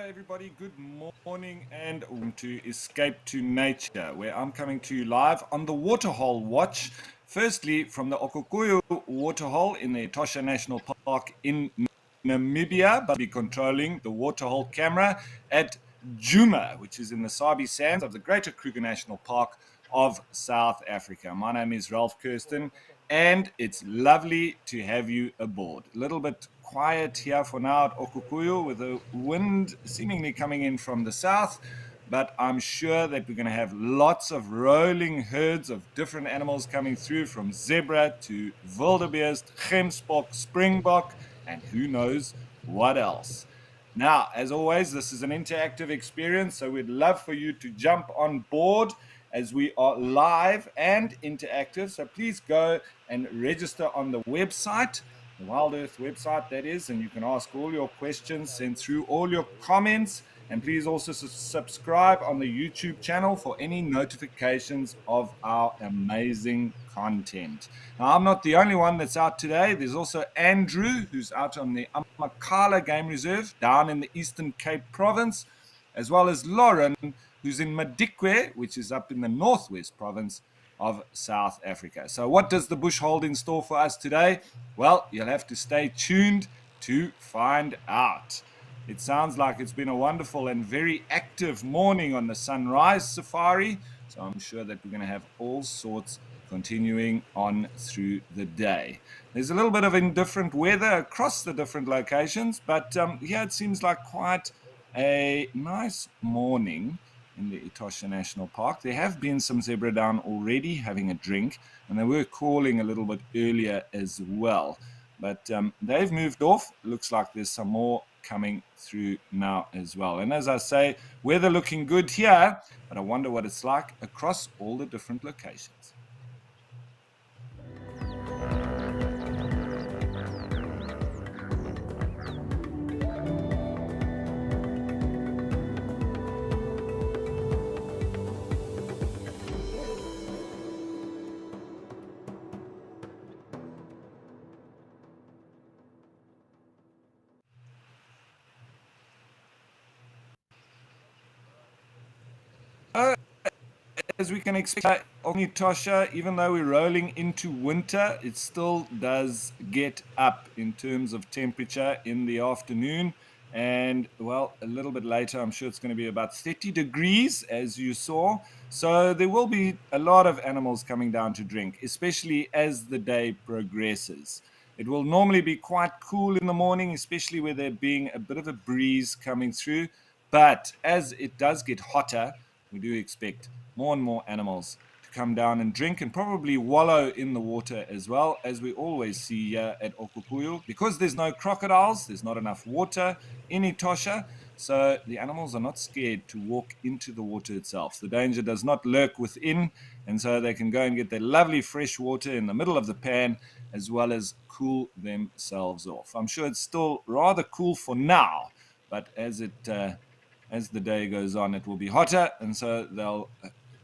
everybody. Good morning and welcome to Escape to Nature, where I'm coming to you live on the Waterhole Watch. Firstly, from the Okukuyu Waterhole in the Etosha National Park in Namibia, but I'll be controlling the Waterhole camera at Djuma, which is in the Sabi Sands of the Greater Kruger National Park of South Africa. My name is Ralph Kirsten, and it's lovely to have you aboard. A little bit quiet here for now at Okukuyu with the wind seemingly coming in from the south, but I'm sure that we're going to have lots of rolling herds of different animals coming through, from zebra to wildebeest, gemsbok, springbok, and who knows what else. Now, as always, this is an interactive experience, so we'd love for you to jump on board as we are live and interactive. So please go and register on the website, the Wild Earth website, that is, and you can ask all your questions, send through all your comments, and please also subscribe on the YouTube channel for any notifications of our amazing content. Now, I'm not the only one that's out today. There's also Andrew, who's out on the Amakhala Game Reserve down in the Eastern Cape Province, as well as Lauren, who's in Madikwe, which is up in the Northwest Province of South Africa. So what does the bush hold in store for us today? Well, you'll have to stay tuned to find out. It sounds like it's been a wonderful and very active morning on the Sunrise Safari, so I'm sure that we're going to have all sorts continuing on through the day. There's a little bit of indifferent weather across the different locations, but here it seems like quite a nice morning in the Etosha National Park. There have been some zebra down already having a drink, and they were calling a little bit earlier as well. But they've moved off. Looks like there's some more coming through now as well. And as I say, weather looking good here, but I wonder what it's like across all the different locations. As we can expect, Etosha, even though we're rolling into winter, it still does get up in terms of temperature in the afternoon. And, well, a little bit later, I'm sure it's going to be about 30 degrees, as you saw. So there will be a lot of animals coming down to drink, especially as the day progresses. It will normally be quite cool in the morning, especially with there being a bit of a breeze coming through. But as it does get hotter, we do expect more and more animals to come down and drink and probably wallow in the water as well, as we always see here at Okukuyu. Because there's no crocodiles, there's not enough water in Etosha, so the animals are not scared to walk into the water itself. The danger does not lurk within, and so they can go and get their lovely fresh water in the middle of the pan, as well as cool themselves off. I'm sure it's still rather cool for now, but as the day goes on, it will be hotter, and so they'll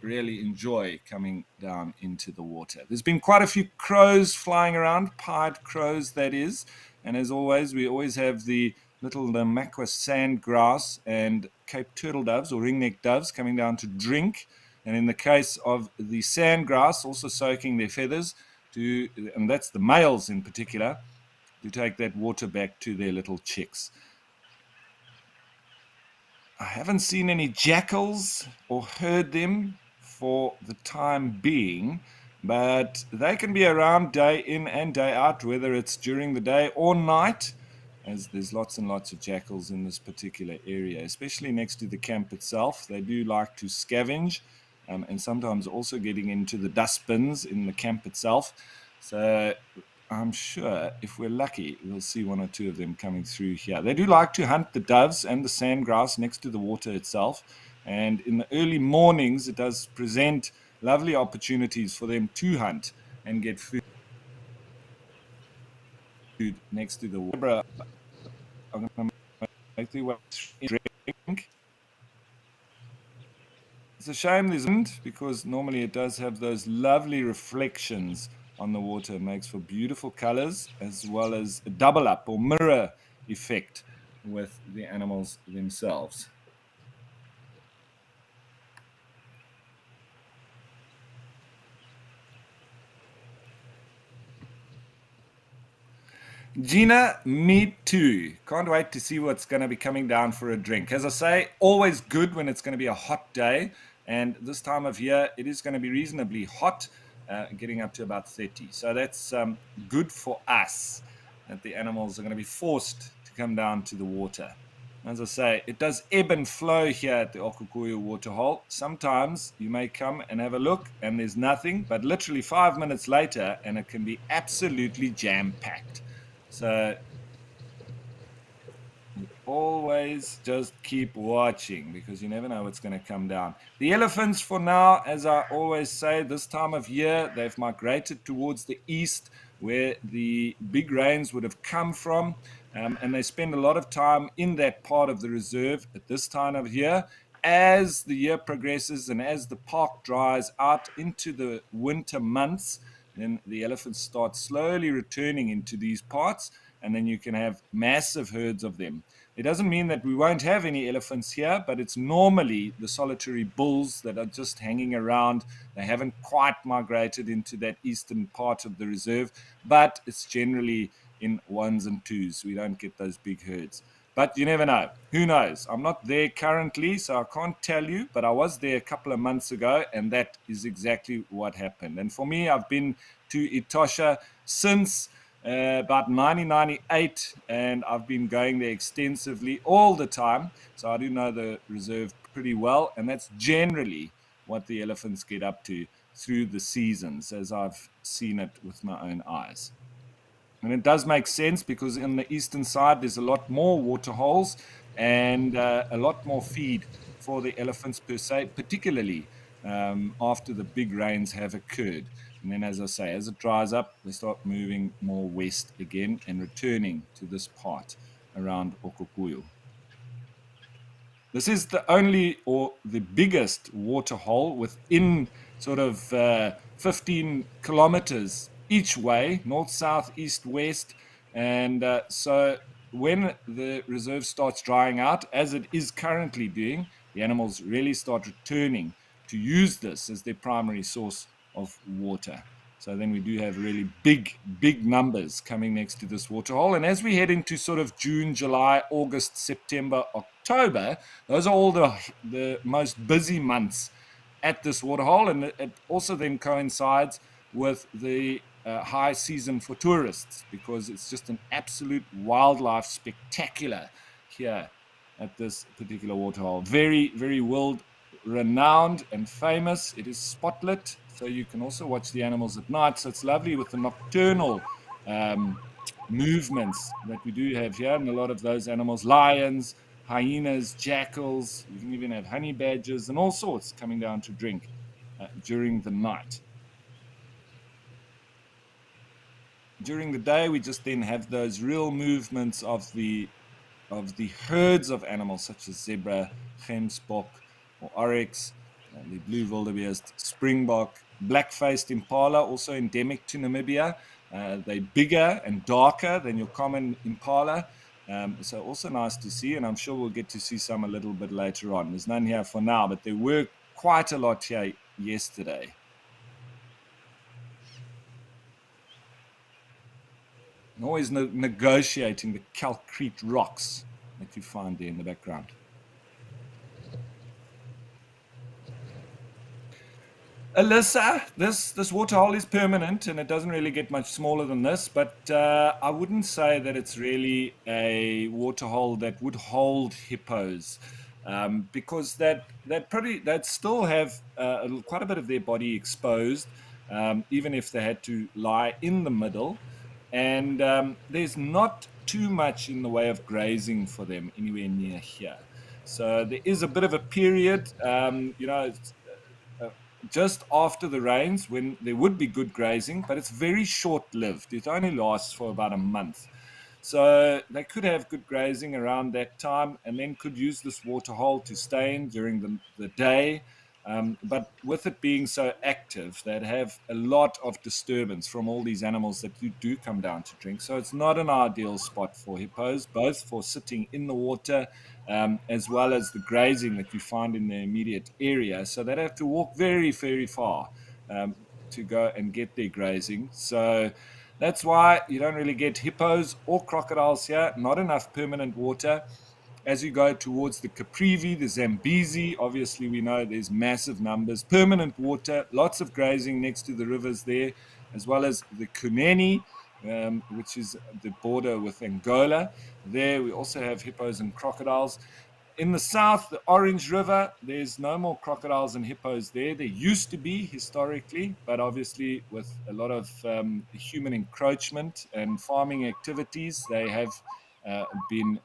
really enjoy coming down into the water. There's been quite a few crows flying around, pied crows that is, and as always, we always have the little Namakwa sandgrass and Cape turtle doves or ringneck doves coming down to drink, and in the case of the sandgrass, also soaking their feathers, and that's the males in particular, to take that water back to their little chicks. I haven't seen any jackals or heard them for the time being, but they can be around day in and day out, whether it's during the day or night, as there's lots and lots of jackals in this particular area, especially next to the camp itself. They do like to scavenge, and sometimes also getting into the dustbins in the camp itself. So I'm sure if we're lucky, we'll see one or two of them coming through here. They do like to hunt the doves and the sandgrass next to the water itself. And in the early mornings, it does present lovely opportunities for them to hunt and get food next to the water. I'm going to make their way through and drink. It's a shame there isn't, because normally it does have those lovely reflections on the water. It makes for beautiful colors, as well as a double up or mirror effect with the animals themselves. Gina, me too. Can't wait to see what's going to be coming down for a drink. As I say, always good when it's going to be a hot day. And this time of year, it is going to be reasonably hot, getting up to about 30. So that's good for us, that the animals are going to be forced to come down to the water. As I say, it does ebb and flow here at the Okukuyu Waterhole. Sometimes you may come and have a look and there's nothing, but literally 5 minutes later, and it can be absolutely jam packed. So always just keep watching because you never know what's going to come down. The elephants, for now, as I always say, this time of year, they've migrated towards the east where the big rains would have come from. And they spend a lot of time in that part of the reserve at this time of year. As the year progresses and as the park dries out into the winter months, then the elephants start slowly returning into these parts, and then you can have massive herds of them. It doesn't mean that we won't have any elephants here, but it's normally the solitary bulls that are just hanging around. They haven't quite migrated into that eastern part of the reserve, but it's generally in ones and twos. We don't get those big herds. But you never know. Who knows? I'm not there currently, so I can't tell you, but I was there a couple of months ago, and that is exactly what happened. And for me, I've been to Etosha since about 1998, and I've been going there extensively all the time. So I do know the reserve pretty well, and that's generally what the elephants get up to through the seasons, as I've seen it with my own eyes. And it does make sense because in the eastern side, there's a lot more water holes and a lot more feed for the elephants per se, particularly after the big rains have occurred. And then, as I say, as it dries up, they start moving more west again and returning to this part around Okukuyu. This is the only or the biggest water hole within sort of 15 kilometers each way, north, south, east, west. And so when the reserve starts drying out, as it is currently doing, the animals really start returning to use this as their primary source of water. So then we do have really big numbers coming next to this waterhole. And as we head into sort of June, July, August, September, October, those are all the most busy months at this waterhole. And it also then coincides with the high season for tourists because it's just an absolute wildlife spectacular here at this particular waterhole. Very world renowned and famous. It is spotlit, so you can also watch the animals at night. So it's lovely with the nocturnal movements that we do have here, and a lot of those animals, lions, hyenas, jackals, you can even have honey badgers and all sorts coming down to drink during the night. During the day, we just then have those real movements of the herds of animals such as zebra, gemsbok, or oryx, the blue wildebeest, springbok, black-faced impala, also endemic to Namibia. They're bigger and darker than your common impala. So also nice to see, and I'm sure we'll get to see some a little bit later on. There's none here for now, but there were quite a lot here yesterday. And always negotiating the calcrete rocks that you find there in the background. Alyssa, this waterhole is permanent and it doesn't really get much smaller than this, but I wouldn't say that it's really a waterhole that would hold hippos because they'd still have quite a bit of their body exposed, even if they had to lie in the middle. And there's not too much in the way of grazing for them anywhere near here. So there is a bit of a period, just after the rains when there would be good grazing, but it's very short lived. It only lasts for about a month. So they could have good grazing around that time and then could use this water hole to stay in during the day. But with it being so active, they have a lot of disturbance from all these animals that you do come down to drink. So it's not an ideal spot for hippos, both for sitting in the water as well as the grazing that you find in the immediate area. So they'd have to walk very, very far to go and get their grazing. So that's why you don't really get hippos or crocodiles here, not enough permanent water. As you go towards the Caprivi, the Zambezi, obviously we know there's massive numbers, permanent water, lots of grazing next to the rivers there, as well as the Kunene, which is the border with Angola. There we also have hippos and crocodiles. In the south, the Orange River, there's no more crocodiles and hippos there. There used to be historically, but obviously with a lot of human encroachment and farming activities, they have been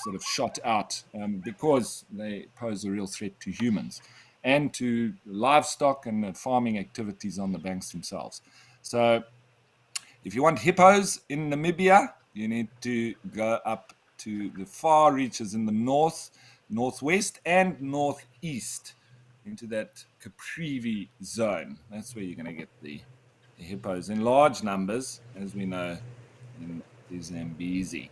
sort of shot out because they pose a real threat to humans and to livestock and farming activities on the banks themselves. So if you want hippos in Namibia, you need to go up to the far reaches in the north, northwest, and northeast into that Caprivi zone. That's where you're going to get the hippos in large numbers, as we know in the Zambezi.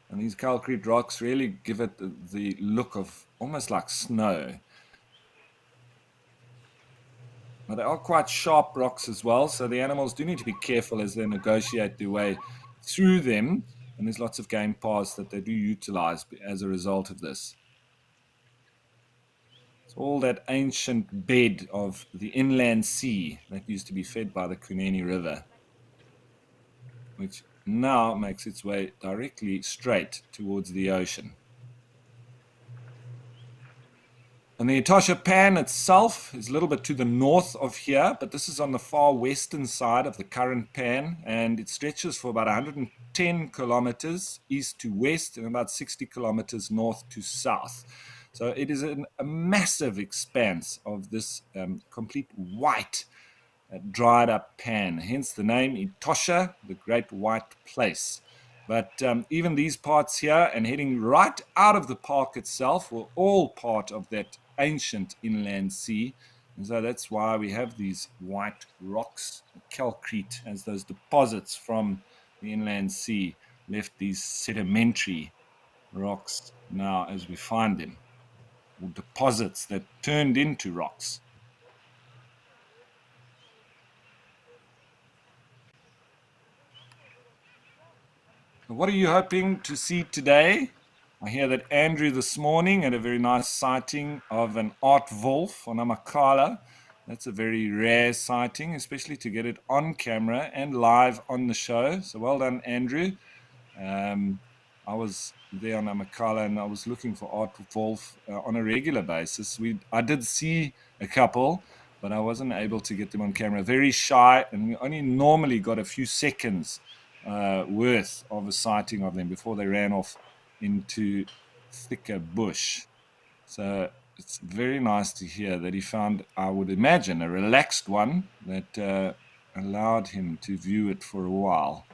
And these calcrete rocks really give it the look of almost like snow. But they are quite sharp rocks as well, so the animals do need to be careful as they negotiate their way through them. And there's lots of game paths that they do utilize as a result of this. It's all that ancient bed of the inland sea that used to be fed by the Kunene River, which now makes its way directly straight towards the ocean. And the Etosha Pan itself is a little bit to the north of here, but this is on the far western side of the current pan, and it stretches for about 110 kilometers east to west and about 60 kilometers north to south. So it is a massive expanse of this complete white dried up pan, hence the name Etosha, the Great White Place. But even these parts here and heading right out of the park itself were all part of that ancient inland sea. And so that's why we have these white rocks, calcrete, as those deposits from the inland sea left these sedimentary rocks now as we find them, or deposits that turned into rocks. What are you hoping to see today? I hear that Andrew this morning had a very nice sighting of an aardwolf on Amakhala. That's a very rare sighting, especially to get it on camera and live on the show. So well done, Andrew. I was there on Amakhala and I was looking for aardwolf on a regular basis. I did see a couple, but I wasn't able to get them on camera. Very shy, and we only normally got a few seconds worth of a sighting of them before they ran off into thicker bush. So it's very nice to hear that he found, I would imagine, a relaxed one that allowed him to view it for a while.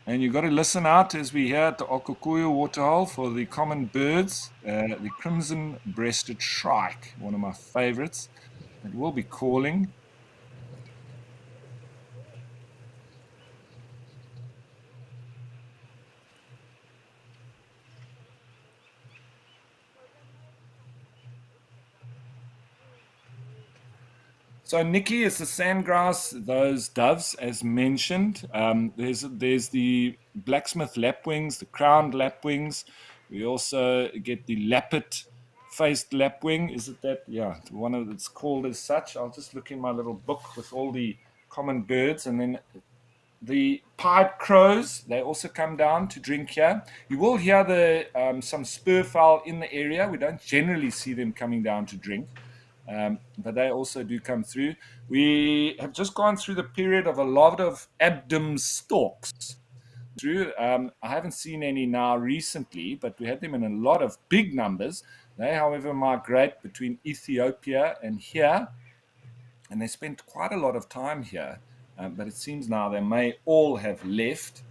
And you've got to listen out as we hear at the Okukuyu Waterhole for the common birds, the crimson-breasted shrike, one of my favorites. It will be calling. So Nikki is the sandgrass, those doves, as mentioned. There's the blacksmith lapwings, the crowned lapwings. We also get the lappet-faced lapwing. Is it that? Yeah, one of it's called as such. I'll just look in my little book with all the common birds, and then the pied crows. They also come down to drink here. You will hear some spurfowl in the area. We don't generally see them coming down to drink. But they also do come through. We have just gone through the period of a lot of Abdom storks. I haven't seen any now recently, but we had them in a lot of big numbers. They, however, migrate between Ethiopia and here, and they spent quite a lot of time here. But it seems now they may all have left.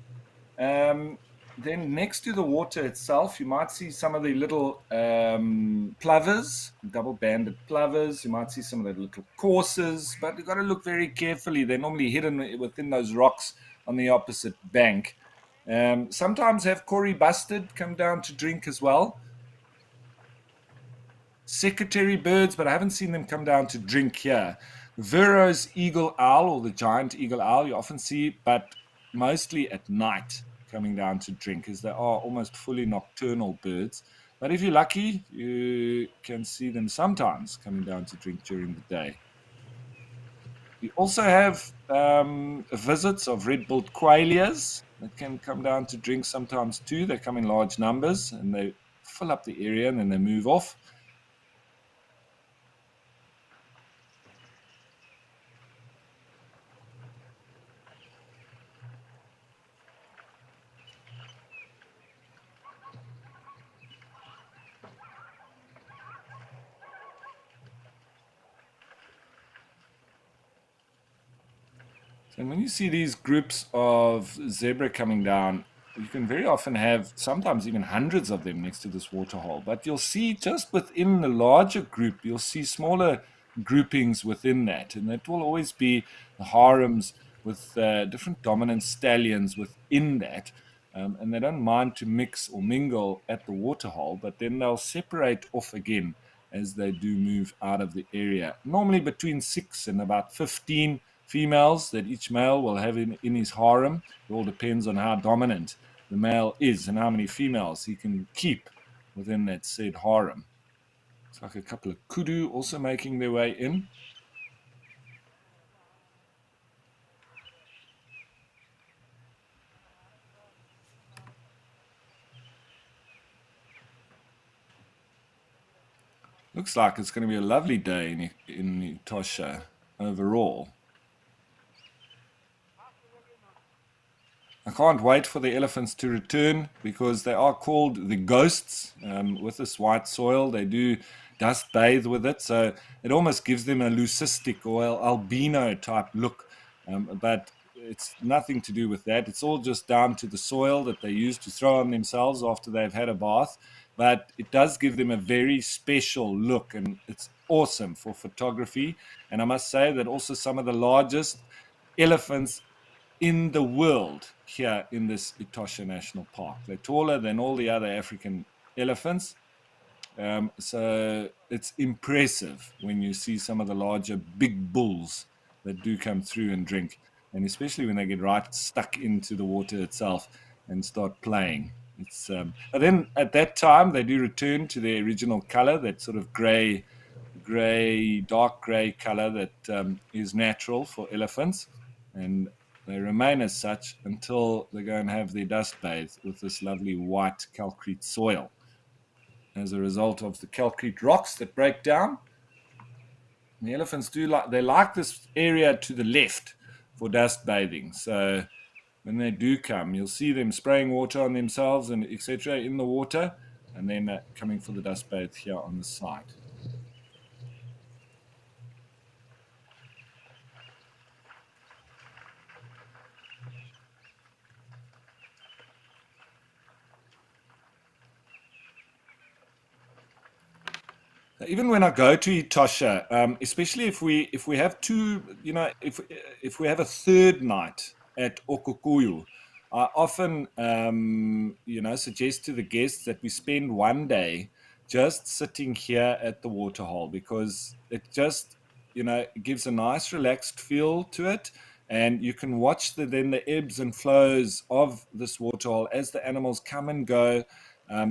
Then next to the water itself, you might see some of the little plovers, double-banded plovers. You might see some of the little courses, but you've got to look very carefully. They're normally hidden within those rocks on the opposite bank. Sometimes have Cory bustard come down to drink as well. Secretary birds, but I haven't seen them come down to drink here. Verreaux's eagle owl, or the giant eagle owl, you often see, but mostly at night coming down to drink, as they are almost fully nocturnal birds. But if you're lucky, you can see them sometimes coming down to drink during the day. We also have visits of red-billed quailias that can come down to drink sometimes too. They come in large numbers and they fill up the area and then they move off. And when you see these groups of zebra coming down, you can very often have sometimes even hundreds of them next to this waterhole. But you'll see just within the larger group, you'll see smaller groupings within that. And that will always be the harems with different dominant stallions within that. And they don't mind to mix or mingle at the waterhole, but then they'll separate off again as they do move out of the area. Normally between 6 and about 15 females that each male will have in his harem. It all depends on how dominant the male is and how many females he can keep within that said harem. It's like a couple of kudu also making their way in. Looks like it's going to be a lovely day in Etosha overall. I can't wait for the elephants to return because they are called the ghosts. With this white soil, they do dust bathe with it, so it almost gives them a leucistic or albino type look. But it's nothing to do with that. It's all just down to the soil that they use to throw on themselves after they've had a bath. But it does give them a very special look, and it's awesome for photography. And I must say that also some of the largest elephants in the world here in this Etosha National Park. They're taller than all the other African elephants. So it's impressive when you see some of the larger big bulls that do come through and drink, and especially when they get right stuck into the water itself and start playing. But then at that time they do return to their original color, that sort of dark gray color that is natural for elephants, and they remain as such until they go and have their dust bathe with this lovely white calcrete soil. As a result of the calcrete rocks that break down, the elephants they like this area to the left for dust bathing. So when they do come, you'll see them spraying water on themselves and etc. in the water, and then coming for the dust bath here on the side. Even when I go to Etosha, especially if we have two, if we have a third night at Okukuyu, I often suggest to the guests that we spend one day just sitting here at the waterhole, because it just gives a nice relaxed feel to it, and you can watch the ebbs and flows of this waterhole as the animals come and go.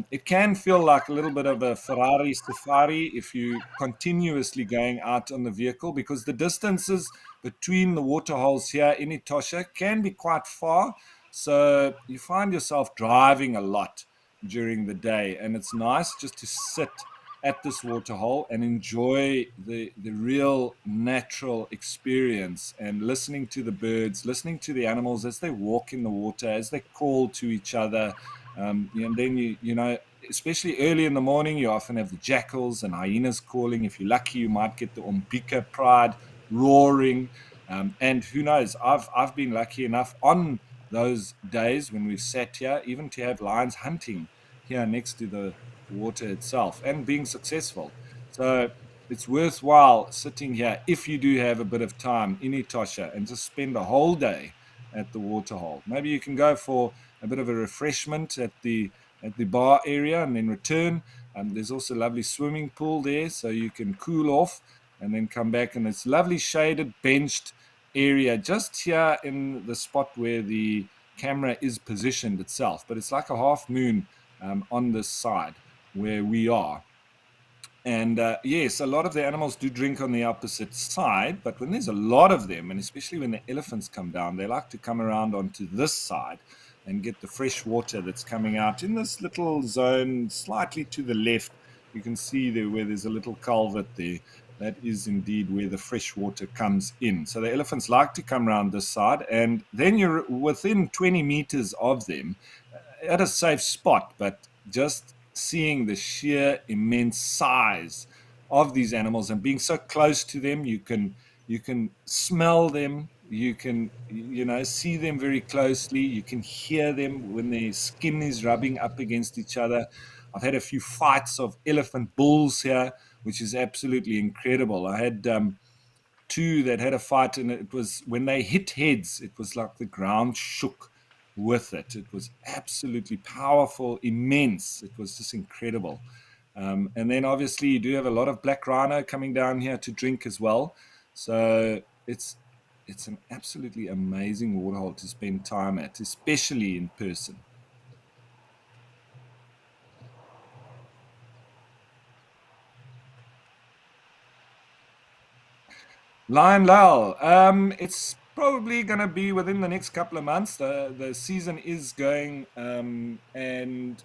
It can feel like a little bit of a Ferrari safari if you continuously going out on the vehicle, because the distances between the waterholes here in Etosha can be quite far. So you find yourself driving a lot during the day, and it's nice just to sit at this waterhole and enjoy the real natural experience, and listening to the birds, listening to the animals as they walk in the water, as they call to each other. And then especially early in the morning, you often have the jackals and hyenas calling. If you're lucky, you might get the Umbika pride roaring. And who knows? I've been lucky enough on those days when we've sat here, even to have lions hunting here next to the water itself and being successful. So it's worthwhile sitting here if you do have a bit of time in Etosha and just spend a whole day at the waterhole. Maybe you can go for a bit of a refreshment at the bar area and then return. There's also a lovely swimming pool there, so you can cool off and then come back. And it's lovely shaded, benched area just here in the spot where the camera is positioned itself. But it's like a half moon on this side where we are. And yes, a lot of the animals do drink on the opposite side, but when there's a lot of them, and especially when the elephants come down, they like to come around onto this side and get the fresh water that's coming out in this little zone slightly to the left. You can see there where there's a little culvert there. That is indeed where the fresh water comes in. So the elephants like to come around this side, and then you're within 20 meters of them at a safe spot, but just seeing the sheer immense size of these animals and being so close to them, you can smell them, you can see them very closely, you can hear them when their skin is rubbing up against each other. I've had a few fights of elephant bulls here, which is absolutely incredible. I had two that had a fight, and it was when they hit heads, it was like the ground shook with it. It was absolutely powerful, immense. It was just incredible. And then obviously you do have a lot of black rhino coming down here to drink as well. So it's an absolutely amazing waterhole to spend time at, especially in person. Lion Lal. It's probably going to be within the next couple of months. The season is going, and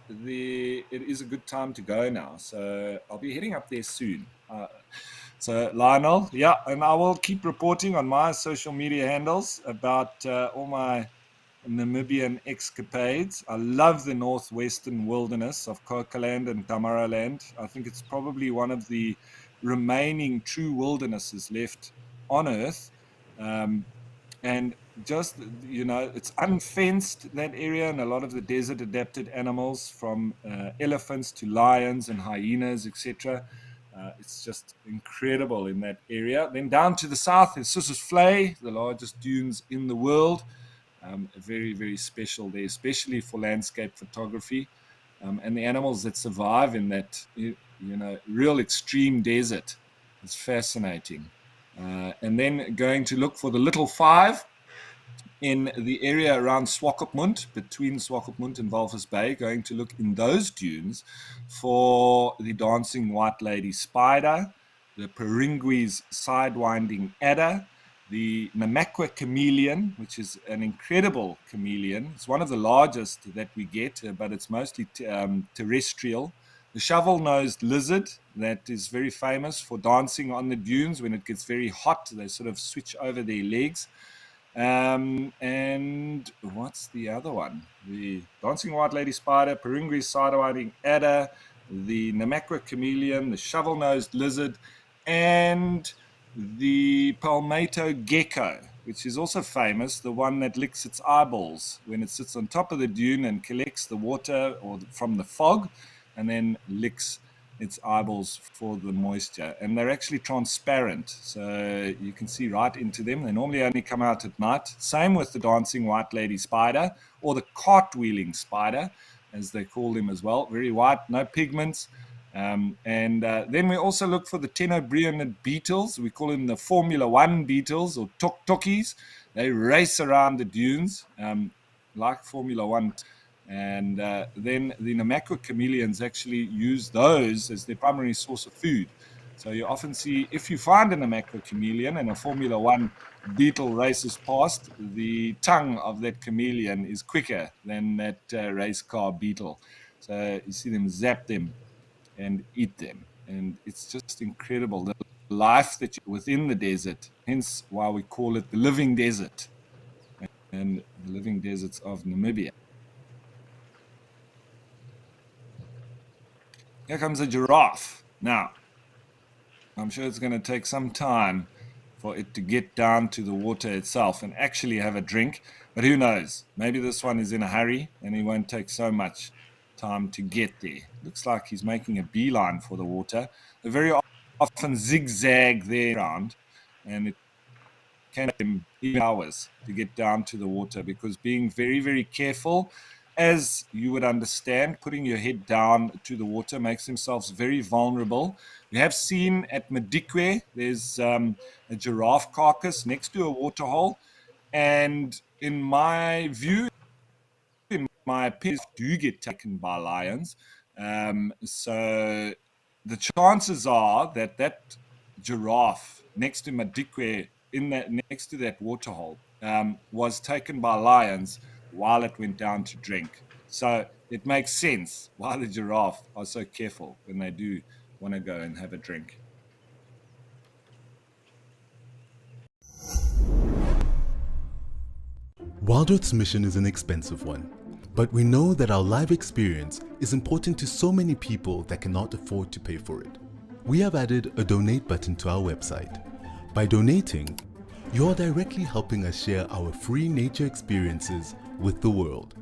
it is a good time to go now. So I'll be heading up there soon. So Lionel, yeah, and I will keep reporting on my social media handles about all my Namibian escapades. I love the northwestern wilderness of Kokaland and Damaraland. I think it's probably one of the remaining true wildernesses left on Earth. And just, it's unfenced, that area, and a lot of the desert adapted animals from elephants to lions and hyenas, etc. It's just incredible in that area. Then down to the south is Sossusvlei, the largest dunes in the world. Very, very special there, especially for landscape photography. And the animals that survive in that, real extreme desert is fascinating. And then going to look for the Little Five in the area around Swakopmund, between Swakopmund and Walvis Bay, going to look in those dunes for the dancing white lady spider, the Peringui's sidewinding adder, the Namakwa chameleon, which is an incredible chameleon. It's one of the largest that we get, but it's mostly terrestrial. The shovel-nosed lizard, that is very famous for dancing on the dunes. When it gets very hot, they sort of switch over their legs. And what's the other one? The dancing white lady spider, Peringui's sidewinding adder, the Namakwa chameleon, the shovel-nosed lizard, and the palmetto gecko, which is also famous, the one that licks its eyeballs when it sits on top of the dune and collects the water from the fog and then licks its eyeballs for the moisture. And they're actually transparent, so you can see right into them. They normally only come out at night. Same with the dancing white lady spider, or the cartwheeling spider, as they call them as well. Very white, no pigments. And then we also look for the Tenobreonid beetles. We call them the Formula One beetles, or tok-tokkies. They race around the dunes like Formula One. And then the Namakwa chameleons actually use those as their primary source of food. So you often see, if you find a Namakwa chameleon and a Formula One beetle races past, the tongue of that chameleon is quicker than that race car beetle. So you see them zap them and eat them. And it's just incredible, the life that you within the desert, hence why we call it the living desert and the living deserts of Namibia. Here comes a giraffe. Now, I'm sure it's going to take some time for it to get down to the water itself and actually have a drink. But who knows? Maybe this one is in a hurry and he won't take so much time to get there. Looks like he's making a beeline for the water. They very often zigzag there around, and it can take him even hours to get down to the water because being very, very careful, as you would understand, putting your head down to the water makes themselves very vulnerable. We have seen at Madikwe, there's a giraffe carcass next to a waterhole. And in my view, in my opinion, do get taken by lions. So the chances are that that giraffe next to Madikwe, next to that waterhole, was taken by lions while it went down to drink. So it makes sense why the giraffe are so careful when they do want to go and have a drink. Wild Earth's mission is an expensive one, but we know that our live experience is important to so many people that cannot afford to pay for it. We have added a donate button to our website. By donating, you are directly helping us share our free nature experiences with the world.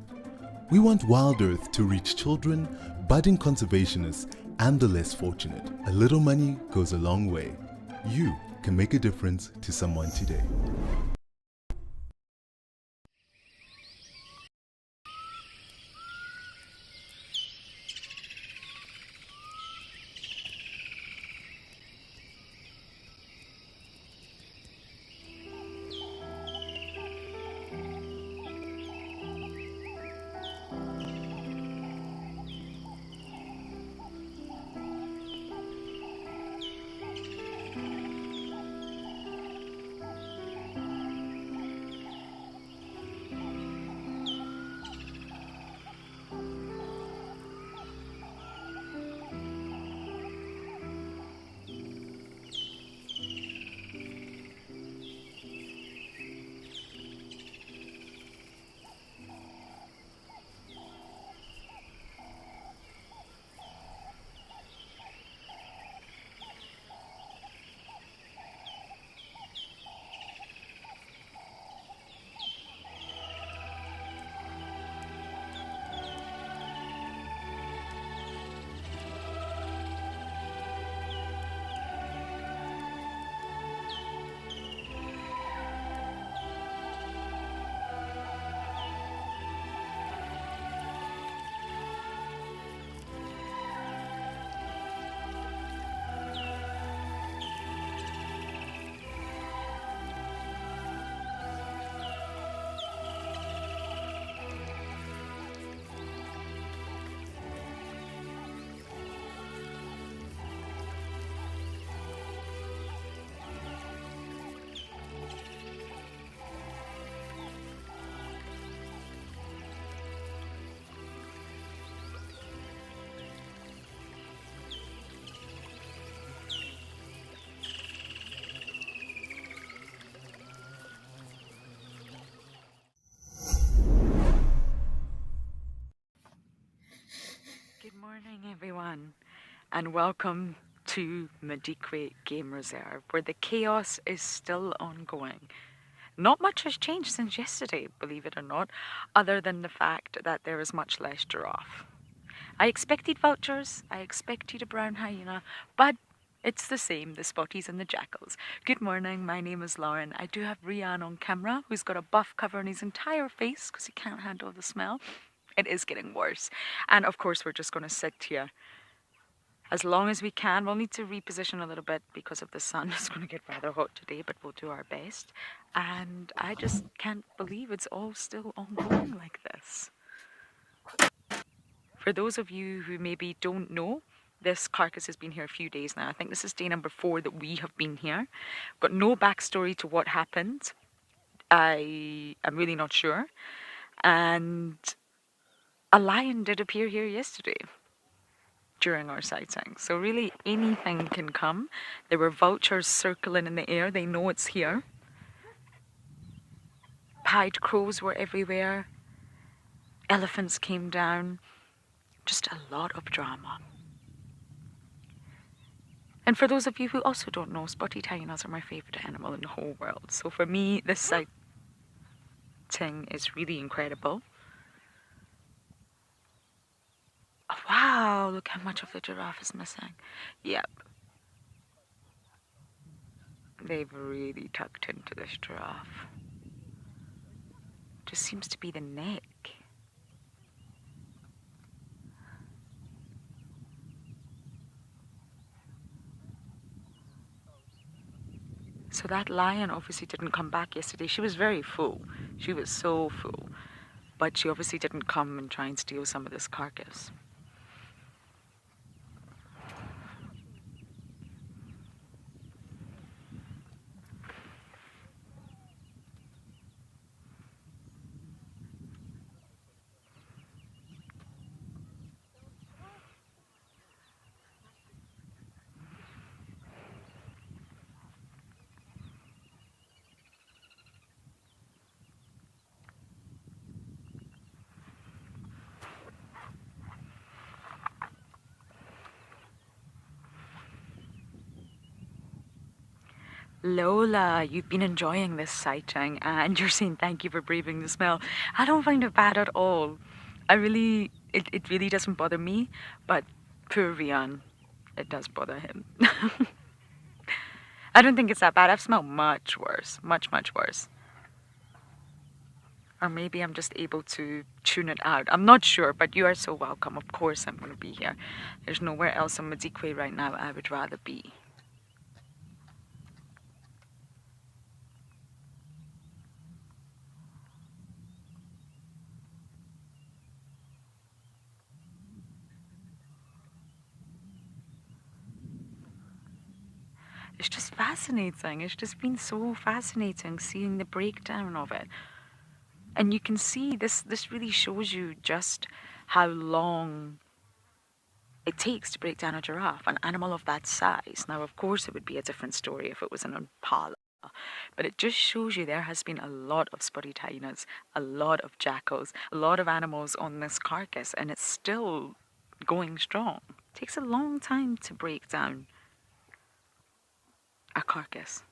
We want Wild Earth to reach children, budding conservationists, and the less fortunate. A little money goes a long way. You can make a difference to someone today. Good morning, everyone, and welcome to Madikwe Game Reserve, where the chaos is still ongoing. Not much has changed since yesterday, believe it or not, other than the fact that there is much less giraffe. I expected vultures, I expected a brown hyena, but it's the same, the spotties and the jackals. Good morning, my name is Lauren. I do have Rian on camera, who's got a buff covering his entire face because he can't handle the smell. It is getting worse. And of course, we're just going to sit here as long as we can. We'll need to reposition a little bit because of the sun. It's going to get rather hot today, but we'll do our best. And I just can't believe it's all still ongoing like this. For those of you who maybe don't know, this carcass has been here a few days now. I think this is day number 4 that we have been here. Got no backstory to what happened. I am really not sure. And a lion did appear here yesterday during our sighting. So really anything can come. There were vultures circling in the air. They know it's here. Pied crows were everywhere. Elephants came down. Just a lot of drama. And for those of you who also don't know, spotted hyenas are my favourite animal in the whole world. So for me, this sighting is really incredible. Oh, wow, look how much of the giraffe is missing. Yep. They've really tucked into this giraffe. Just seems to be the neck. So that lion obviously didn't come back yesterday. She was very full. She was so full. But she obviously didn't come and try and steal some of this carcass. Lola, you've been enjoying this sighting and you're saying thank you for braving the smell. I don't find it bad at all. It really doesn't bother me, but poor Rian, it does bother him. I don't think it's that bad. I've smelled much worse, much, much worse. Or maybe I'm just able to tune it out. I'm not sure, but you are so welcome. Of course I'm going to be here. There's nowhere else in Madikwe right now I would rather be. It's just fascinating. It's just been so fascinating seeing the breakdown of it. And you can see this really shows you just how long it takes to break down a giraffe, an animal of that size. Now, of course, it would be a different story if it was an impala. But it just shows you there has been a lot of spotted hyenas, a lot of jackals, a lot of animals on this carcass, and it's still going strong. It takes a long time to break down a carcass.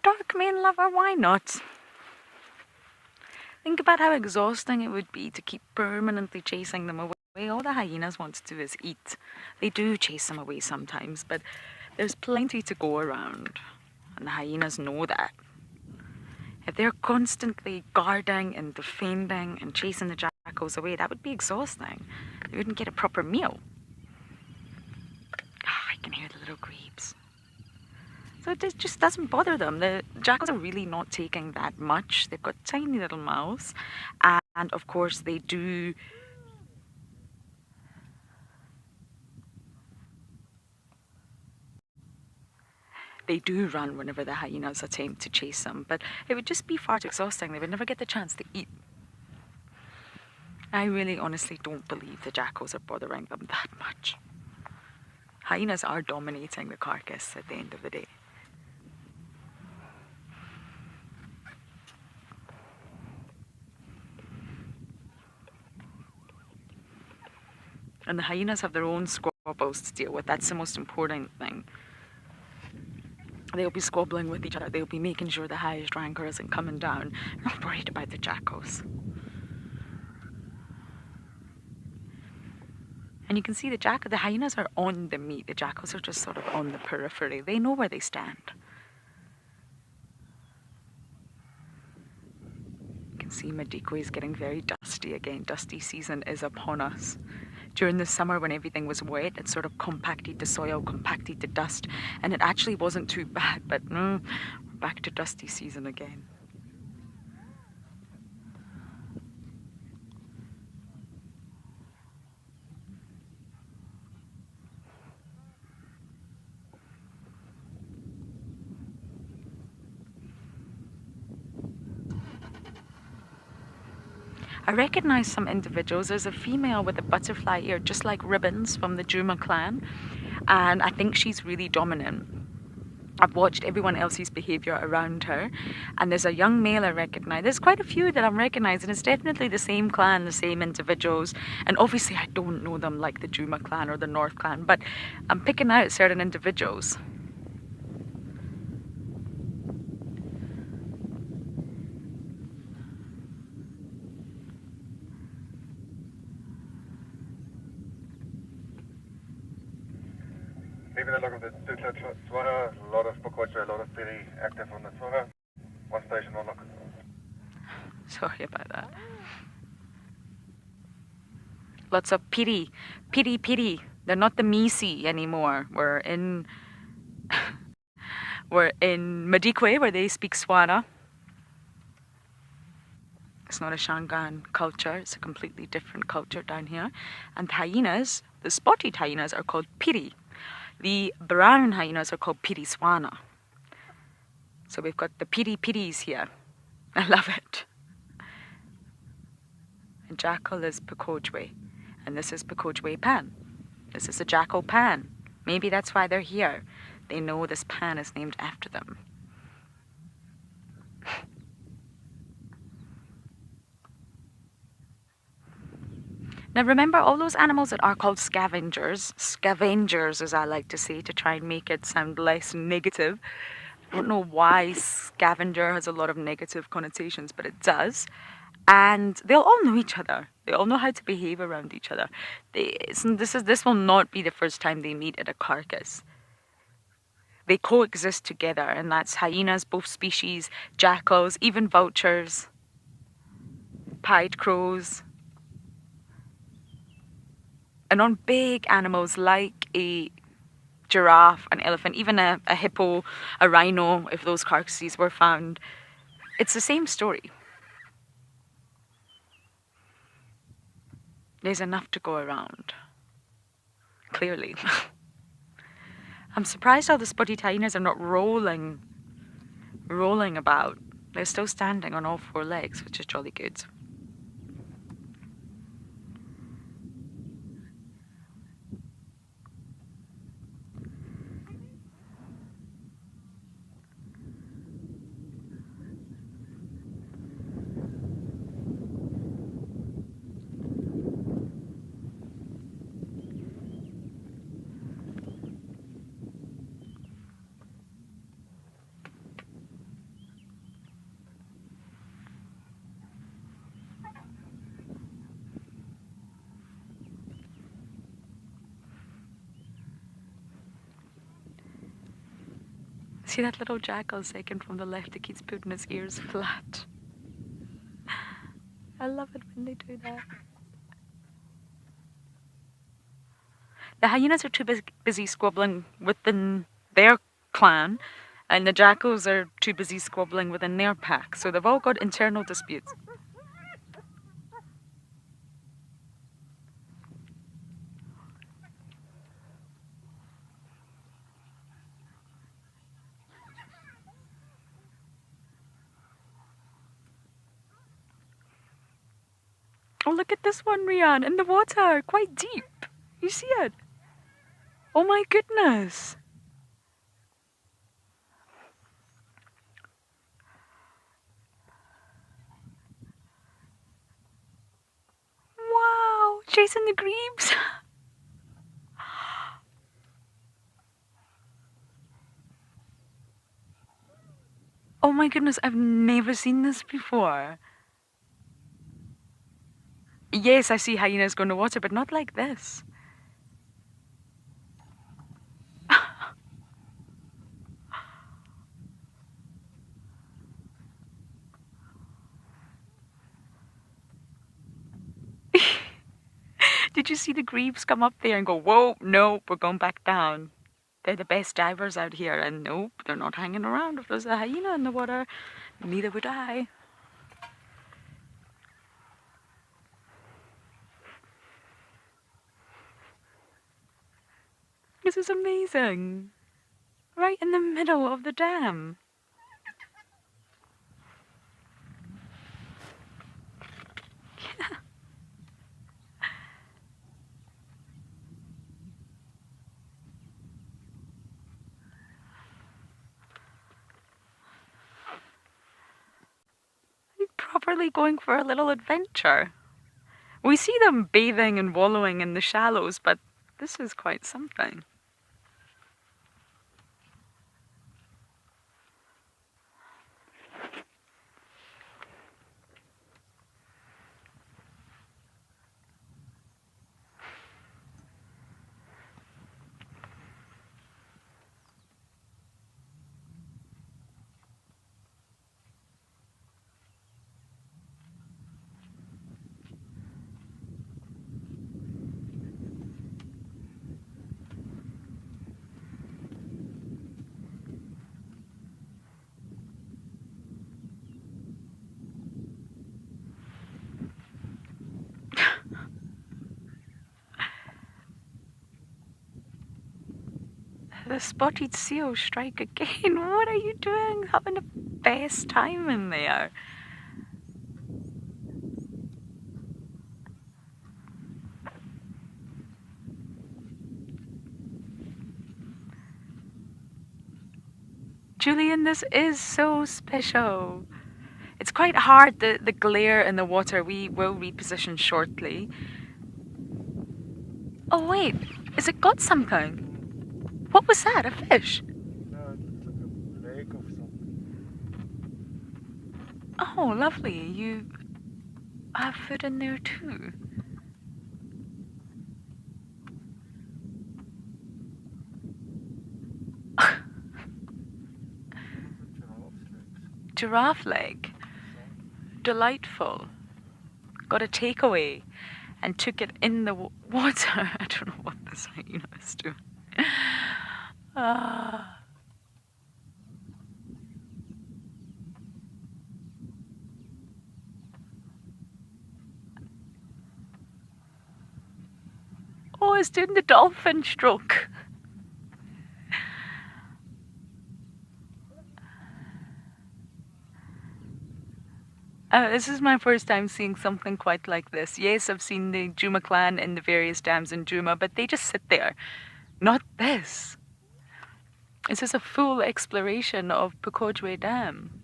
Dark mane lover, why not? Think about how exhausting it would be to keep permanently chasing them away. All the hyenas want to do is eat. They do chase them away sometimes, but there's plenty to go around. And the hyenas know that. If they're constantly guarding and defending and chasing the jackals away, that would be exhausting. They wouldn't get a proper meal. I can hear the little grebes. So it just doesn't bother them. The jackals are really not taking that much. They've got tiny little mouths. And of course they do run whenever the hyenas attempt to chase them. But it would just be far too exhausting. They would never get the chance to eat. I really honestly don't believe the jackals are bothering them that much. Hyenas are dominating the carcass at the end of the day. And the hyenas have their own squabbles to deal with. That's the most important thing. They'll be squabbling with each other. They'll be making sure the highest ranker isn't coming down. They're not worried about the jackals. And you can see the hyenas are on the meat. The jackals are just sort of on the periphery. They know where they stand. You can see Madikwe is getting very dusty again. Dusty season is upon us. During the summer when everything was wet, it sort of compacted the soil, compacted the dust, and it actually wasn't too bad, but we're back to dusty season again. I recognize some individuals. There's a female with a butterfly ear, just like Ribbons from the Juma clan, and I think she's really dominant. I've watched everyone else's behaviour around her, and there's a young male I recognise. There's quite a few that I'm recognising. It's definitely the same clan, the same individuals, and obviously I don't know them like the Juma clan or the North clan, but I'm picking out certain individuals. Leaving the look of the Dukla Swaha, a lot of Pokocha, a lot of Piri active on the Swaha. One station, one look. Sorry about that. Lots of Piri. They're not the Misi anymore. We're in Madikwe, where they speak Swana. It's not a Shangaan culture, it's a completely different culture down here. And hyenas, the spotted hyenas, are called Piri. The brown hyenas are called Piri Swana. So we've got the Piris here. I love it. And jackal is Pokojwe. And this is Pokojwe Pan. This is a jackal pan. Maybe that's why they're here. They know this pan is named after them. Now remember, all those animals that are called scavengers as I like to say, to try and make it sound less negative. I don't know why scavenger has a lot of negative connotations, but it does. And they'll all know each other. They all know how to behave around each other. This will not be the first time they meet at a carcass. They coexist together, and that's hyenas, both species, jackals, even vultures, pied crows. And on big animals like a giraffe, an elephant, even a hippo, a rhino, if those carcasses were found, it's the same story. There's enough to go around. Clearly. I'm surprised how the spotted hyenas are not rolling about. They're still standing on all four legs, which is jolly good. See that little jackal second from the left that keeps putting his ears flat? I love it when they do that. The hyenas are too busy squabbling within their clan, and the jackals are too busy squabbling within their pack, so they've all got internal disputes. Oh, look at this one, Rian, in the water, quite deep. You see it? Oh my goodness. Wow, chasing the grebes. Oh my goodness, I've never seen this before. Yes, I see hyenas going to water, but not like this. Did you see the grebes come up there and go, whoa, no, we're going back down? They're the best divers out here, and nope, they're not hanging around. If there's a hyena in the water, neither would I. This is amazing. Right in the middle of the dam. properly going for a little adventure. We see them bathing and wallowing in the shallows, but this is quite something. The spotted seal strike again. What are you doing? Having the best time in there. Julian, this is so special. It's quite hard, the glare in the water. We will reposition shortly. Oh wait, is it got something? What was that, a fish? No, it's like a lake of something. Oh, lovely. You have food in there too. Giraffe leg. Delightful. Got a takeaway and took it in the water. I don't know what this hyena is doing. Ah. Oh, it's doing the dolphin stroke. This is my first time seeing something quite like this. Yes, I've seen the Juma clan in the various dams in Juma, but they just sit there. Not this. This is a full exploration of Pukojwe Dam.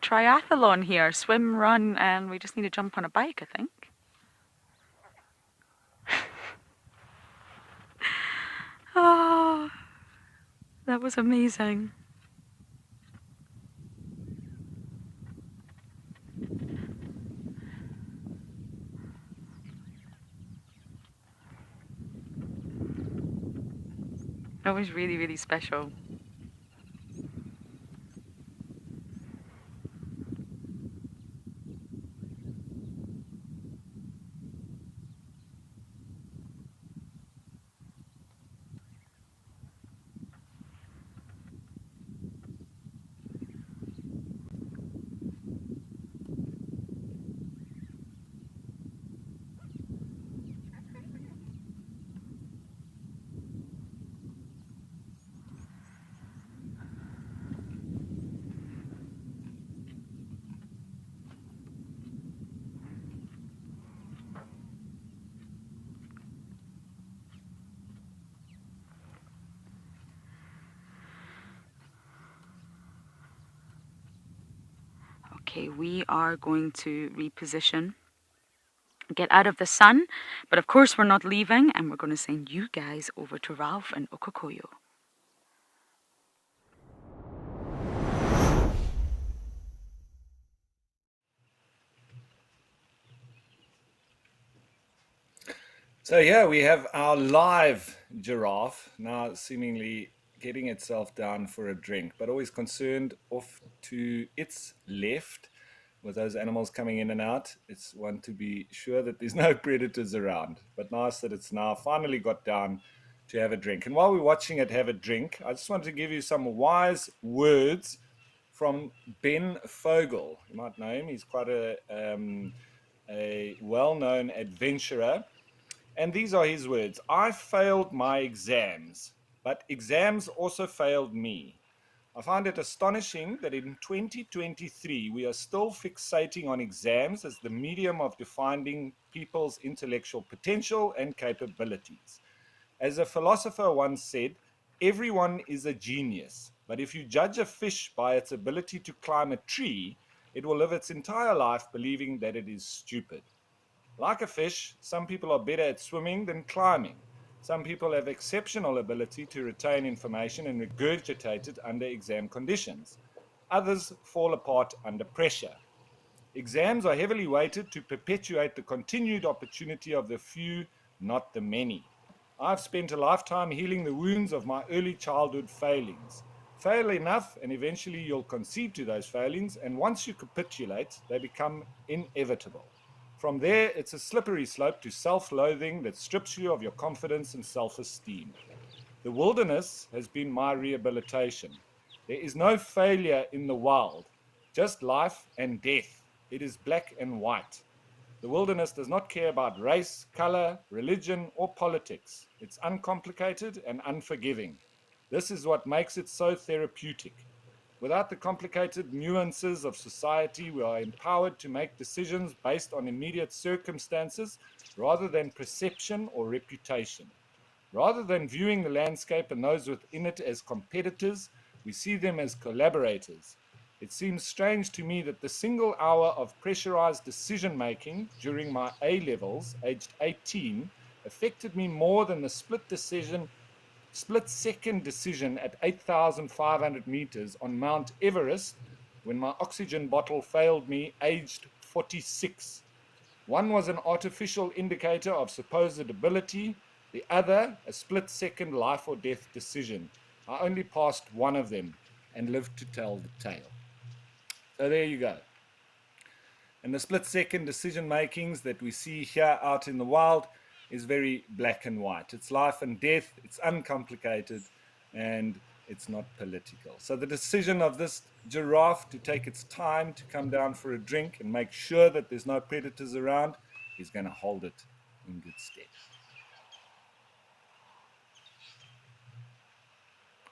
Triathlon here, swim, run, and we just need to jump on a bike, I think. Oh, that was amazing. That was really, really special. Okay, we are going to reposition, get out of the sun, but of course we're not leaving, and we're going to send you guys over to Ralph and Okokoyo. So yeah, we have our live giraffe now seemingly getting itself down for a drink, but always concerned off to its left with those animals coming in and out. It's one to be sure that there's no predators around, but nice that it's now finally got down to have a drink. And while we're watching it have a drink, I just wanted to give you some wise words from Ben Fogel. You might know him. He's quite a well-known adventurer. And these are his words. I failed my exams, but exams also failed me. I find it astonishing that in 2023 we are still fixating on exams as the medium of defining people's intellectual potential and capabilities. As a philosopher once said, everyone is a genius, but if you judge a fish by its ability to climb a tree, it will live its entire life believing that it is stupid. Like a fish, some people are better at swimming than climbing. Some people have exceptional ability to retain information and regurgitate it under exam conditions. Others fall apart under pressure. Exams are heavily weighted to perpetuate the continued opportunity of the few, not the many. I've spent a lifetime healing the wounds of my early childhood failings. Fail enough, and eventually you'll concede to those failings, and once you capitulate, they become inevitable. From there, it's a slippery slope to self-loathing that strips you of your confidence and self-esteem. The wilderness has been my rehabilitation. There is no failure in the wild, just life and death. It is black and white. The wilderness does not care about race, color, religion, or politics. It's uncomplicated and unforgiving. This is what makes it so therapeutic. Without the complicated nuances of society, we are empowered to make decisions based on immediate circumstances rather than perception or reputation. Rather than viewing the landscape and those within it as competitors, we see them as collaborators. It seems strange to me that the single hour of pressurized decision-making during my A-levels, aged 18, affected me more than the split-second decision at 8,500 meters on Mount Everest when my oxygen bottle failed me, aged 46. One was an artificial indicator of supposed ability, the other a split-second life or death decision. I only passed one of them and lived to tell the tale. So there you go. And the split-second decision makings that we see here out in the wild is very black and white. It's life and death, it's uncomplicated, and it's not political. So the decision of this giraffe to take its time to come down for a drink and make sure that there's no predators around is going to hold it in good stead.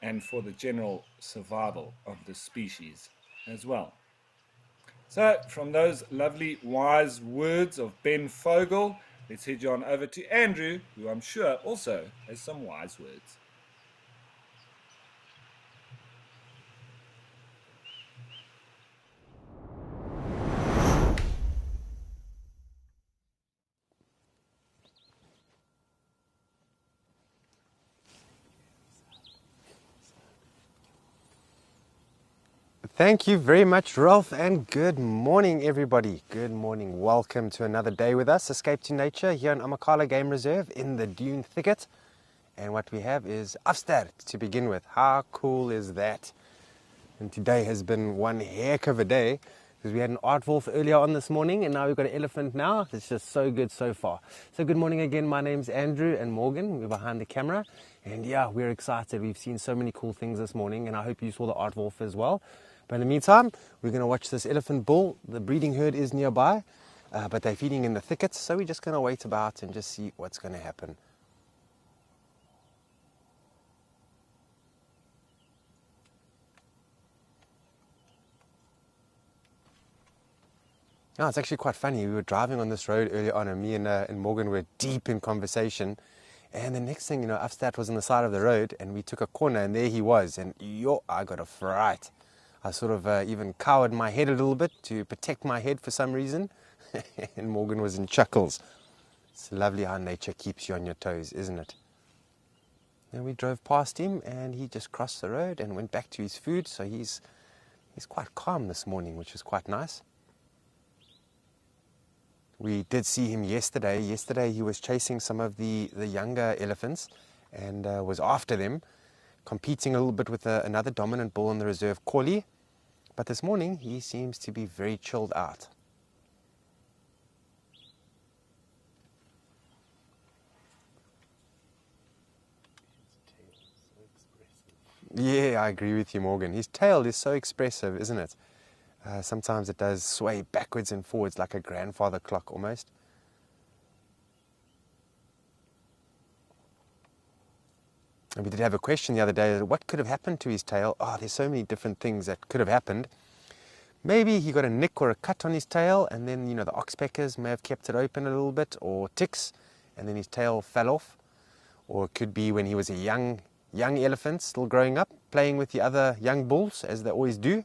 And for the general survival of the species as well. So from those lovely wise words of Ben Fogel, let's head on over to Andrew, who I'm sure also has some wise words. Thank you very much, Ralph, and good morning, everybody. Good morning. Welcome to another day with us, Escape to Nature, here in Amakhala Game Reserve in the Dune Thicket. And what we have is Afster to begin with. How cool is that? And today has been one heck of a day, because we had an aardwolf earlier on this morning, and now we've got an elephant now. It's just so good so far. So good morning again. My name's Andrew and Morgan. We're behind the camera. And yeah, we're excited. We've seen so many cool things this morning, and I hope you saw the aardwolf as well. But in the meantime, we're going to watch this elephant bull. The breeding herd is nearby, but they're feeding in the thickets, so we're just going to wait about and just see what's going to happen. Oh, it's actually quite funny. We were driving on this road earlier on, and me and Morgan were deep in conversation. And the next thing, Afstat was on the side of the road, and we took a corner, and there he was. And I got a fright. I sort of even cowered my head a little bit to protect my head for some reason. And Morgan was in chuckles. It's lovely how nature keeps you on your toes, isn't it? Then we drove past him, and he just crossed the road and went back to his food. So he's quite calm this morning, which is quite nice. We did see him yesterday. Yesterday he was chasing some of the younger elephants and was after them, competing a little bit with another dominant bull in the reserve, Collie. But this morning he seems to be very chilled out. Yeah, I agree with you, Morgan. His tail is so expressive, isn't it? Sometimes it does sway backwards and forwards like a grandfather clock almost. And we did have a question the other day, what could have happened to his tail? Oh, there's so many different things that could have happened. Maybe he got a nick or a cut on his tail, and then, you know, the oxpeckers may have kept it open a little bit, or ticks, and then his tail fell off. Or it could be when he was a young elephant, still growing up, playing with the other young bulls, as they always do.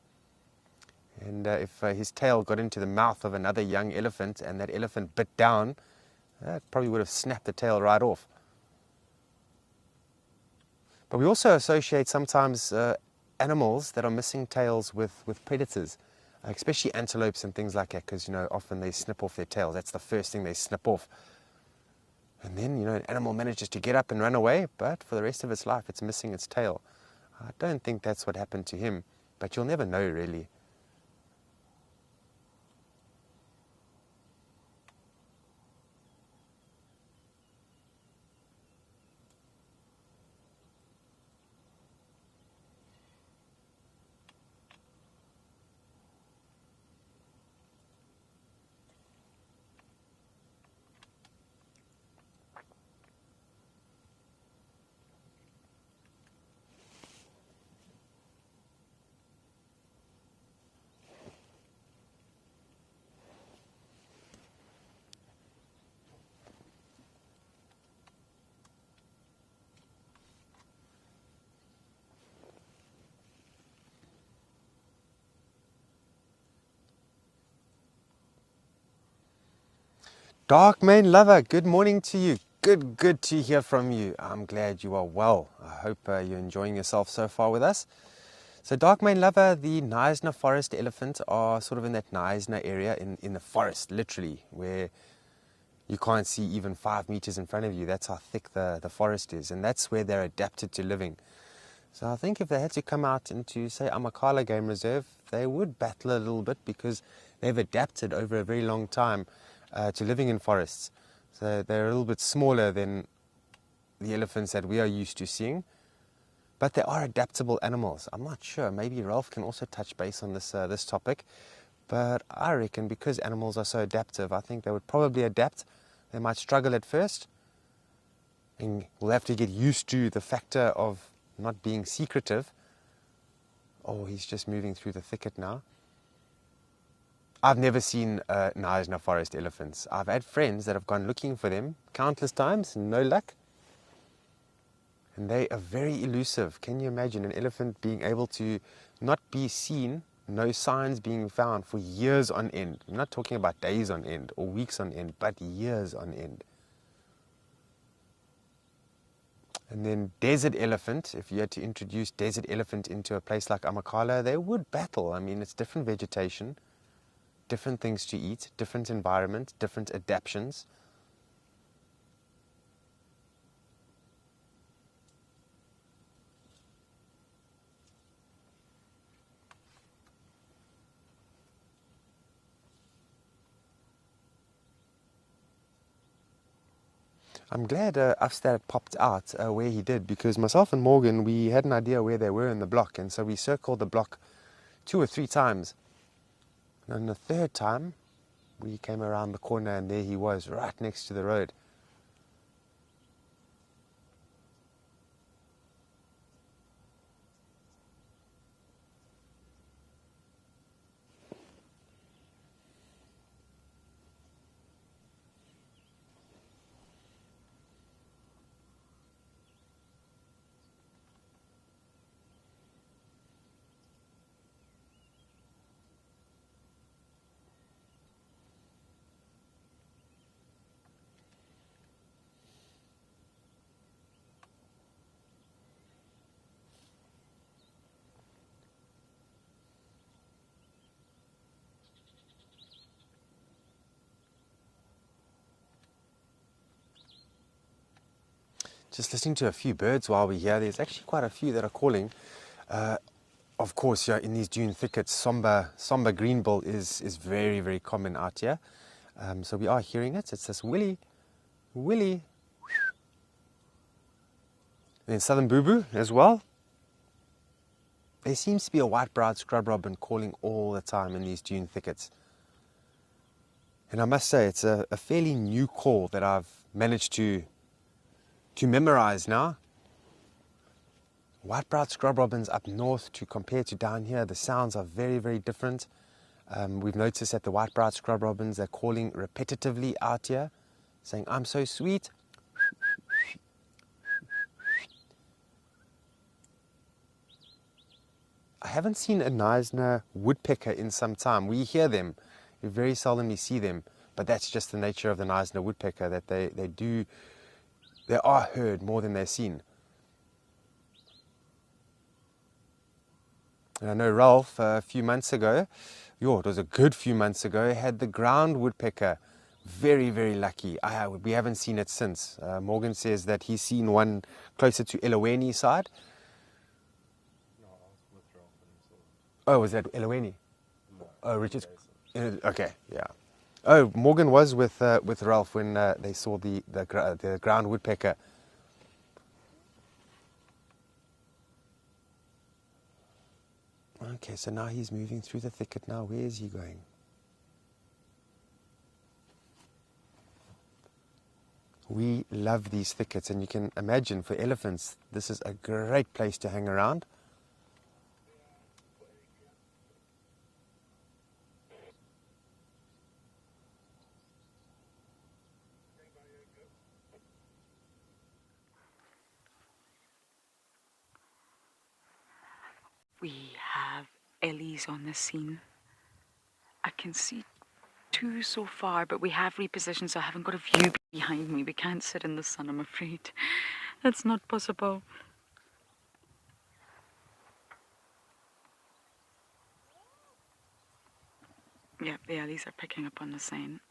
And if his tail got into the mouth of another young elephant, and that elephant bit down, it probably would have snapped the tail right off. But we also associate sometimes animals that are missing tails with predators. Especially antelopes and things like that, because, you know, often they snip off their tails. That's the first thing they snip off. And then, you know, an animal manages to get up and run away, but for the rest of its life, it's missing its tail. I don't think that's what happened to him, but you'll never know, really. Dark Mane Lover, good morning to you. Good to hear from you. I'm glad you are well. I hope you're enjoying yourself so far with us. So Dark Mane Lover, the Knysna forest elephant are sort of in that Knysna area in the forest, literally, where you can't see even 5 meters in front of you. That's how thick the forest is, and that's where they're adapted to living. So I think if they had to come out into, say, Amakhala Game Reserve, they would battle a little bit because they've adapted over a very long time to living in forests. So they're a little bit smaller than the elephants that we are used to seeing, but they are adaptable animals. I'm not sure, maybe Ralph can also touch base on this topic, but I reckon because animals are so adaptive, I think they would probably adapt. They might struggle at first, and we'll have to get used to the factor of not being secretive. Oh, he's just moving through the thicket now. I've never seen Knysna forest elephants. I've had friends that have gone looking for them countless times, no luck. And they are very elusive. Can you imagine an elephant being able to not be seen, no signs being found for years on end? I'm not talking about days on end or weeks on end, but years on end. And then desert elephant, if you had to introduce desert elephant into a place like Amakhala, they would battle. I mean, it's different vegetation, different things to eat, different environment, different adaptations. I'm glad Afstad popped out where he did, because myself and Morgan, we had an idea where they were in the block, and so we circled the block 2 or 3 times. And on the 3rd time, we came around the corner and there he was, right next to the road. Just listening to a few birds while we're here. There's actually quite a few that are calling. Of course, yeah, in these dune thickets, Somber greenbill is very, very common out here. So we are hearing it. It's this willy. And then southern booboo as well. There seems to be a white-browed scrub robin calling all the time in these dune thickets. And I must say, it's a fairly new call that I've managed to memorize now. White-browed scrub robins up north to compare to down here, the sounds are very, very different. We've noticed that the white-browed scrub robins are calling repetitively out here, saying, "I'm so sweet." I haven't seen a Knysna woodpecker in some time. We hear them, we very seldomly see them, but that's just the nature of the Knysna woodpecker, that they are heard more than they're seen. And I know Ralph, a few months ago, it was a good few months ago, had the ground woodpecker. Very, very lucky. We haven't seen it since. Morgan says that he's seen one closer to Eloweni side. Oh, was that Eloweni? No. Oh, Richard. Okay, yeah. Oh, Morgan was with Ralph when they saw the ground woodpecker. Okay, so now he's moving through the thicket now. Where is he going? We love these thickets, and you can imagine for elephants, this is a great place to hang around. We have Ellies on the scene. I can see 2 so far, but we have repositioned, so I haven't got a view behind me. We can't sit in the sun, I'm afraid. That's not possible. Yep, the Ellies are picking up on the scent.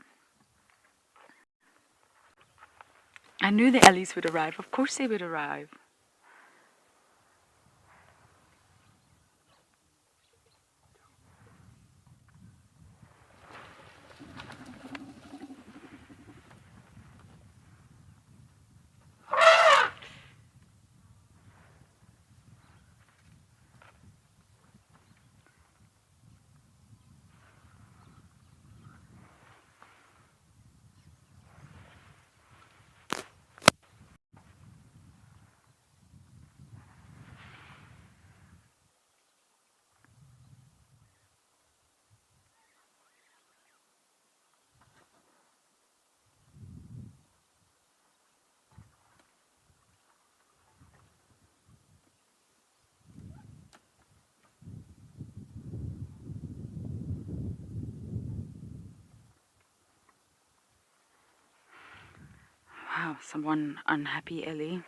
I knew the Ellies would arrive. Of course they would arrive. Wow, someone unhappy, Ellie.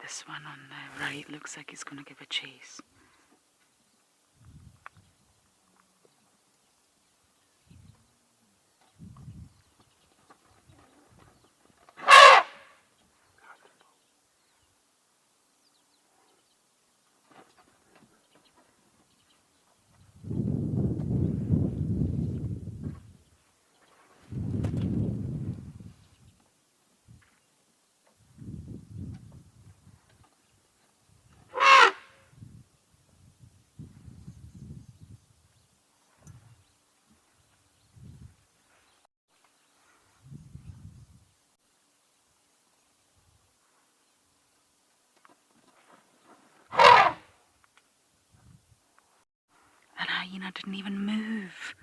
This one on the right looks like he's going to give a chase. hyena didn't even move.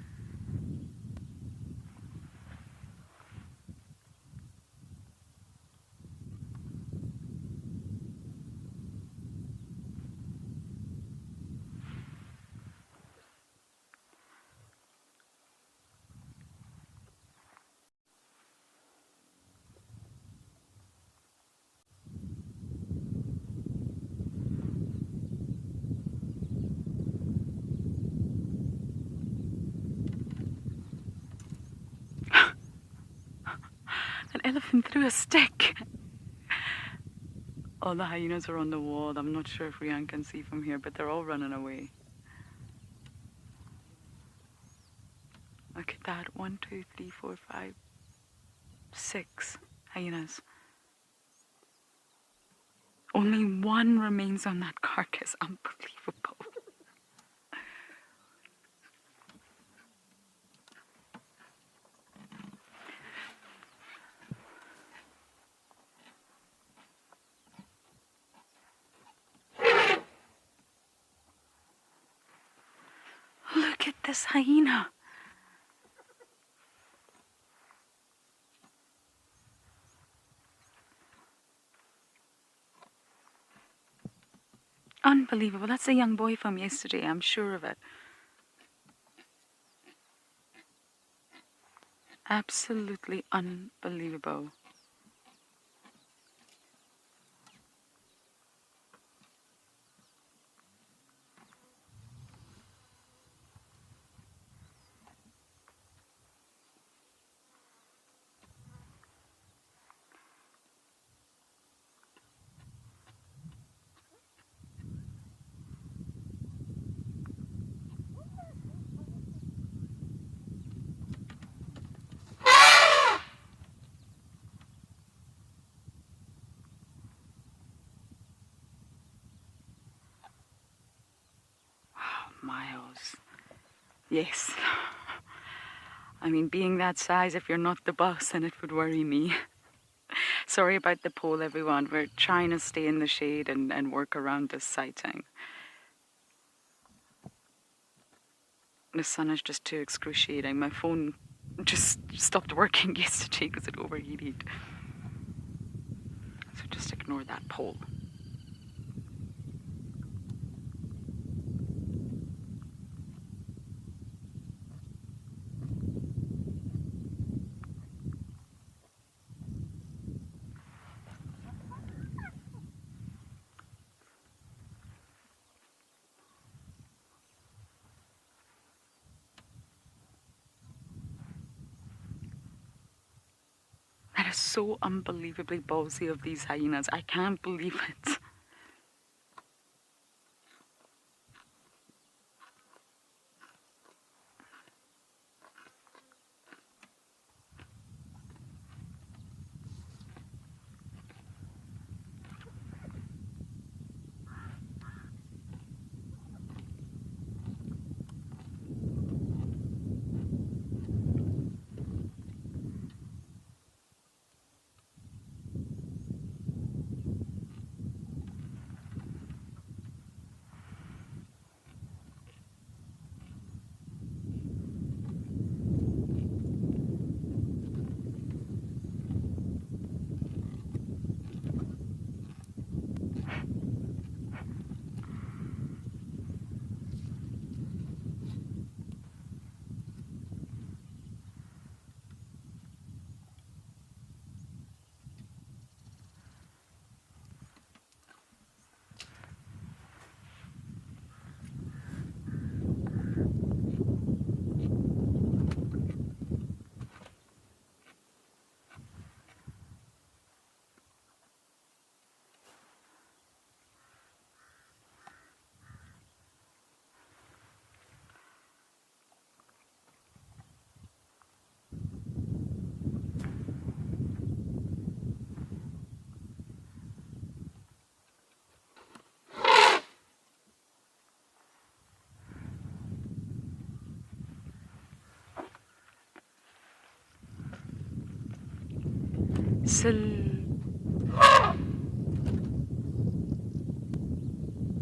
An elephant threw a stick. Oh, the hyenas are on the wall. I'm not sure if Rian can see from here, but they're all running away. Look at that. 1, 2, 3, 4, 5, 6 hyenas. Only one remains on that carcass. Unbelievable. Look at this hyena. Unbelievable. That's the young boy from yesterday, I'm sure of it. Absolutely unbelievable. Miles. Yes. I mean, being that size, if you're not the boss, then it would worry me. Sorry about the pole, everyone. We're trying to stay in the shade and work around this sighting. The sun is just too excruciating. My phone just stopped working yesterday because it overheated. So just ignore that pole. That is so unbelievably ballsy of these hyenas. I can't believe it.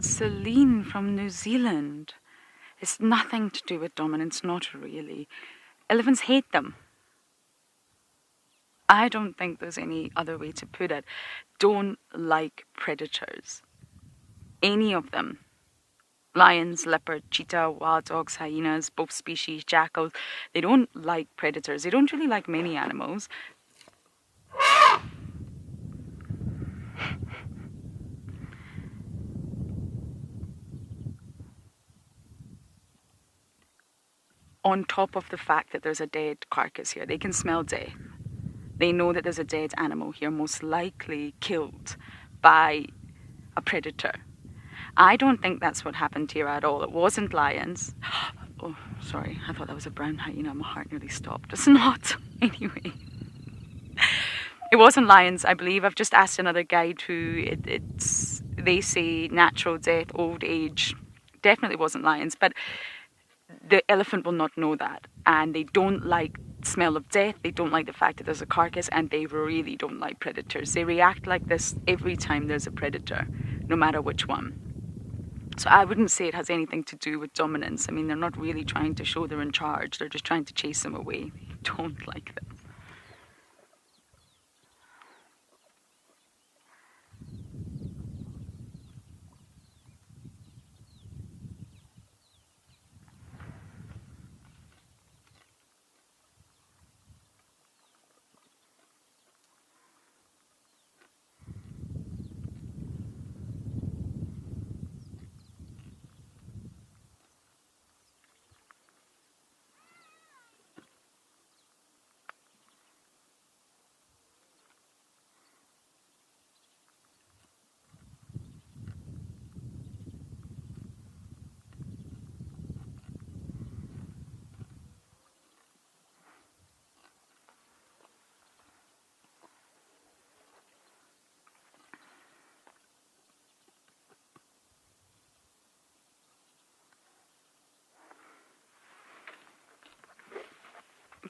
Celine from New Zealand It's nothing to do with dominance, not really. Elephants hate them. I don't think there's any other way to put it. Don't like predators. Any of them. Lions, leopard, cheetah, wild dogs, hyenas, both species, jackals. They don't like predators. They don't really like many animals. On top of the fact that there's a dead carcass here, they can smell death. They know that there's a dead animal here, most likely killed by a predator. I don't think that's what happened here at all. It wasn't lions. Oh, sorry, I thought that was a brown hyena. My heart nearly stopped. It's not. Anyway. It wasn't lions, I believe. I've just asked another guide who they say natural death, old age. Definitely wasn't lions, but the elephant will not know that. And they don't like smell of death. They don't like the fact that there's a carcass, and they really don't like predators. They react like this every time there's a predator, no matter which one. So I wouldn't say it has anything to do with dominance. I mean, they're not really trying to show they're in charge. They're just trying to chase them away. They don't like them.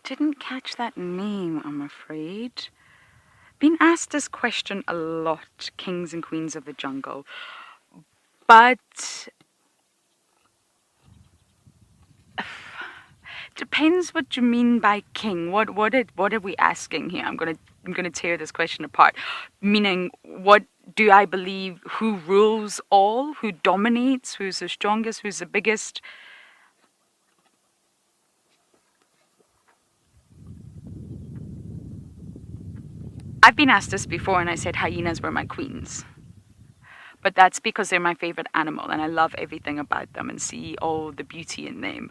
Didn't catch that name, I'm afraid. Been asked this question a lot, kings and queens of the jungle. But depends what you mean by king. What are we asking here? I'm gonna tear this question apart. Meaning, what do I believe? Who rules all? Who dominates? Who's the strongest? Who's the biggest? I've been asked this before, and I said hyenas were my queens. But that's because they're my favorite animal, and I love everything about them and see all the beauty in them.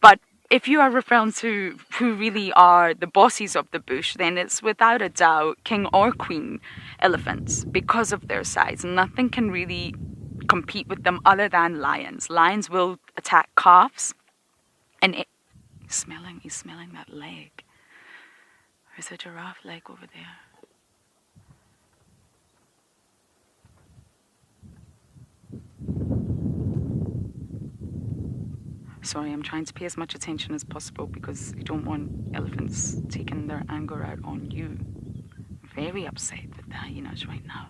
But if you are referring to who really are the bosses of the bush, then it's without a doubt king or queen elephants because of their size. Nothing can really compete with them other than lions. Lions will attack calves, and he's smelling that leg. There's a giraffe leg over there. Sorry, I'm trying to pay as much attention as possible because you don't want elephants taking their anger out on you. I'm very upset with the hyenas right now.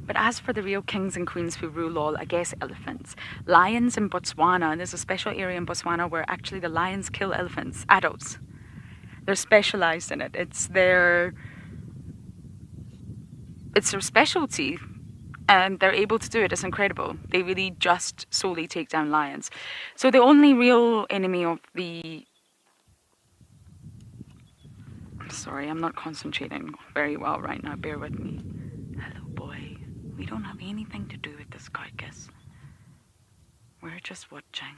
But as for the real kings and queens who rule all, I guess elephants. Lions in Botswana, there's a special area in Botswana where actually the lions kill elephants, adults. They're specialized in it. It's their specialty, and they're able to do it. It's incredible. They really just solely take down lions. So the only real enemy of the... Sorry, I'm not concentrating very well right now. Bear with me. Hello, boy. We don't have anything to do with this carcass. We're just watching.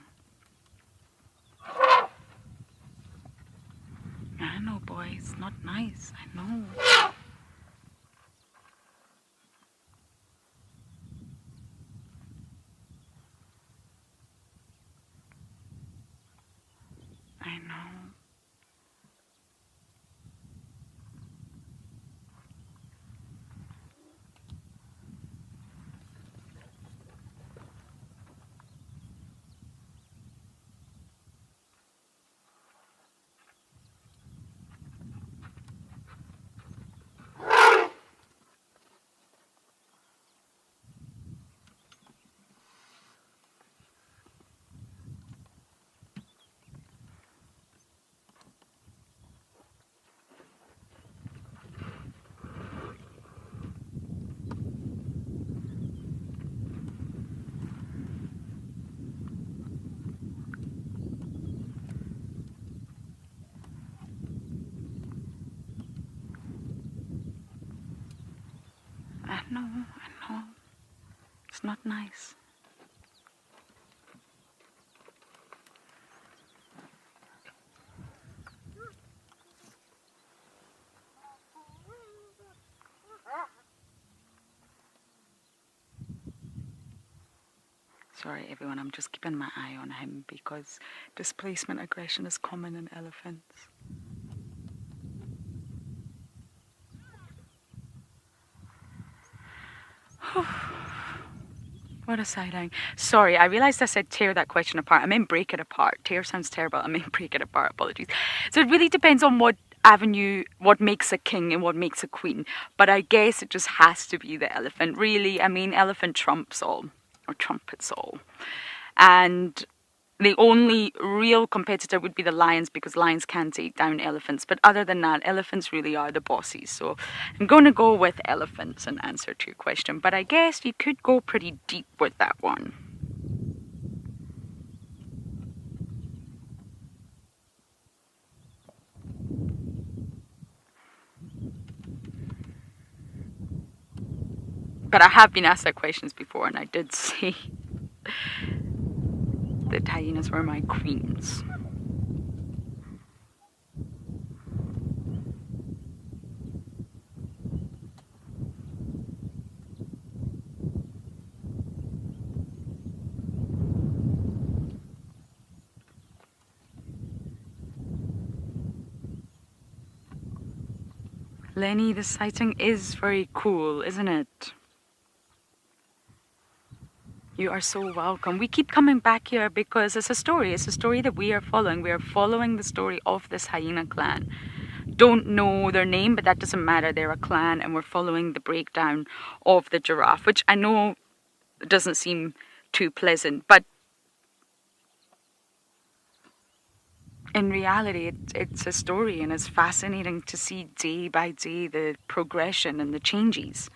I know, boy. It's not nice. I know. I know. not nice. Sorry everyone, I'm just keeping my eye on him because displacement aggression is common in elephants. What a sighting. Sorry, I realised I said tear that question apart. I meant break it apart. Tear sounds terrible. I meant break it apart. Apologies. So it really depends on what avenue, what makes a king and what makes a queen. But I guess it just has to be the elephant. Really, I mean, elephant trumps all. Or trumpets all. And the only real competitor would be the lions because lions can take down elephants. But other than that, elephants really are the bossies. So I'm going to go with elephants in answer to your question. But I guess you could go pretty deep with that one. But I have been asked that questions before and I did say that hyenas were my queens. Lenny, the sighting is very cool, isn't it? You are so welcome. We keep coming back here because it's a story. It's a story that we are following. We are following the story of this hyena clan. Don't know their name, but that doesn't matter. They're a clan and we're following the breakdown of the giraffe, which I know doesn't seem too pleasant, but in reality, it's a story and it's fascinating to see day by day the progression and the changes.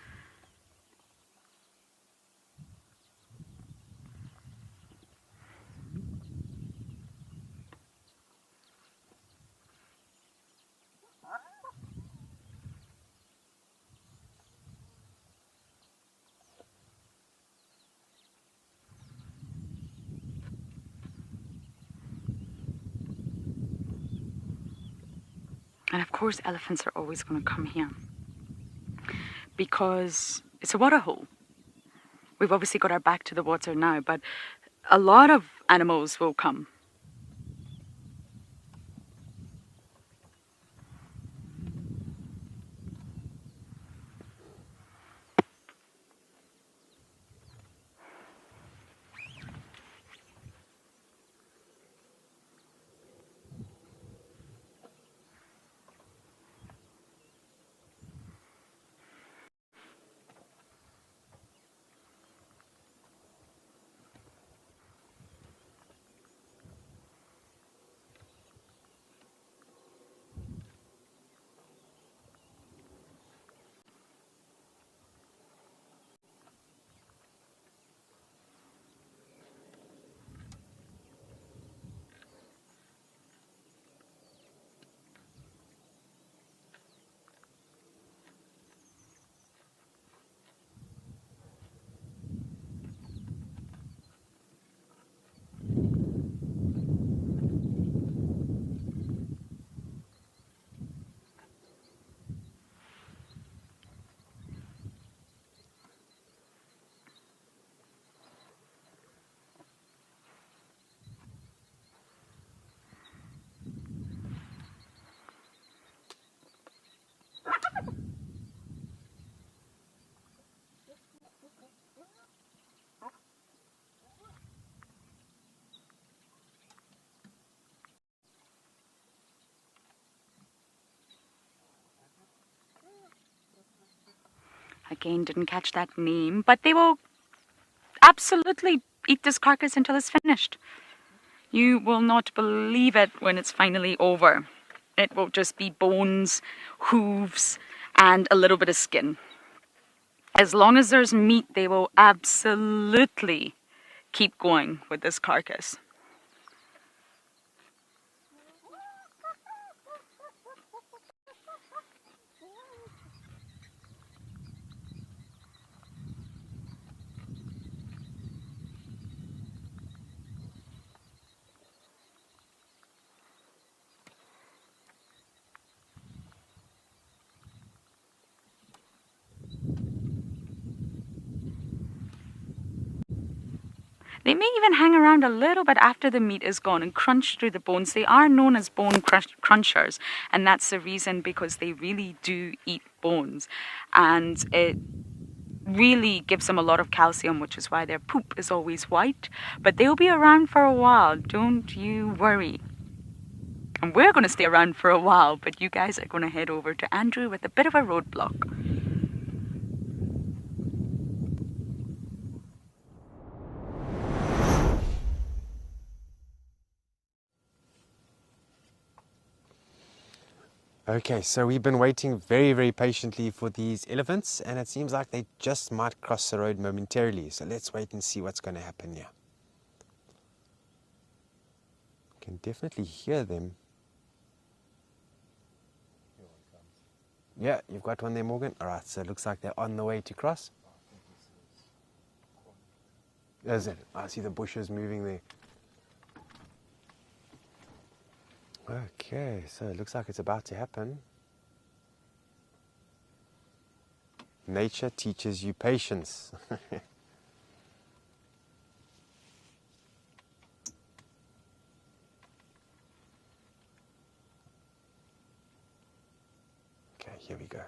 And of course, elephants are always going to come here because it's a water hole. We've obviously got our back to the water now, but a lot of animals will come. Again, didn't catch that name, but they will absolutely eat this carcass until it's finished. You will not believe it when it's finally over. It will just be bones, hooves, and a little bit of skin. As long as there's meat, they will absolutely keep going with this carcass. They may even hang around a little bit after the meat is gone and crunch through the bones. They are known as bone crunchers, and that's the reason, because they really do eat bones. And it really gives them a lot of calcium, which is why their poop is always white. But they'll be around for a while, don't you worry. And we're going to stay around for a while, but you guys are going to head over to Andrew with a bit of a roadblock. Okay, so we've been waiting very, very patiently for these elephants, and it seems like they just might cross the road momentarily. So let's wait and see what's going to happen here. Can definitely hear them. Yeah, you've got one there, Morgan. All right, so it looks like they're on the way to cross. Is it? I see the bushes moving there. Okay, so it looks like it's about to happen. Nature teaches you patience. Okay, here we go.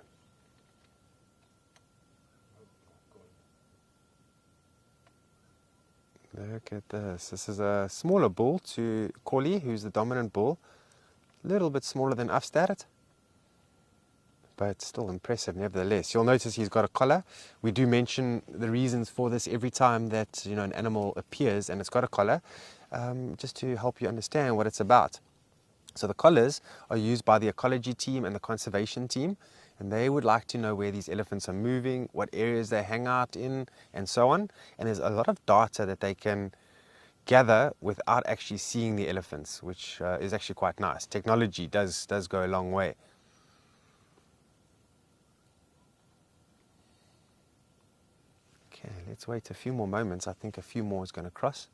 Look at this. This is a smaller bull to Collie, who's the dominant bull. A little bit smaller than Afstad, but still impressive nevertheless. You'll notice he's got a collar. We do mention the reasons for this every time that an animal appears and it's got a collar, just to help you understand what it's about. So the collars are used by the ecology team and the conservation team, and they would like to know where these elephants are moving, what areas they hang out in, and so on. And there's a lot of data that they can gather without actually seeing the elephants, which is actually quite nice. Technology does go a long way. Okay, let's wait a few more moments. I think a few more is going to cross.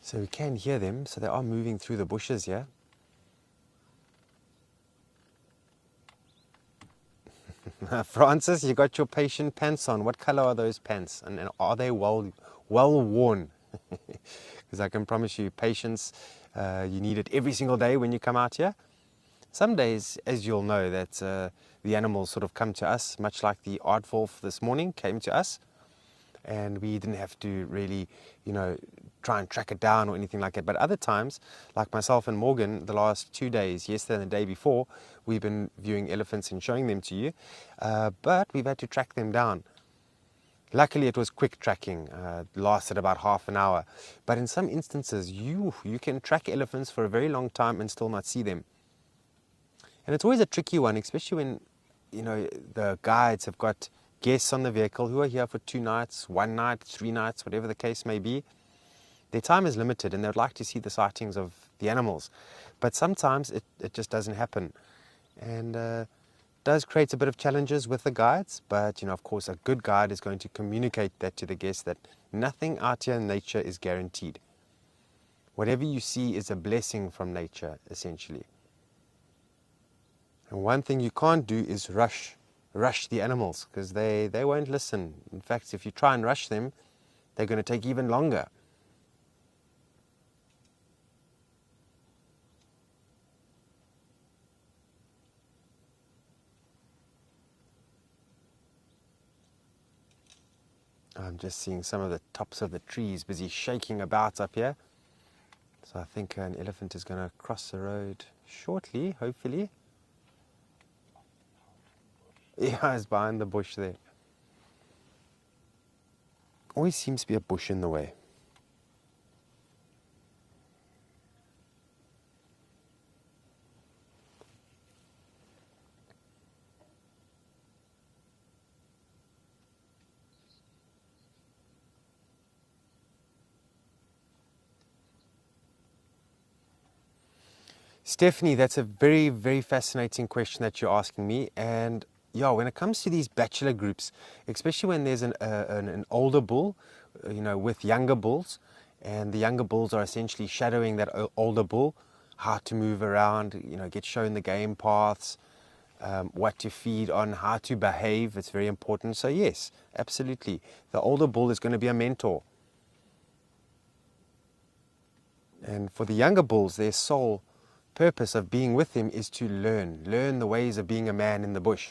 So we can hear them, so they are moving through the bushes here. Francis, you got your patient pants on. What color are those pants? And are they well worn? Because I can promise you, patience, you need it every single day when you come out here. Some days, as you'll know, that the animals sort of come to us, much like the aardwolf this morning came to us. And we didn't have to really, try and track it down or anything like that. But other times, like myself and Morgan, the last 2 days, yesterday and the day before, we've been viewing elephants and showing them to you. But we've had to track them down. Luckily, it was quick tracking, lasted about half an hour. But in some instances, you can track elephants for a very long time and still not see them. And it's always a tricky one, especially when, the guides have got guests on the vehicle who are here for 2 nights, 1 night, 3 nights, whatever the case may be. Their time is limited and they would like to see the sightings of the animals. But sometimes it just doesn't happen. And does create a bit of challenges with the guides. But, of course, a good guide is going to communicate that to the guests, that nothing out here in nature is guaranteed. Whatever you see is a blessing from nature, essentially. And one thing you can't do is rush the animals, because they won't listen. In fact, if you try and rush them, they're going to take even longer. I'm just seeing some of the tops of the trees busy shaking about up here. So I think an elephant is going to cross the road shortly, hopefully. Yeah, it's behind the bush there. always seems to be a bush in the way. Stephanie, that's a very, very fascinating question that you're asking me. And yeah, when it comes to these bachelor groups, especially when there's an older bull, with younger bulls, and the younger bulls are essentially shadowing that older bull, how to move around, get shown the game paths, what to feed on, how to behave. It's very important. So yes, absolutely. The older bull is going to be a mentor. And for the younger bulls, their sole purpose of being with him is to learn the ways of being a man in the bush.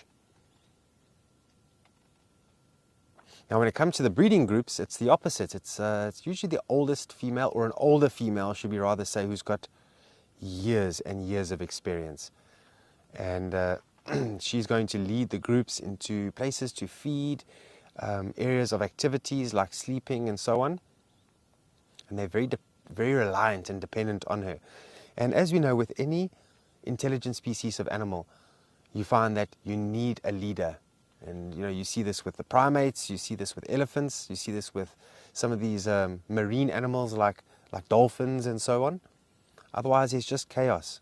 Now, when it comes to the breeding groups, it's the opposite. It's usually the oldest female, or an older female, should we rather say, who's got years and years of experience. And she's going to lead the groups into places to feed, areas of activities like sleeping and so on. And they're very reliant and dependent on her. And as we know, with any intelligent species of animal, you find that you need a leader. And you see this with the primates, you see this with elephants, you see this with some of these marine animals like dolphins and so on. Otherwise, it's just chaos.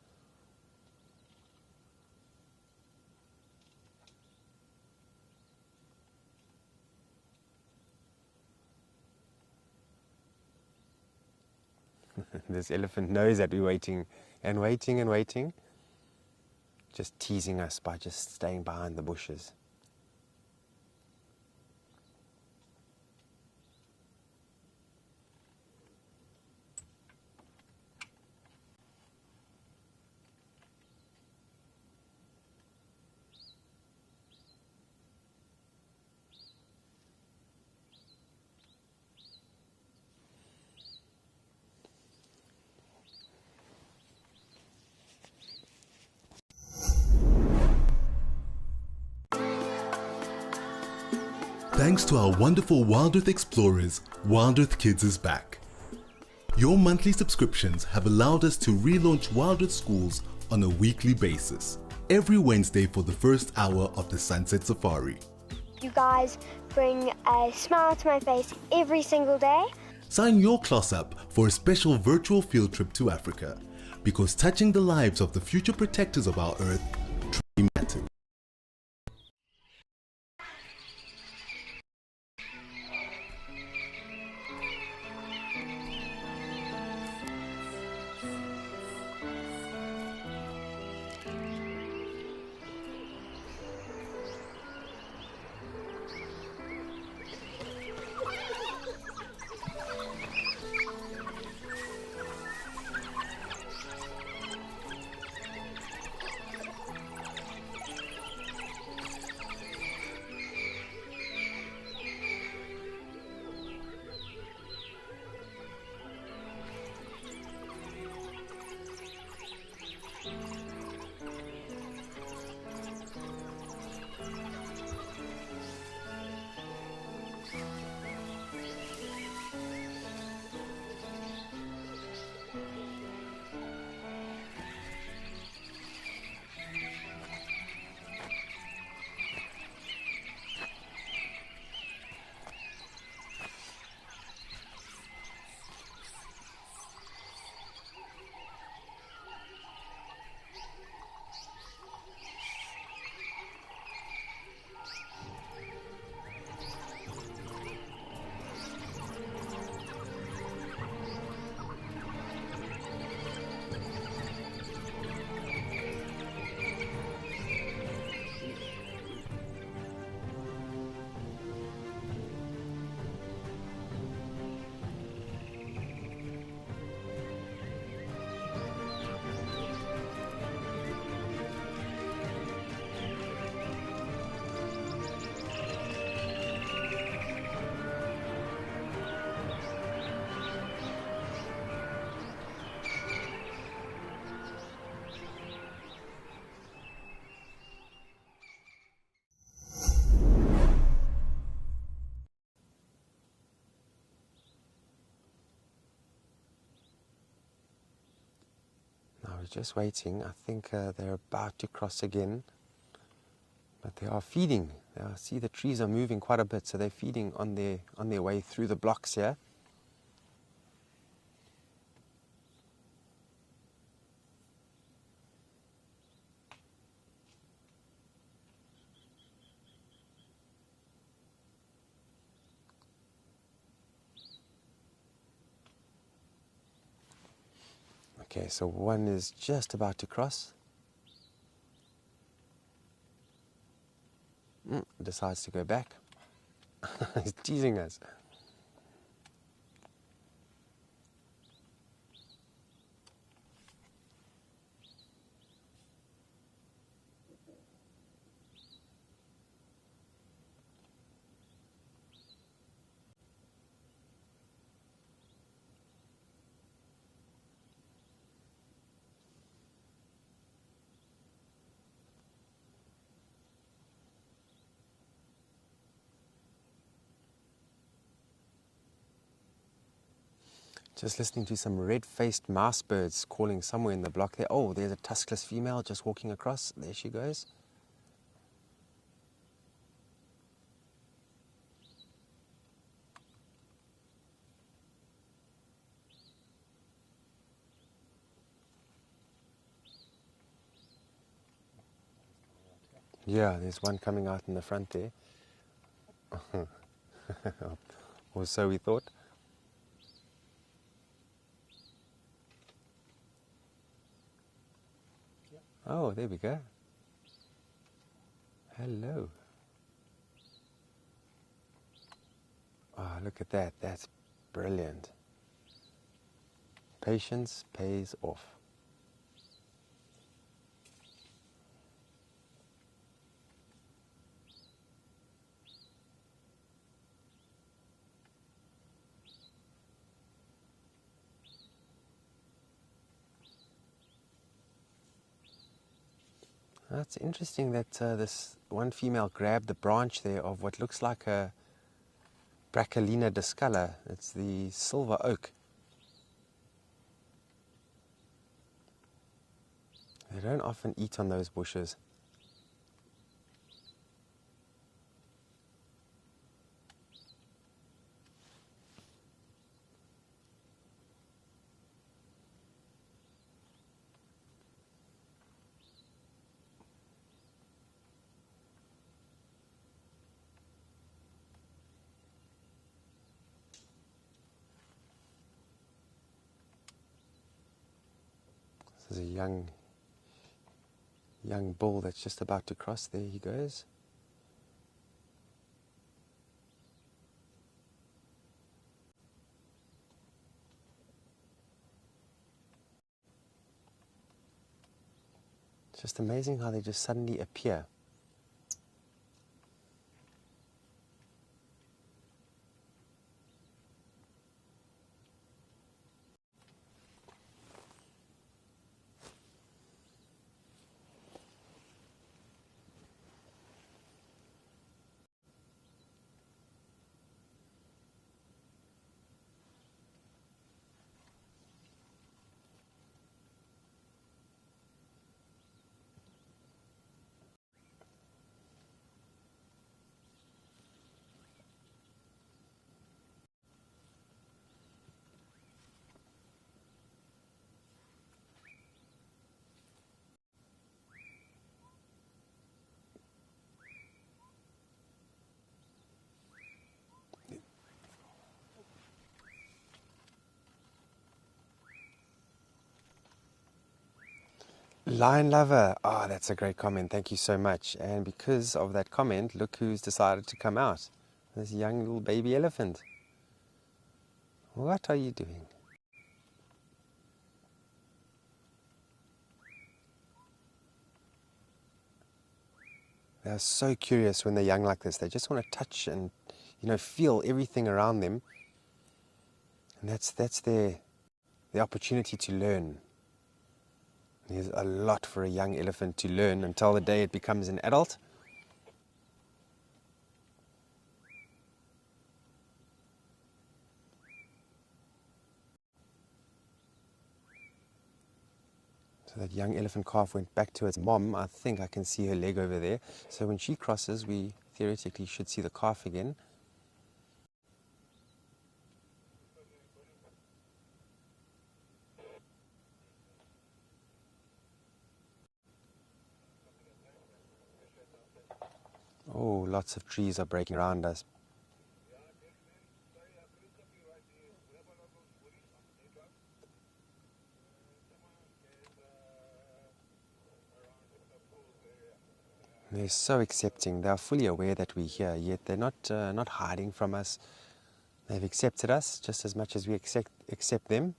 This elephant knows that we're waiting and waiting and waiting, just teasing us by just staying behind the bushes. Thanks to our wonderful Wild Earth explorers, Wild Earth Kids is back. Your monthly subscriptions have allowed us to relaunch Wild Earth Schools on a weekly basis, every Wednesday for the first hour of the Sunset Safari. You guys bring a smile to my face every single day. Sign your class up for a special virtual field trip to Africa, because touching the lives of the future protectors of our Earth truly matters. just waiting. I think they're about to cross again. But they are feeding. I see the trees are moving quite a bit, so they're feeding on their way through the blocks here. Okay, so one is just about to cross. Decides to go back. He's teasing us. Just listening to some red-faced mouse birds calling somewhere in the block there. Oh, there's a tuskless female just walking across. There she goes. Yeah, there's one coming out in the front there. Or so we thought. Oh, there we go. Hello. Oh, look at that. That's brilliant. Patience pays off. It's interesting that this one female grabbed the branch there of what looks like a Brachylena discolor. It's the silver oak. They don't often eat on those bushes. There's a young bull that's just about to cross. There he goes. It's just amazing how they just suddenly appear. Lion lover. Oh, that's a great comment. Thank you so much. And because of that comment, look who's decided to come out. This young little baby elephant. What are you doing? They're so curious when they're young like this. They just want to touch and, feel everything around them. And that's their opportunity to learn. There's a lot for a young elephant to learn until the day it becomes an adult. So So that young elephant calf went back to its mom. I think I can see her leg over there. So when she crosses, we theoretically should see the calf again. Oh, lots of trees are breaking around us. They're so accepting. They are fully aware that we're here, yet they're not hiding from us. They've accepted us just as much as we accept them.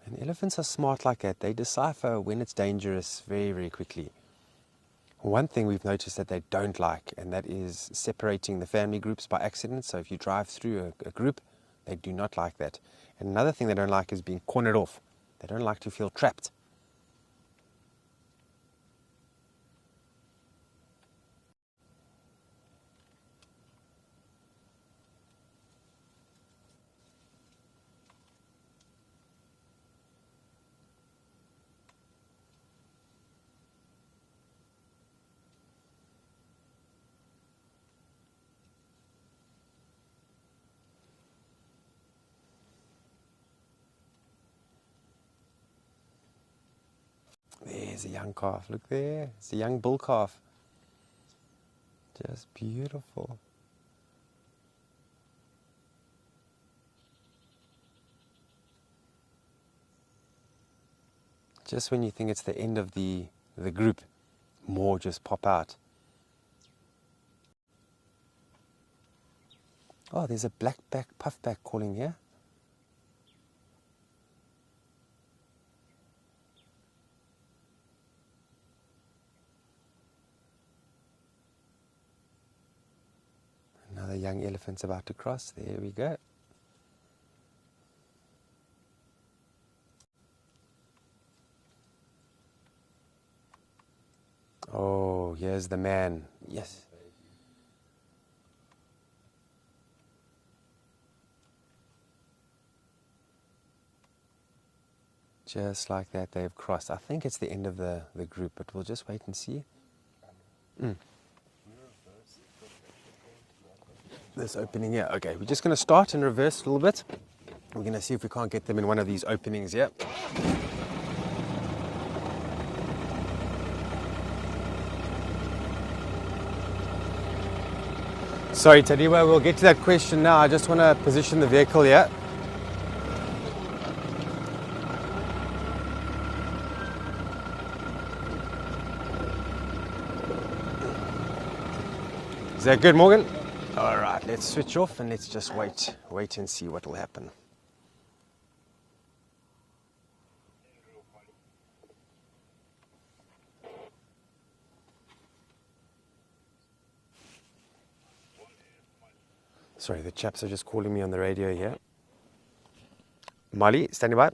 And elephants are smart like that. They decipher when it's dangerous very, very quickly. One thing we've noticed that they don't like, and that is separating the family groups by accident. So if you drive through a group, they do not like that. And another thing they don't like is being cornered off. They don't like to feel trapped. There's a young calf. Look there. It's a young bull calf. Just beautiful. Just when you think it's the end of the group, more just pop out. Oh, there's a blackback puffback calling here. Another young elephant's about to cross. There we go. Oh, here's the man. Yes. Just like that, they've crossed. I think it's the end of the group, but we'll just wait and see. This opening here. Okay, we're just going to start and reverse a little bit. We're going to see if we can't get them in one of these openings here. Sorry, Tadiwa, we'll get to that question now. I just want to position the vehicle here. Is that good, Morgan? All right, let's switch off and let's just wait and see what will happen. Sorry, the chaps are just calling me on the radio here. Mali, standing by.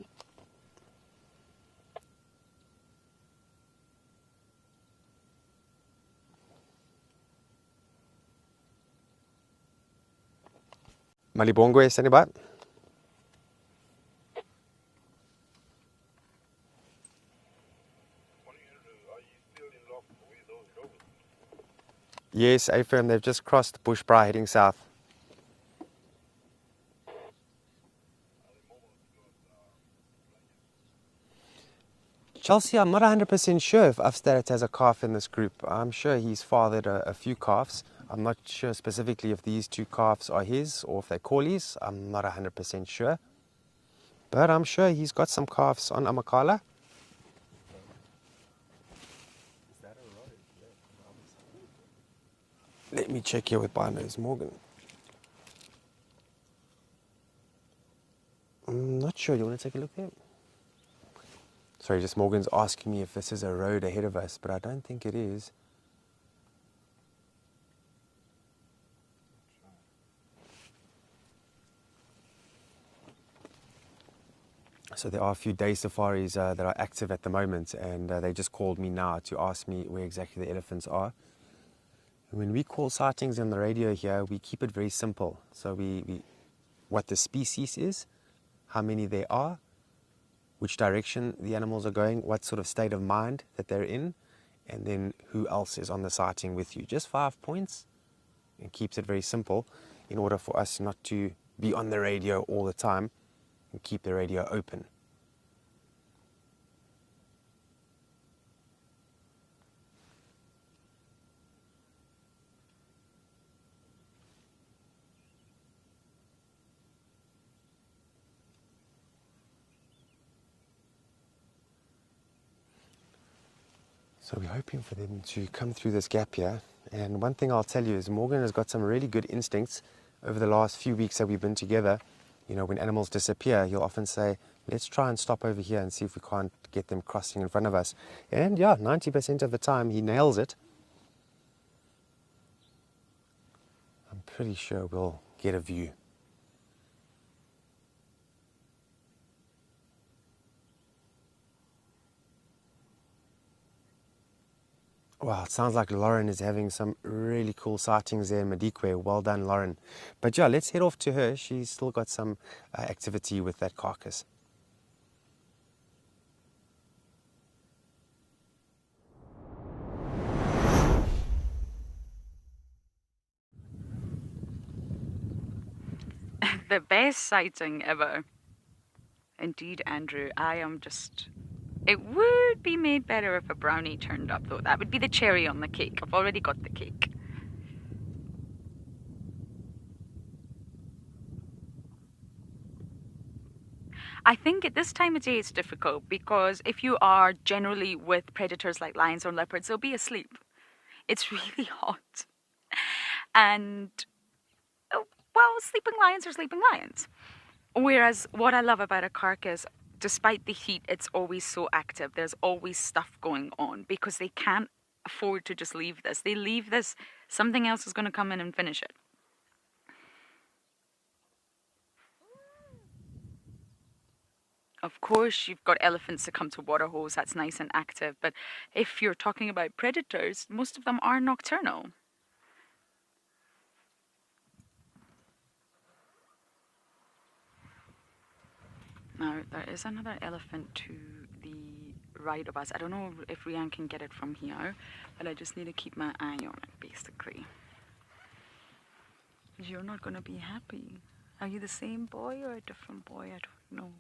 Mali Bongo, standing by. Yes, AFM, they've just crossed Bushbrae heading south. Chelsea, I'm not 100% sure if Afstarat has a calf in this group. I'm sure he's fathered a few calves. I'm not sure specifically if these two calves are his or if they're Corley's. I'm not 100% sure. But I'm sure he's got some calves on Amakala. Let me check here with Binos Morgan. I'm not sure. You want to take a look there? Sorry, just Morgan's asking me if this is a road ahead of us, but I don't think it is. So there are a few day safaris that are active at the moment, and they just called me now to ask me where exactly the elephants are. And when we call sightings on the radio here, we keep it very simple. So we what the species is, how many there are, which direction the animals are going, what sort of state of mind that they're in, and then who else is on the sighting with you. Just 5 points. It keeps it very simple in order for us not to be on the radio all the time and keep the radio open. So we're hoping for them to come through this gap here. And one thing I'll tell you is Morgan has got some really good instincts over the last few weeks that we've been together. You know, when animals disappear, he'll often say, let's try and stop over here and see if we can't get them crossing in front of us. And yeah, 90% of the time he nails it. I'm pretty sure we'll get a view. Wow, it sounds like Lauren is having some really cool sightings there in Madikwe. Well done, Lauren. But yeah, let's head off to her. She's still got some activity with that carcass. The best sighting ever. Indeed, Andrew, it would be made better if a brownie turned up, though. That would be the cherry on the cake. I've already got the cake. I think at this time of day it's difficult because if you are generally with predators like lions or leopards, they'll be asleep. It's really hot. And, well, sleeping lions are sleeping lions. Whereas what I love about a carcass, despite the heat, it's always so active. There's always stuff going on because they can't afford to just leave this. They leave this, something else is going to come in and finish it. Of course, you've got elephants that come to water holes. That's nice and active. But if you're talking about predators, most of them are nocturnal. Now, there is another elephant to the right of us. I don't know if Rian can get it from here, but I just need to keep my eye on it, basically. You're not going to be happy. Are you the same boy or a different boy? I don't know.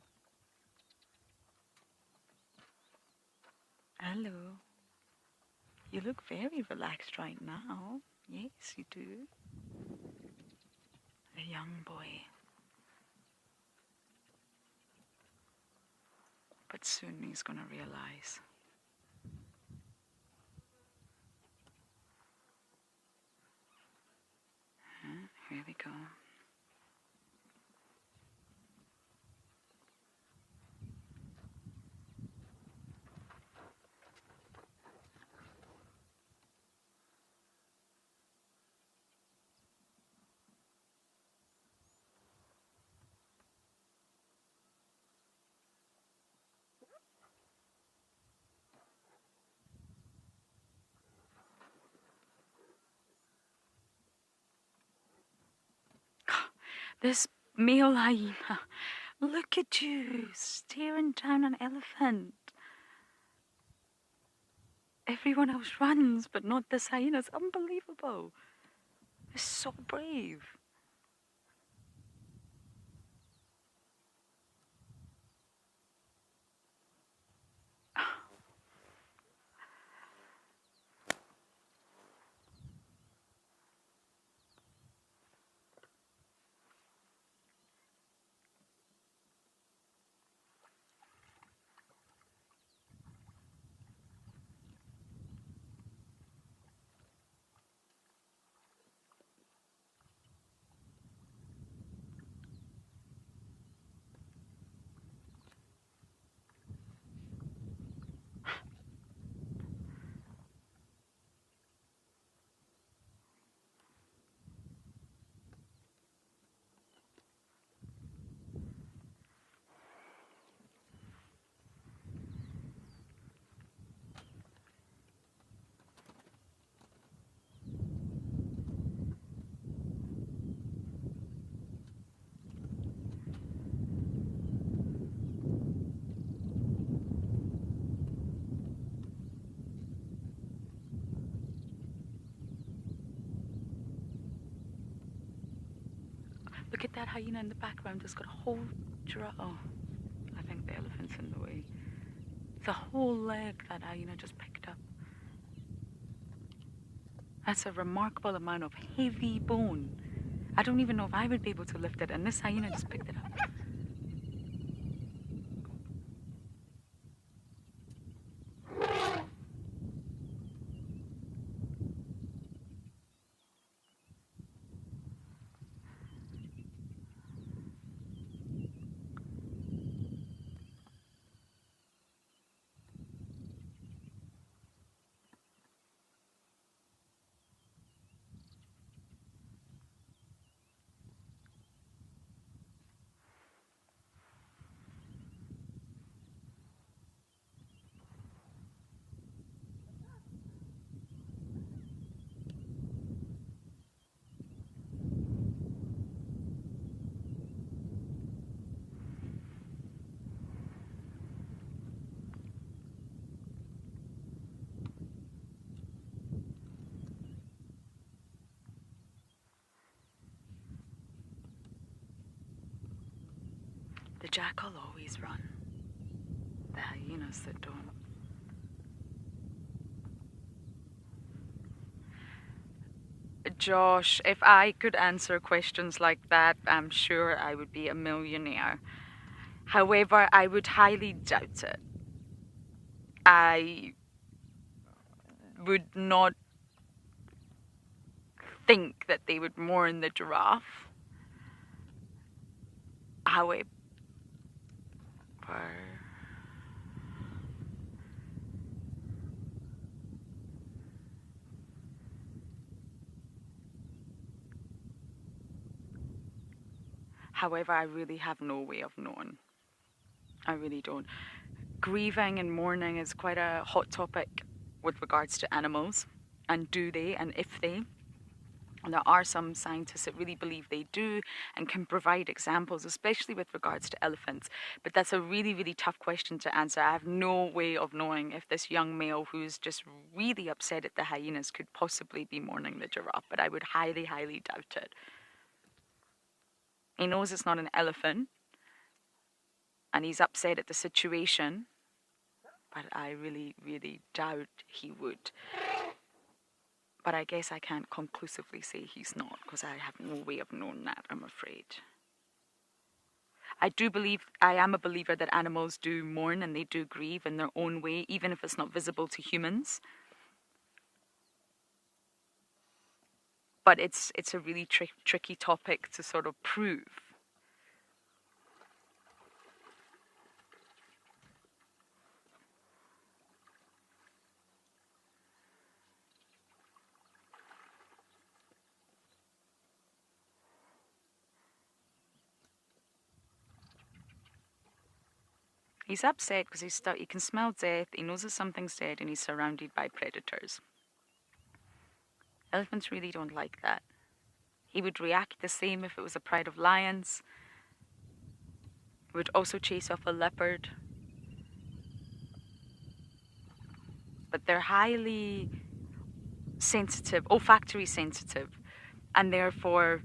Hello. You look very relaxed right now. Yes, you do. A young boy. But soon he's gonna realize. Here we go. This male hyena, look at you, staring down an elephant. Everyone else runs, but not this hyena. It's unbelievable. It's so brave. Look at that hyena in the background. It's got a whole giraffe. Oh, I think the elephant's in the way. It's a whole leg that hyena just picked up. That's a remarkable amount of heavy bone. I don't even know if I would be able to lift it, and this hyena just picked it up. The jackal always run. The hyenas that don't. Josh, if I could answer questions like that, I'm sure I would be a millionaire. However, I would highly doubt it. I would not think that they would mourn the giraffe. However, I really have no way of knowing. I really don't. Grieving and mourning is quite a hot topic with regards to animals. And do they, and if they. And there are some scientists that really believe they do and can provide examples, especially with regards to elephants. But that's a really, really tough question to answer. I have no way of knowing if this young male who's just really upset at the hyenas could possibly be mourning the giraffe. But I would highly, highly doubt it. He knows it's not an elephant. And he's upset at the situation. But I really, really doubt he would. But I guess I can't conclusively say he's not, because I have no way of knowing that, I'm afraid. I am a believer that animals do mourn and they do grieve in their own way, even if it's not visible to humans. But it's a really tricky topic to sort of prove. He's upset because he can smell death, he knows that something's dead, and he's surrounded by predators. Elephants really don't like that. He would react the same if it was a pride of lions. He would also chase off a leopard. But they're highly sensitive, olfactory sensitive, and therefore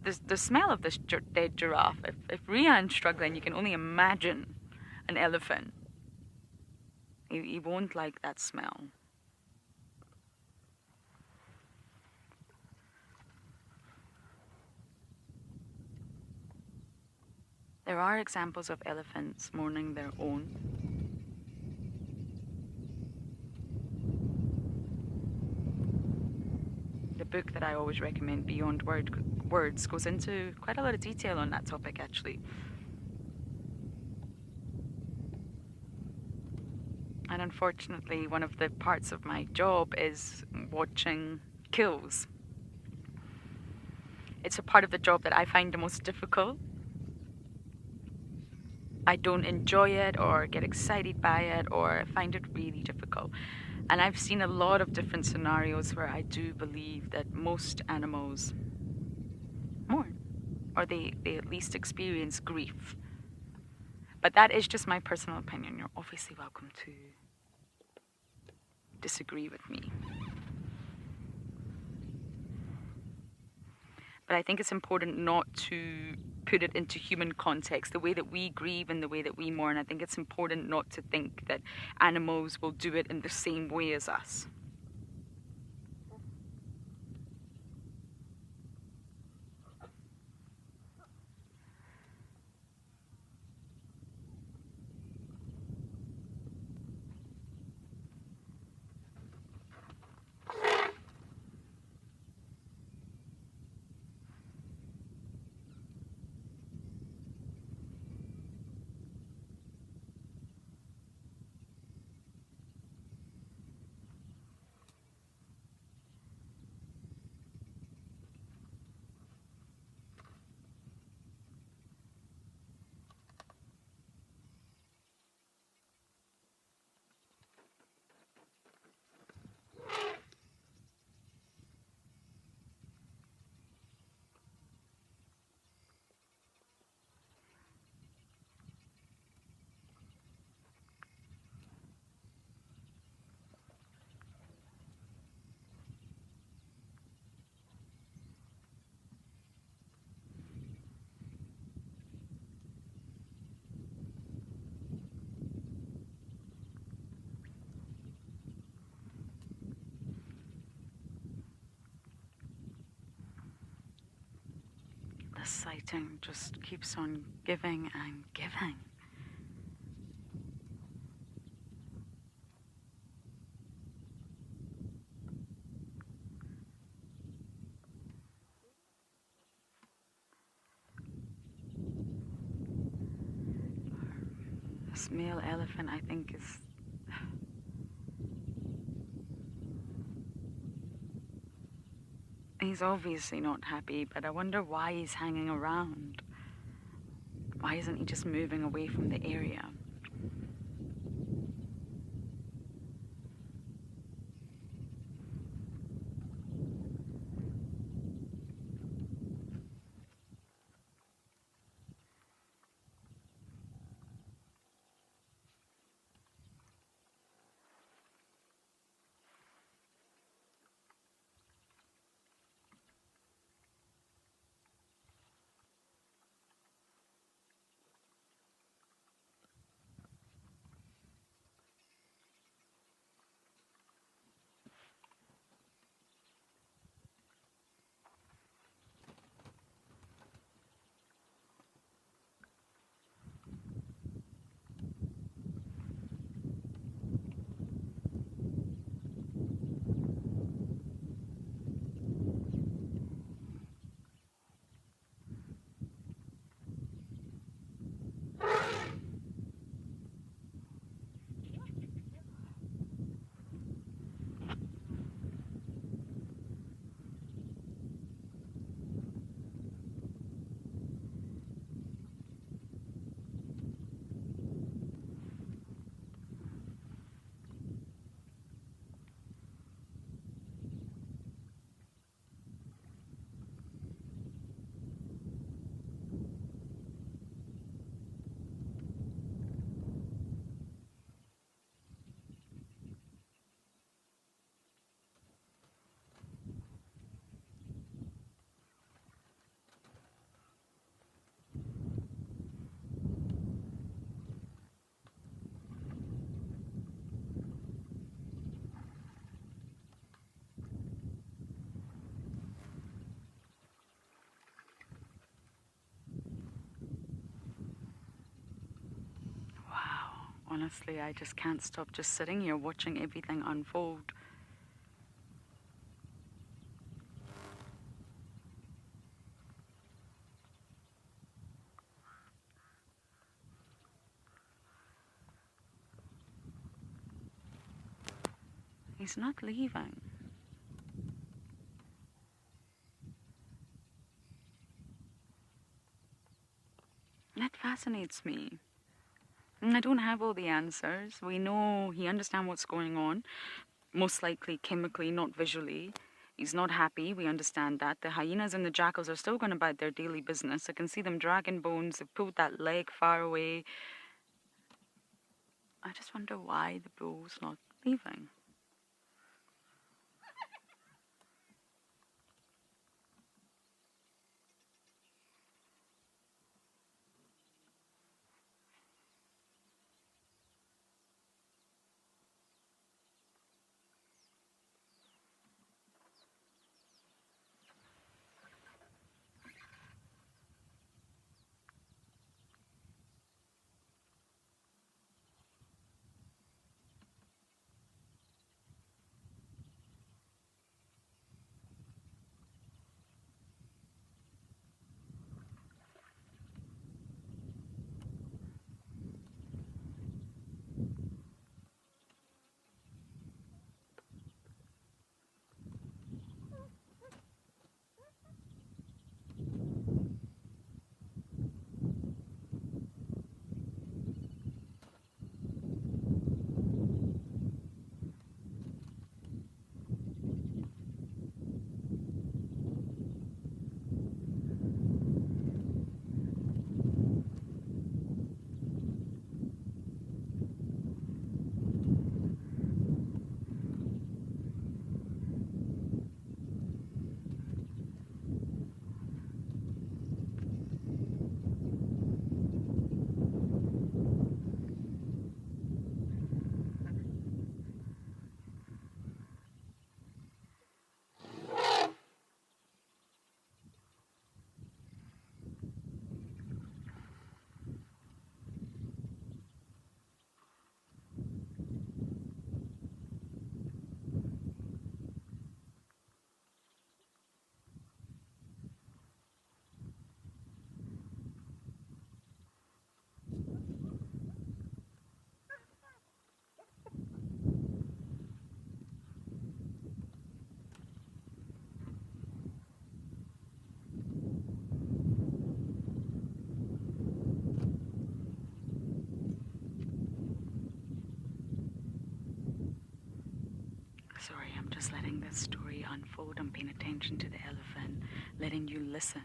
the smell of this dead giraffe, if Rian's struggling, you can only imagine an elephant. He won't like that smell. There are examples of elephants mourning their own. The book that I always recommend, Beyond Words, goes into quite a lot of detail on that topic, actually. And unfortunately, one of the parts of my job is watching kills. It's a part of the job that I find the most difficult. I don't enjoy it or get excited by it or find it really difficult. And I've seen a lot of different scenarios where I do believe that most animals mourn, or they at least experience grief. But that is just my personal opinion. You're obviously welcome to disagree with me. But I think it's important not to put it into human context, the way that we grieve and the way that we mourn. I think it's important not to think that animals will do it in the same way as us. This sighting just keeps on giving and giving. This male elephant, I think, is... He's obviously not happy, but I wonder why he's hanging around. Why isn't he just moving away from the area? Honestly, I just can't stop just sitting here watching everything unfold. He's not leaving. That fascinates me. I don't have all the answers. We know he understands what's going on, most likely chemically, not visually. He's not happy, we understand that. The hyenas and the jackals are still going about their daily business. I can see them dragging bones. They've pulled that leg far away. I just wonder why the bull's not leaving. Just letting this story unfold and paying attention to the elephant, letting you listen.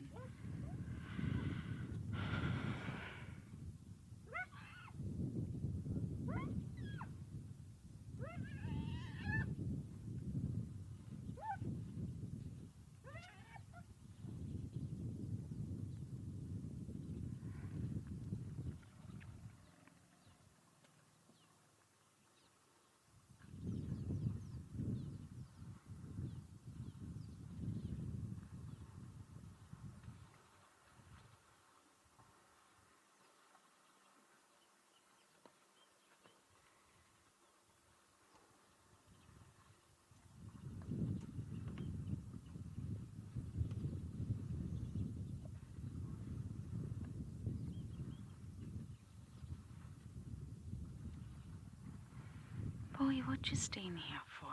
Boy, what you staying here for?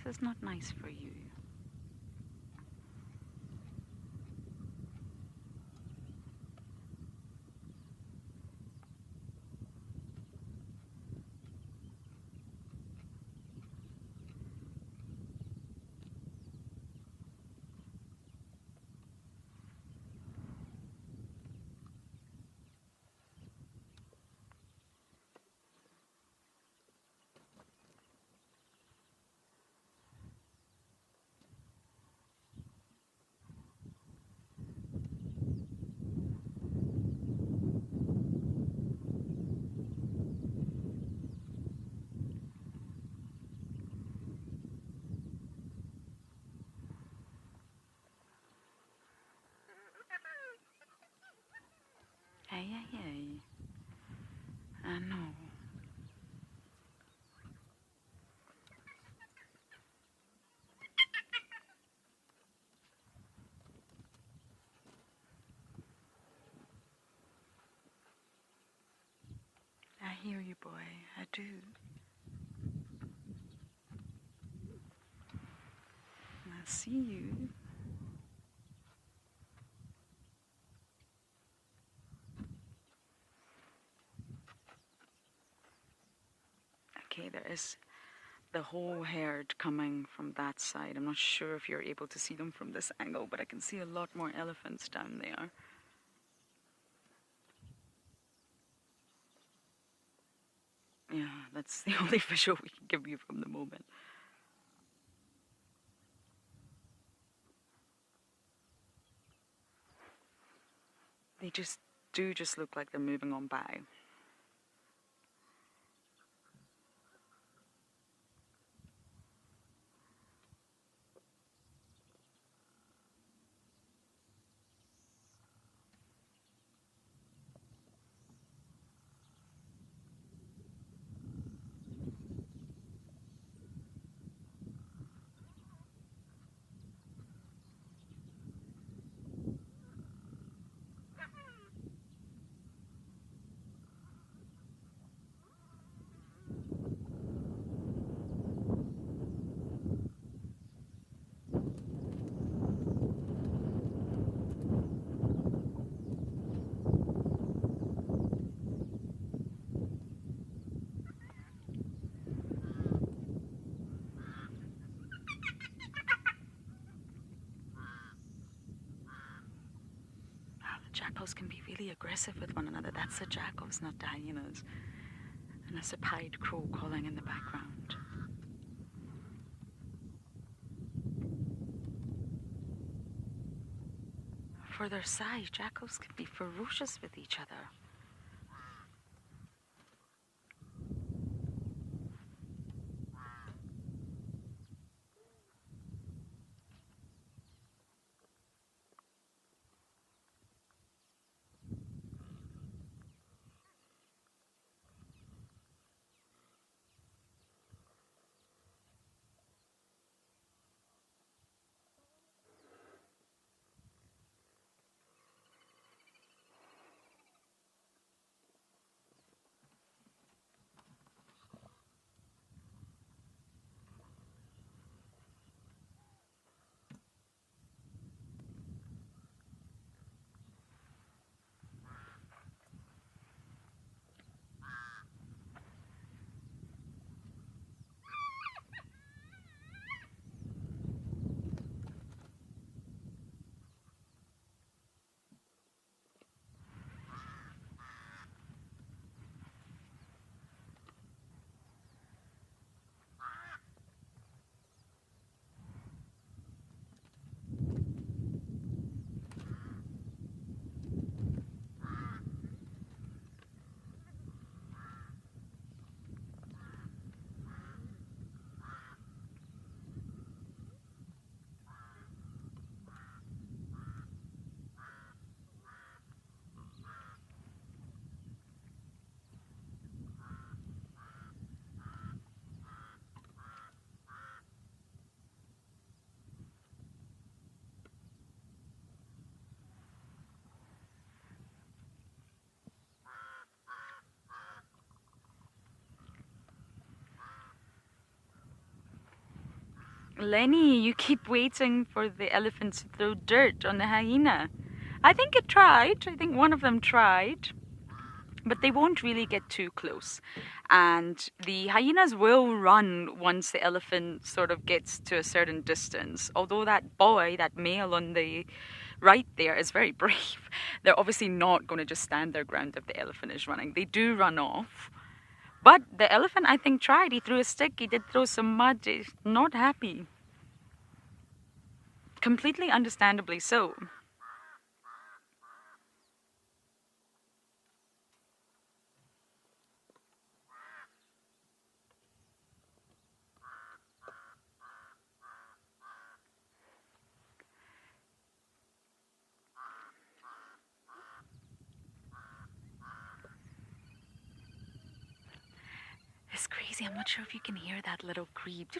This is not nice for you. Hey. I know. I hear you, boy. I do. I see you. Okay, there is the whole herd coming from that side. I'm not sure if you're able to see them from this angle, but I can see a lot more elephants down there. Yeah, that's the only visual we can give you from the moment. They just look like they're moving on by. Jackals can be really aggressive with one another. That's the jackals, not the hyenas. And there's a pied crow calling in the background. For their size, jackals can be ferocious with each other. Lenny, you keep waiting for the elephant to throw dirt on the hyena. I think it tried. I think one of them tried. But they won't really get too close. And the hyenas will run once the elephant sort of gets to a certain distance. Although that boy, that male on the right there, is very brave. They're obviously not going to just stand their ground if the elephant is running. They do run off. But the elephant, I think, tried. He threw a stick. He did throw some mud. He's not happy. Completely understandably so. It's crazy. I'm not sure if you can hear that little creep.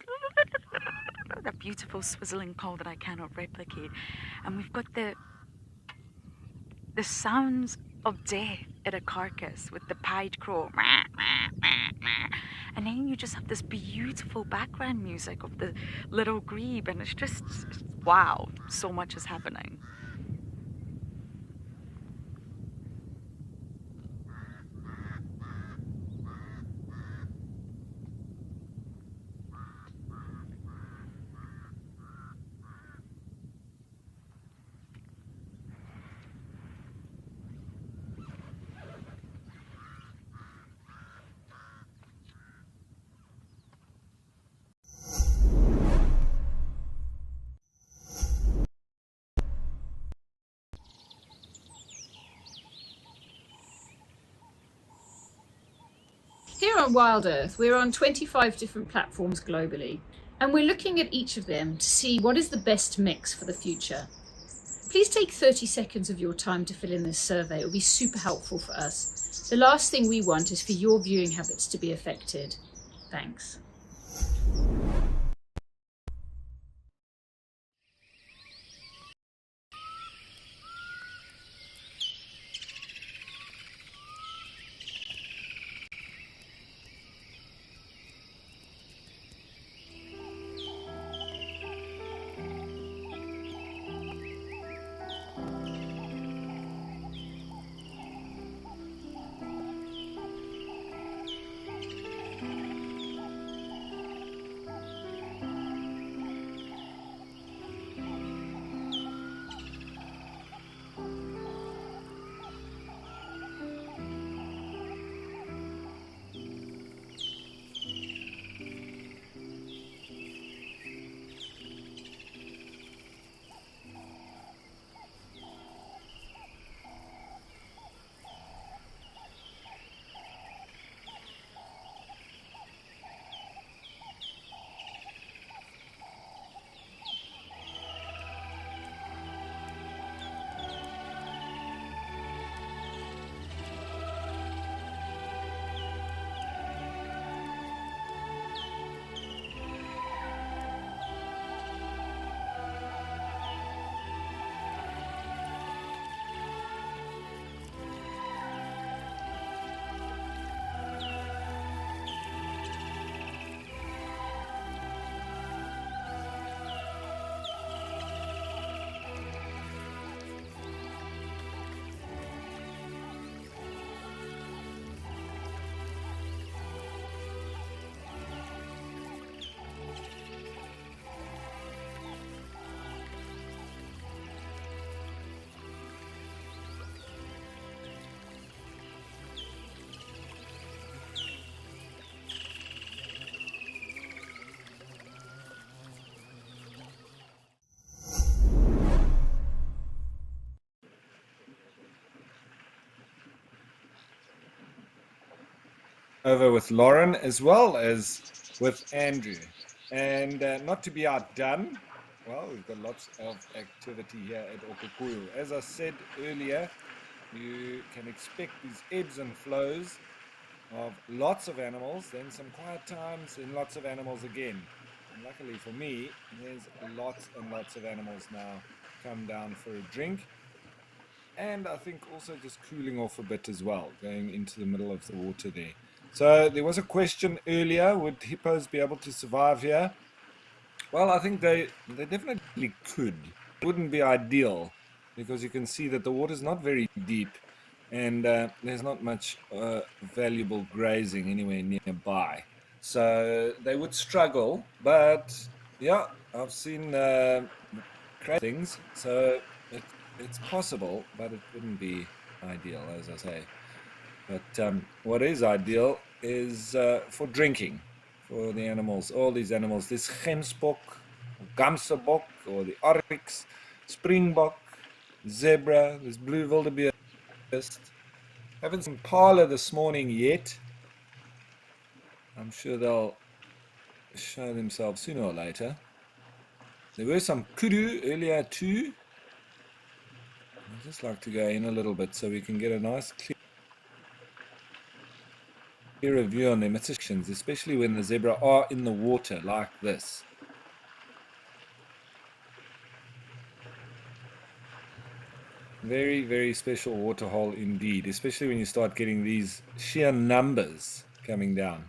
That beautiful swizzling call that I cannot replicate. And we've got the sounds of death at a carcass with the pied crow. And then you just have this beautiful background music of the little grebe, and it's just, wow, so much is happening. Here on Wild Earth, we're on 25 different platforms globally, and we're looking at each of them to see what is the best mix for the future. Please take 30 seconds of your time to fill in this survey. It will be super helpful for us. The last thing we want is for your viewing habits to be affected. Thanks. Over with Lauren as well as with Andrew. And not to be outdone, well, we've got lots of activity here at Okukuyu. As I said earlier, you can expect these ebbs and flows of lots of animals, then some quiet times, and lots of animals again. And luckily for me, there's lots and lots of animals now come down for a drink. And I think also just cooling off a bit as well, going into the middle of the water there. So there was a question earlier, would hippos be able to survive here? Well, I think they definitely could. It wouldn't be ideal because you can see that the water's not very deep and there's not much valuable grazing anywhere nearby. So they would struggle, but yeah, I've seen crazy things. So it's possible, but it wouldn't be ideal, as I say. But what is ideal is for drinking, for the animals, all these animals, this gemsbok, gamsebok, or the oryx, springbok, zebra, this blue wildebeest. Haven't seen impala this morning yet. I'm sure they'll show themselves sooner or later. There were some kudu earlier too. I'd just like to go in a little bit so we can get a nice clear view on them, especially when the zebra are in the water like this. Very, very special waterhole indeed, especially when you start getting these sheer numbers coming down.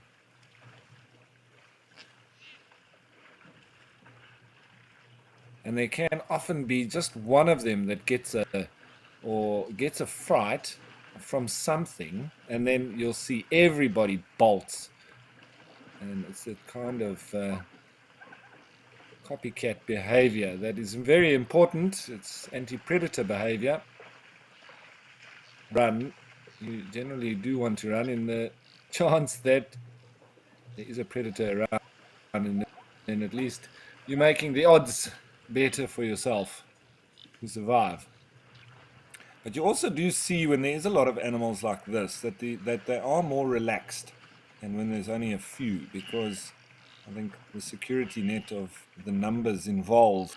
And there can often be just one of them that gets a fright from something, and then you'll see everybody bolts. And it's a kind of copycat behavior that is very important. It's anti-predator behavior. Run. You generally do want to run in the chance that there is a predator around, and then at least you're making the odds better for yourself to survive. But you also do see when there is a lot of animals like this that they are more relaxed than when there's only a few, because I think the security net of the numbers involved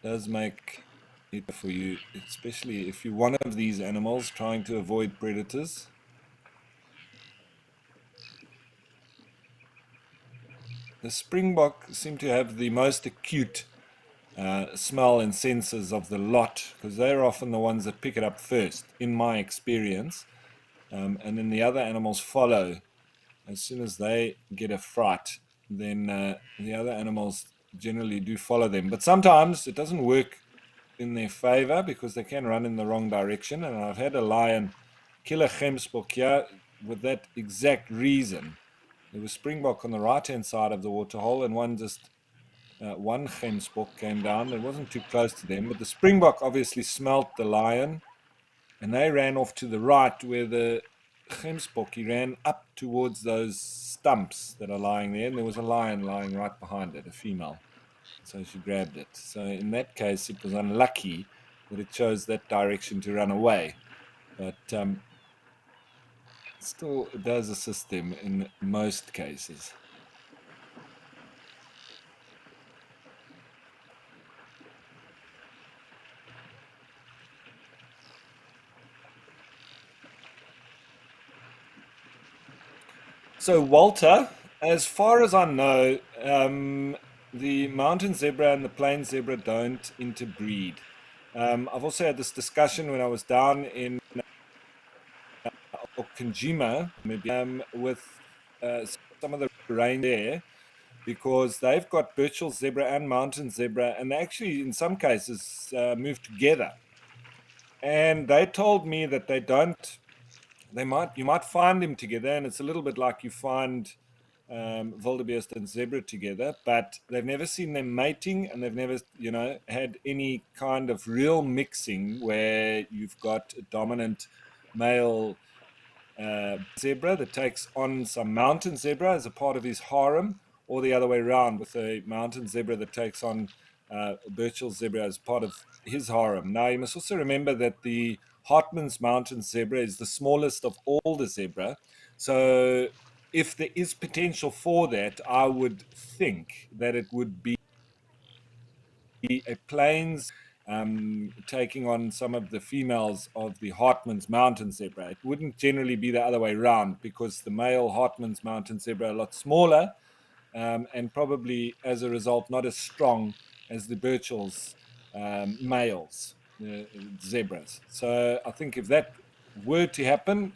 does make it for you, especially if you're one of these animals trying to avoid predators. The springbok seem to have the most acute smell and senses of the lot, because they're often the ones that pick it up first, in my experience, and then the other animals follow. As soon as they get a fright, then the other animals generally do follow them. But sometimes it doesn't work in their favor because they can run in the wrong direction, and I've had a lion kill a gemsbok here with that exact reason. There was springbok on the right hand side of the waterhole, and one gemsbok came down. It wasn't too close to them, but the springbok obviously smelt the lion, and they ran off to the right, where the gemsbok, he ran up towards those stumps that are lying there, and there was a lion lying right behind it, a female. So she grabbed it. So in that case, it was unlucky that it chose that direction to run away. But still, it does assist them in most cases. So Walter, as far as I know, the mountain zebra and the plain zebra don't interbreed. I've also had this discussion when I was down in Okanjima, with some of the reindeer there, because they've got Birchall zebra and mountain zebra, and they actually, in some cases, move together. And they told me that they don't. You might find them together, and it's a little bit like you find wildebeest and zebra together, but they've never seen them mating, and they've never, had any kind of real mixing where you've got a dominant male zebra that takes on some mountain zebra as a part of his harem, or the other way around, with a mountain zebra that takes on Birchall zebra as part of his harem. Now, you must also remember that the Hartmann's mountain zebra is the smallest of all the zebra. So if there is potential for that, I would think that it would be a plains taking on some of the females of the Hartmann's mountain zebra. It wouldn't generally be the other way around, because the male Hartmann's mountain zebra are a lot smaller, and probably as a result not as strong as the Birchall's males, zebras. So I think if that were to happen,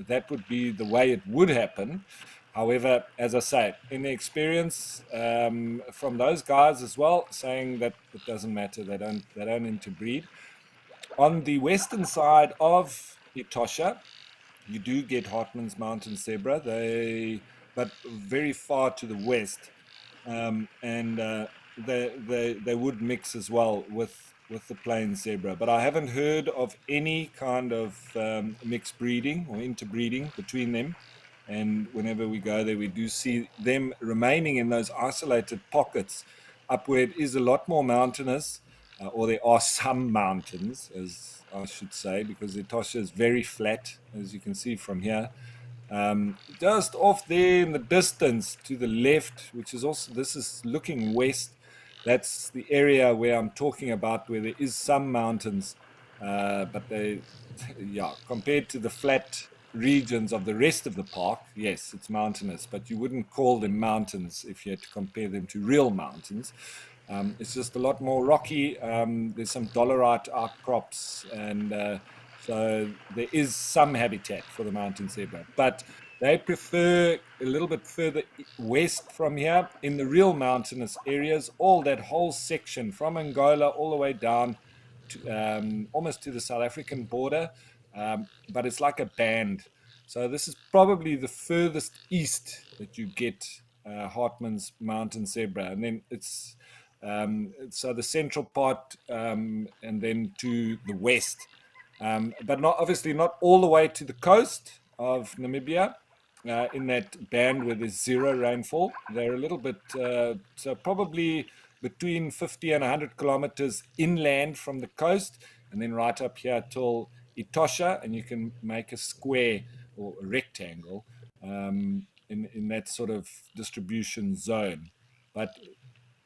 that would be the way it would happen. However, as I say, in the experience from those guys as well, saying that it doesn't matter, they don't interbreed. On the western side of Etosha, you do get Hartmann's mountain zebra. But very far to the west, and they would mix as well with the plain zebra. But I haven't heard of any kind of mixed breeding or interbreeding between them. And whenever we go there, we do see them remaining in those isolated pockets up where it is a lot more mountainous, or there are some mountains, as I should say, because Etosha is very flat, as you can see from here. Just off there in the distance to the left, which is also, this is looking west, that's the area where I'm talking about, where there is some mountains, but they, yeah, compared to the flat regions of the rest of the park, yes, it's mountainous, but you wouldn't call them mountains if you had to compare them to real mountains. It's just a lot more rocky. There's some dolerite outcrops, and so there is some habitat for the mountain zebra, but they prefer a little bit further west from here in the real mountainous areas, all that whole section from Angola all the way down to, almost to the South African border, but it's like a band. So this is probably the furthest east that you get Hartmann's mountain zebra, and then it's so the central part, and then to the west, but not obviously not all the way to the coast of Namibia. In that band where there's zero rainfall, they're a little bit, so probably between 50 and 100 kilometers inland from the coast, and then right up here till Etosha, and you can make a square or a rectangle in that sort of distribution zone. But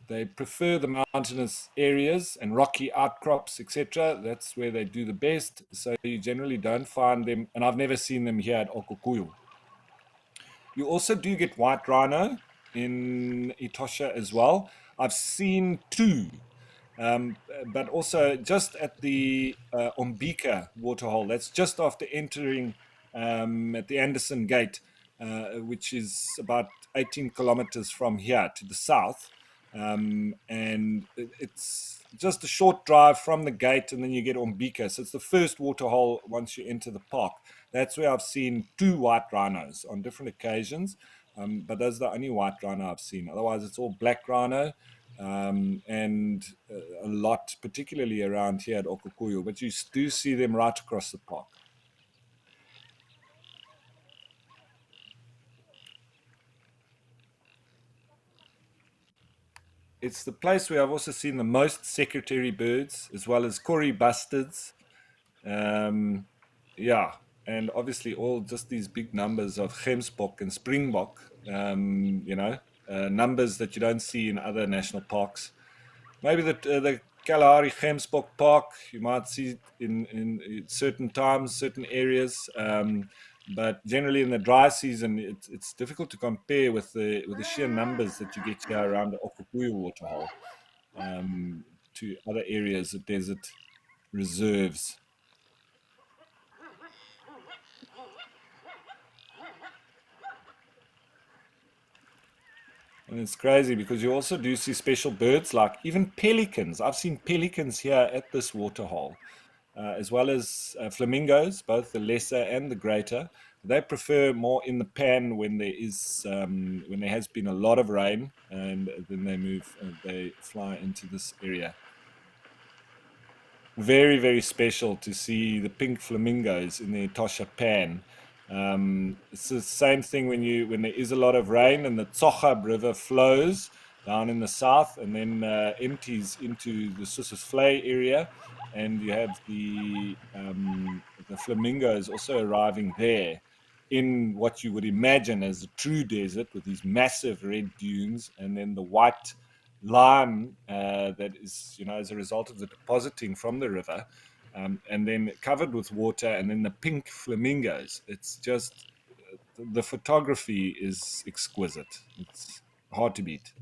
they prefer the mountainous areas and rocky outcrops, etc. That's where they do the best. So you generally don't find them, and I've never seen them here at Okukuyu. You also do get white rhino in Etosha as well. I've seen two, but also just at the Umbika waterhole. That's just after entering at the Anderson Gate, which is about 18 kilometers from here to the south. And it's just a short drive from the gate, and then you get Umbika. So it's the first waterhole once you enter the park. That's where I've seen two white rhinos on different occasions, but those are the only white rhino I've seen. Otherwise, it's all black rhino, and a lot, particularly around here at Okukuyu. But you do see them right across the park. It's the place where I've also seen the most secretary birds, as well as Kori bustards. Yeah, and obviously all just these big numbers of gemsbok and springbok, numbers that you don't see in other national parks. Maybe the Kalahari Gemsbok Park, you might see it in certain times, certain areas, but generally in the dry season, it's difficult to compare with the sheer numbers that you get here around the Okukuyu waterhole to other areas of desert reserves. And it's crazy because you also do see special birds, like even pelicans. I've seen pelicans here at this waterhole, as well as flamingos, both the lesser and the greater. They prefer more in the pan when there has been a lot of rain, and then they fly into this area. Very, very special to see the pink flamingos in the Etosha pan. It's the same thing when there is a lot of rain and the Tsochab River flows down in the south and then empties into the Sossusvlei area, and you have the flamingos also arriving there in what you would imagine as a true desert with these massive red dunes, and then the white lime that is, as a result of the depositing from the river, and then covered with water, and then the pink flamingos. It's just, the photography is exquisite. It's hard to beat.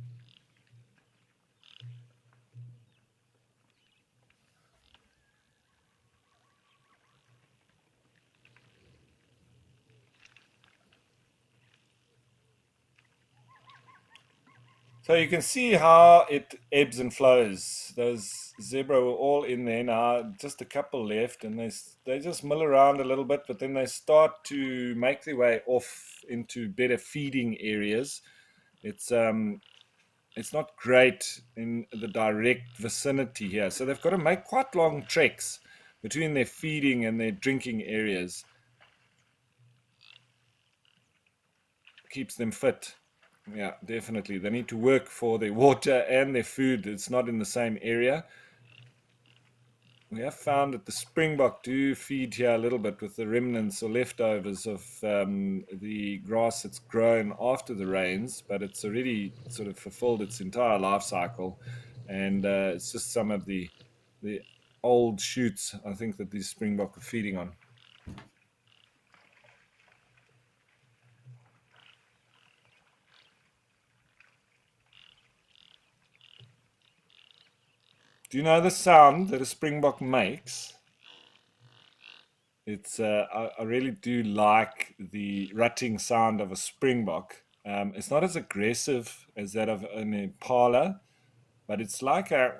So you can see how it ebbs and flows. Those zebra were all in there now, just a couple left, and they just mill around a little bit, but then they start to make their way off into better feeding areas. It's not great in the direct vicinity here, so they've got to make quite long treks between their feeding and their drinking areas. Keeps them fit. Yeah, definitely. They need to work for their water and their food. It's not in the same area. We have found that the springbok do feed here a little bit with the remnants or leftovers of the grass that's grown after the rains, but it's already sort of fulfilled its entire life cycle, and it's just some of the old shoots, I think, that these springbok are feeding on. Do you know the sound that a springbok makes? It's I really do like the rutting sound of a springbok. It's not as aggressive as that of an impala, but it's like a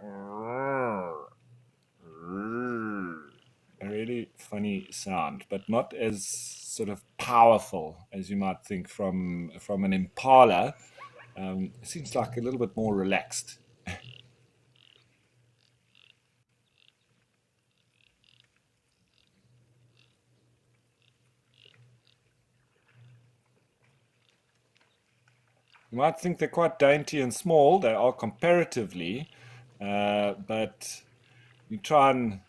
really funny sound, but not as sort of powerful as you might think from an impala. It seems like a little bit more relaxed. You might think they're quite dainty and small. They are comparatively, but you try and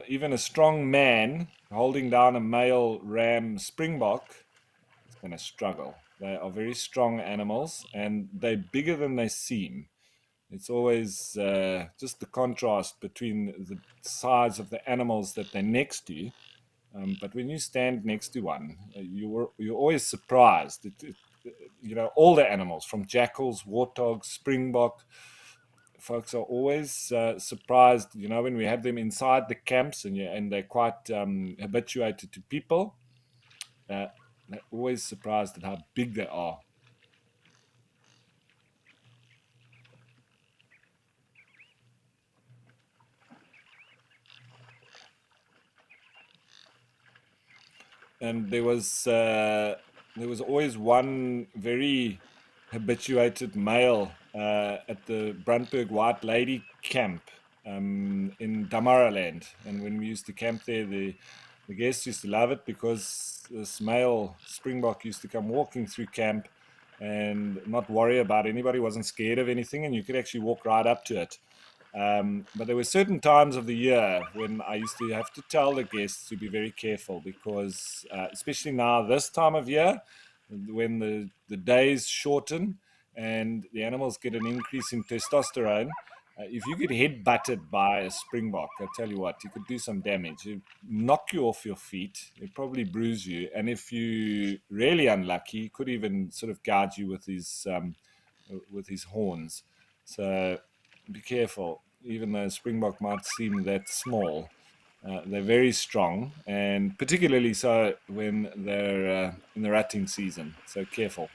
even a strong man holding down a male ram springbok is going to struggle. They are very strong animals, and they're bigger than they seem. It's always just the contrast between the size of the animals that they're next to. But when you stand next to one, you're always surprised. You know, all the animals, from jackals, warthogs, springbok, folks are always surprised, you know, when we have them inside the camps, and they're quite habituated to people. They're always surprised at how big they are. And there was always one very habituated male at the Brandberg White Lady camp in Damaraland. And when we used to camp there, the guests used to love it because this male springbok used to come walking through camp and not worry about anybody, wasn't scared of anything, and you could actually walk right up to it. But there were certain times of the year when I used to have to tell the guests to be very careful because, especially now this time of year, when the days shorten and the animals get an increase in testosterone, if you get head butted by a springbok, I tell you what, you could do some damage. It knock you off your feet. It probably bruise you, and if you really unlucky, he could even sort of gouge you with his horns. So be careful. Even though springbok might seem that small, they're very strong, and particularly so when they're in the rutting season. So careful.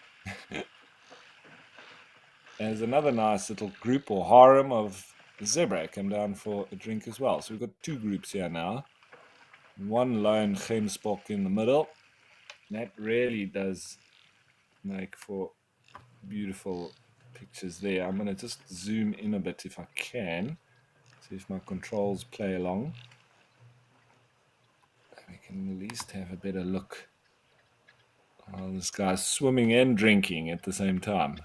There's another nice little group or harem of zebra come down for a drink as well. So we've got two groups here now. One lone gemsbok in the middle. That really does make for beautiful pictures there. I'm going to just zoom in a bit if I can. See if my controls play along. We can at least have a better look. Oh, this guy's swimming and drinking at the same time.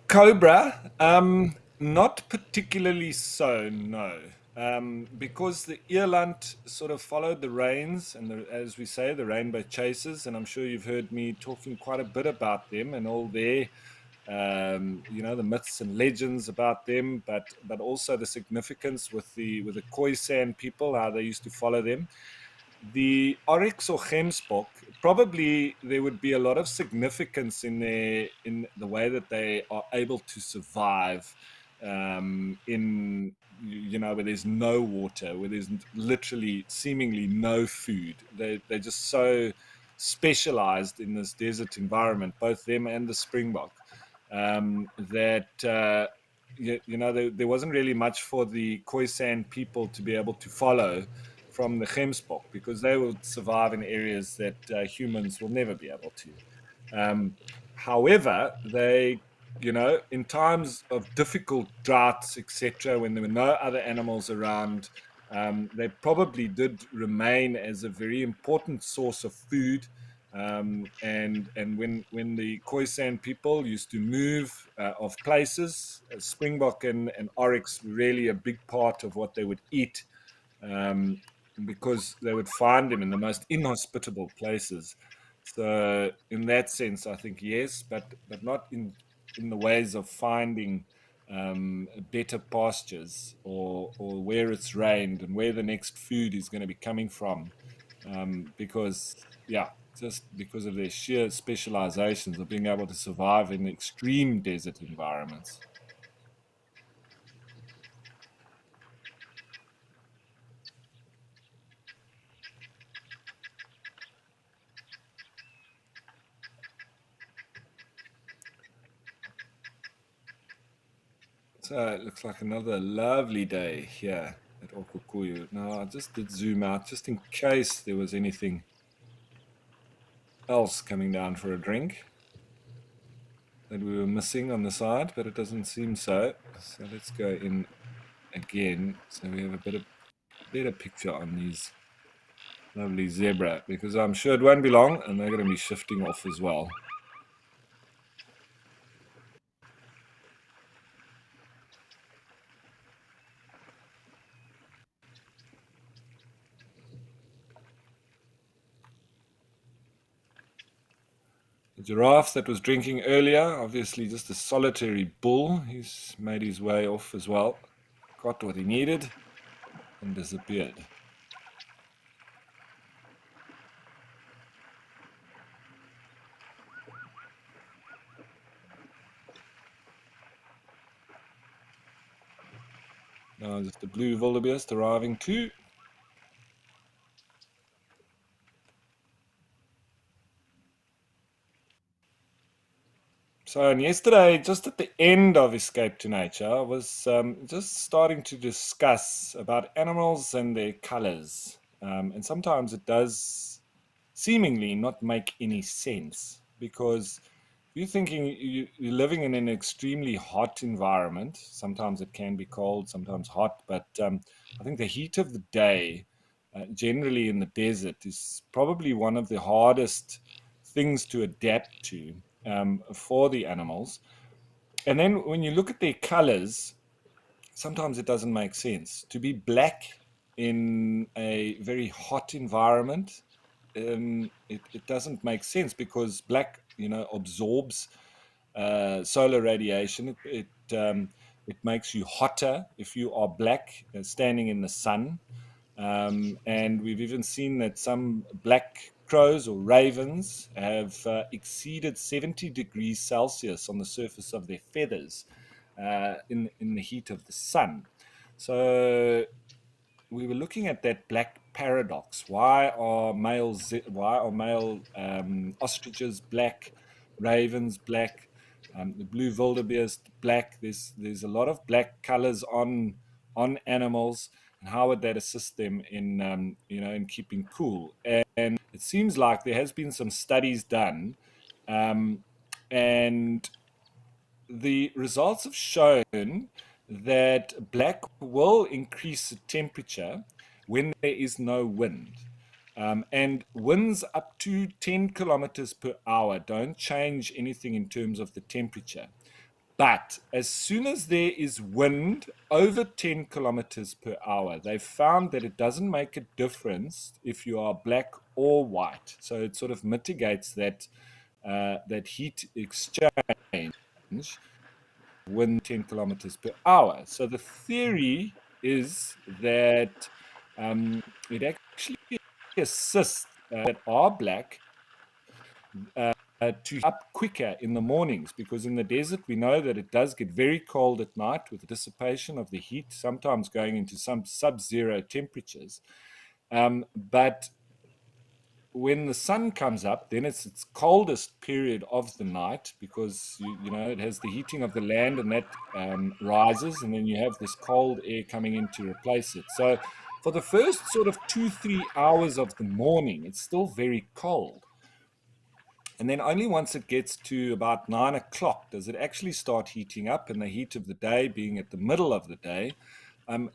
Cobra, not particularly so, no. Because the eland sort of followed the rains, and as we say, the rainbow chasers, and I'm sure you've heard me talking quite a bit about them and all their, the myths and legends about them, but also the significance with the Khoisan people, how they used to follow them. the oryx or gemsbok, probably there would be a lot of significance in the way that they are able to survive in, you know, where there's no water, where there's literally seemingly no food. They're just so specialized in this desert environment, both them and the springbok, that you know, there wasn't really much for the Khoisan people to be able to follow from the gemsbok, because they would survive in areas that humans will never be able to. However, they, you know, in times of difficult droughts, etc., when there were no other animals around, they probably did remain as a very important source of food. And when the Khoisan people used to move of places, springbok and oryx were really a big part of what they would eat, because they would find them in the most inhospitable places. So in that sense, I think yes, but not in the ways of finding better pastures, or where it's rained and where the next food is going to be coming from, because yeah, just because of their sheer specializations of being able to survive in extreme desert environments. So it looks like another lovely day here at Okukuyu. Now, I just did zoom out just in case there was anything else coming down for a drink that we were missing on the side, but it doesn't seem so. So let's go in again so we have a better picture on these lovely zebra, because I'm sure it won't be long and they're going to be shifting off as well. The giraffe that was drinking earlier, obviously just a solitary bull, he's made his way off as well, got what he needed and disappeared. Now just the blue wildebeest arriving too. So, and yesterday, just at the end of Escape to Nature, I was just starting to discuss about animals and their colors. And sometimes it does seemingly not make any sense, because if you're thinking you're living in an extremely hot environment, sometimes it can be cold, sometimes hot, but I think the heat of the day, generally in the desert, is probably one of the hardest things to adapt to for the animals. And then when you look at their colors, sometimes it doesn't make sense. To be black in a very hot environment, it doesn't make sense, because black, you know, absorbs solar radiation. It makes you hotter if you are black standing in the sun. And we've even seen that some black crows or ravens have exceeded 70 degrees Celsius on the surface of their feathers in the heat of the sun. So we were looking at that black paradox. Why are male ostriches black, ravens black, the blue wildebeest black? There's a lot of black colors on animals, and how would that assist them in in keeping cool? And it seems like there has been some studies done, and the results have shown that black will increase the temperature when there is no wind. And winds up to 10 kilometers per hour don't change anything in terms of the temperature. But as soon as there is wind over 10 kilometers per hour, they've found that it doesn't make a difference if you are black or white. So it sort of mitigates that heat exchange wind 10 kilometers per hour. So the theory is that it actually assist that are black to up quicker in the mornings, because in the desert we know that it does get very cold at night with the dissipation of the heat, sometimes going into some sub-zero temperatures. But when the sun comes up, then it's its coldest period of the night, because you know it has the heating of the land, and that rises, and then you have this cold air coming in to replace it. So for the first sort of 2-3 hours of the morning, it's still very cold. And then only once it gets to about 9 o'clock does it actually start heating up, and the heat of the day being at the middle of the day.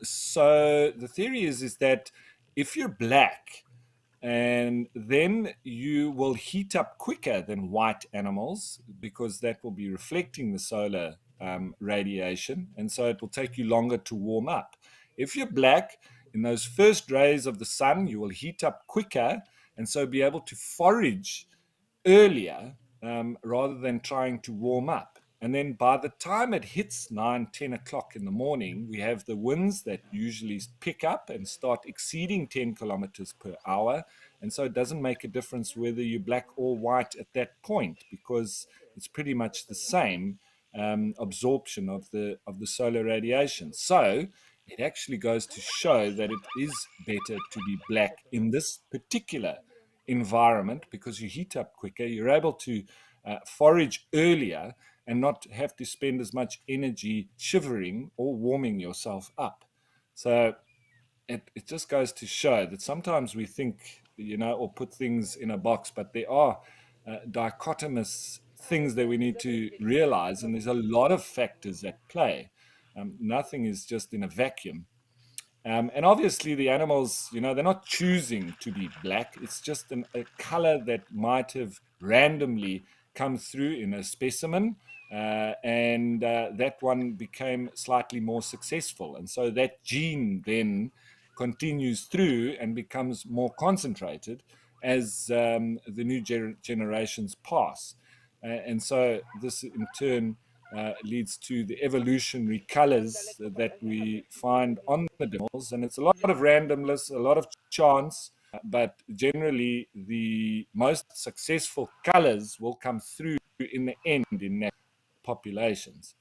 So the theory is that if you're black, and then you will heat up quicker than white animals, because that will be reflecting the solar radiation, and so it will take you longer to warm up. If you're black, in those first rays of the sun, you will heat up quicker, and so be able to forage earlier rather than trying to warm up. And then by the time it hits 9-10 o'clock in the morning, we have the winds that usually pick up and start exceeding 10 kilometers per hour. And so it doesn't make a difference whether you're black or white at that point, because it's pretty much the same absorption of the solar radiation. So it actually goes to show that it is better to be black in this particular environment, because you heat up quicker, you're able to forage earlier and not have to spend as much energy shivering or warming yourself up. So it just goes to show that sometimes we think, you know, or put things in a box, but there are dichotomous things that we need to realize, and there's a lot of factors at play. Nothing is just in a vacuum. And obviously the animals, you know, they're not choosing to be black. It's just a color that might have randomly come through in a specimen, and that one became slightly more successful. And so that gene then continues through and becomes more concentrated as the new generations pass. And so this in turn leads to the evolutionary colors that we find on the animals. And it's a lot of randomness, a lot of chance, but generally the most successful colors will come through in the end in natural populations.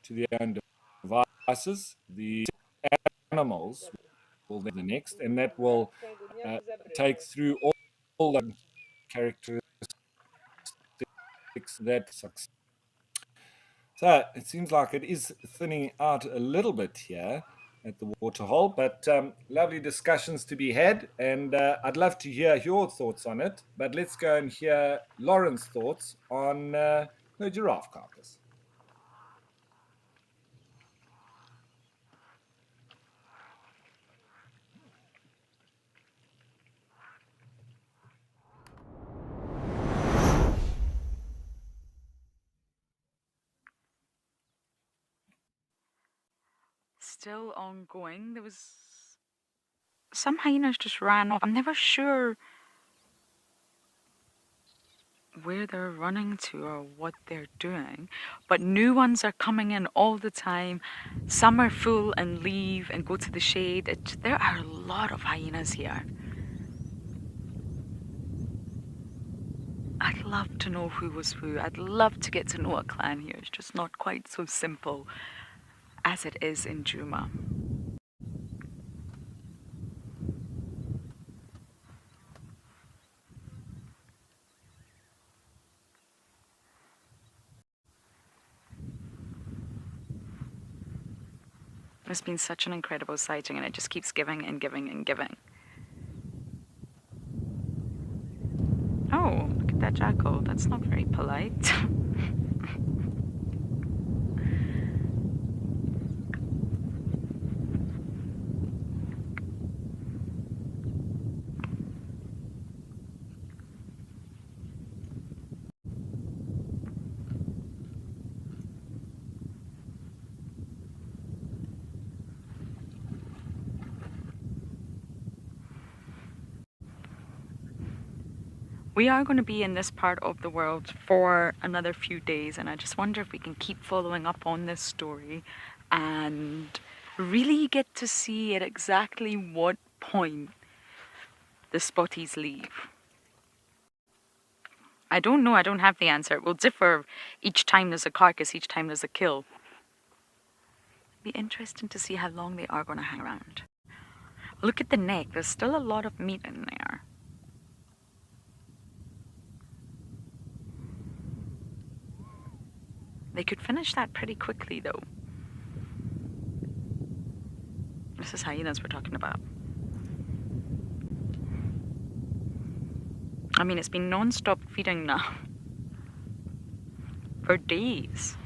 To their own devices, the animals will be the next, and that will take through all the characteristics that succeed. So it seems like it is thinning out a little bit here at the waterhole, but lovely discussions to be had, and I'd love to hear your thoughts on it. But let's go and hear Lauren's thoughts on her giraffe carcass. Still ongoing. There was some hyenas just ran off. I'm never sure where they're running to or what they're doing, but new ones are coming in all the time. Some are full and leave and go to the shade. There are a lot of hyenas here. I'd love to know who was who. I'd love to get to know a clan here. It's just not quite so simple as it is in Djuma. It's been such an incredible sighting, and it just keeps giving and giving and giving. Oh, look at that jackal. That's not very polite. We are going to be in this part of the world for another few days, and I just wonder if we can keep following up on this story and really get to see at exactly what point the spotties leave? I don't know, I don't have the answer. It will differ each time there's a carcass, each time there's a kill. Be interesting to see how long they are going to hang around. Look at the neck, there's still a lot of meat in there. They could finish that pretty quickly though. This is hyenas we're talking about. I mean, it's been non-stop feeding now for days.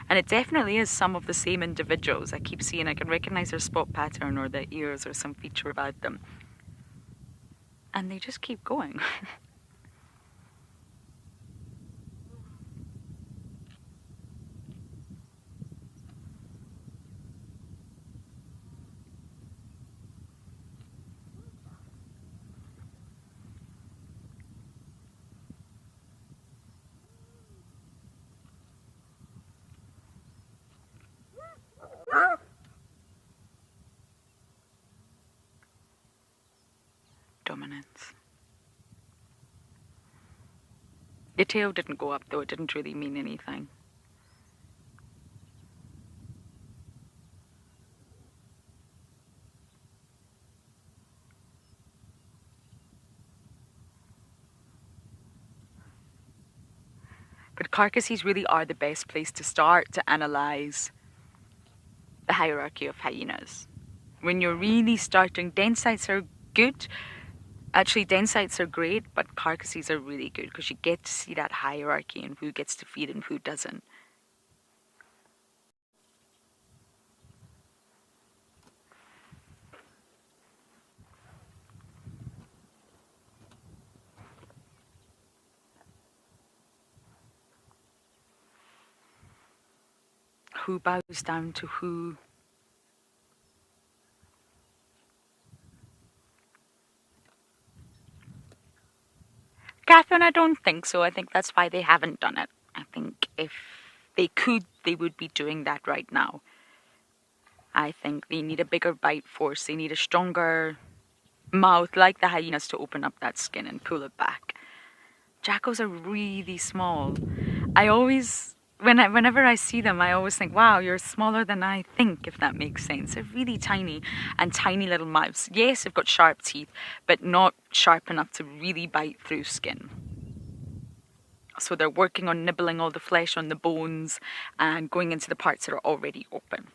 And it definitely is some of the same individuals. I keep seeing, I can recognize their spot pattern or their ears or some feature about them. And they just keep going. Dominance. The tail didn't go up though, it didn't really mean anything. But carcasses really are the best place to start to analyse the hierarchy of hyenas. When you're really starting, densaites are good. Actually, densaites are great, but carcasses are really good because you get to see that hierarchy and who gets to feed and who doesn't. Who bows down to who? Catherine, I don't think so. I think that's why they haven't done it. I think if they could, they would be doing that right now. I think they need a bigger bite force. They need a stronger mouth like the hyenas to open up that skin and pull it back. Jackals are really small. I always, whenever I see them, I always think, wow, you're smaller than I think, if that makes sense. They're really tiny and tiny little mouths. Yes, they've got sharp teeth, but not sharp enough to really bite through skin. So they're working on nibbling all the flesh on the bones and going into the parts that are already open.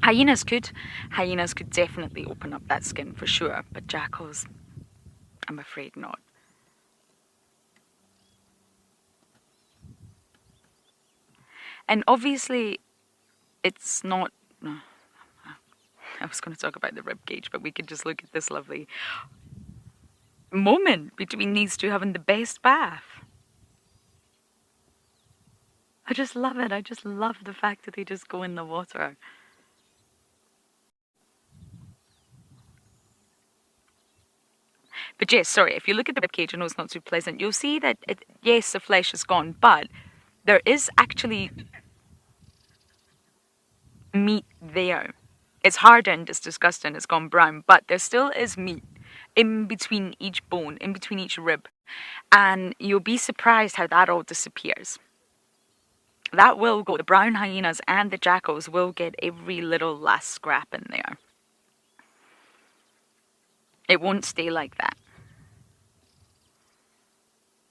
Hyenas could definitely open up that skin for sure, but jackals, I'm afraid not. And obviously, it's not... I was going to talk about the rib cage, but we could just look at this lovely moment between these two having the best bath. I just love it. I just love the fact that they just go in the water. But yes, sorry, if you look at the rib cage, I know it's not too pleasant, you'll see that, yes, the flesh is gone, but there is actually meat there. It's hardened, it's disgusting, it's gone brown, but there still is meat in between each bone, in between each rib. And you'll be surprised how that all disappears. That will go. The brown hyenas and the jackals will get every little last scrap in there. It won't stay like that.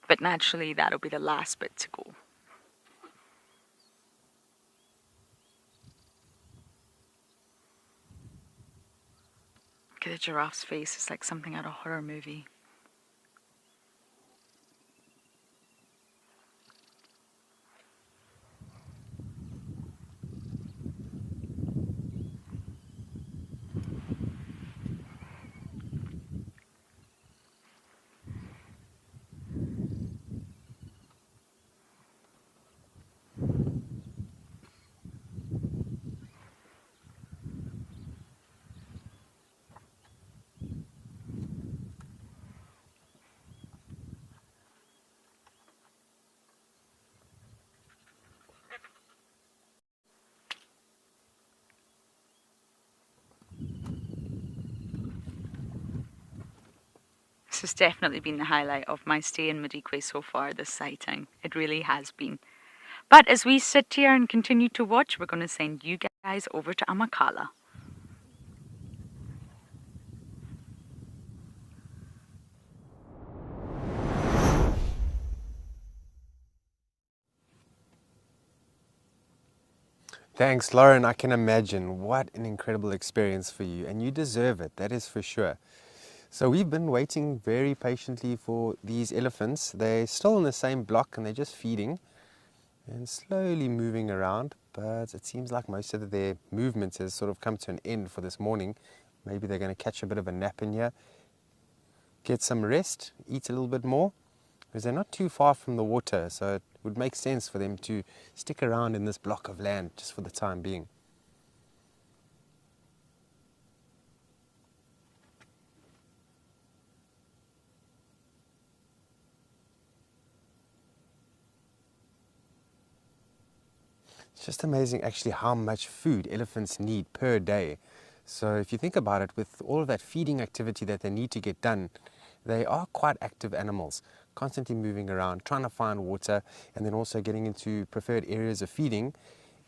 But naturally, that'll be the last bit to go. Look at the giraffe's face. It's like something out of a horror movie. has definitely been the highlight of my stay in Madikwe so far, this sighting. It really has been. But as we sit here and continue to watch, we're going to send you guys over to Amakala. Thanks, Lauren. I can imagine what an incredible experience for you, and you deserve it, that is for sure. So we've been waiting very patiently for these elephants. They're still in the same block and they're just feeding and slowly moving around, but it seems like most of their movement has sort of come to an end for this morning. Maybe they're going to catch a bit of a nap in here, get some rest, eat a little bit more, because they're not too far from the water, so it would make sense for them to stick around in this block of land just for the time being. It's just amazing actually how much food elephants need per day. So if you think about it, with all of that feeding activity that they need to get done, they are quite active animals, constantly moving around, trying to find water, and then also getting into preferred areas of feeding,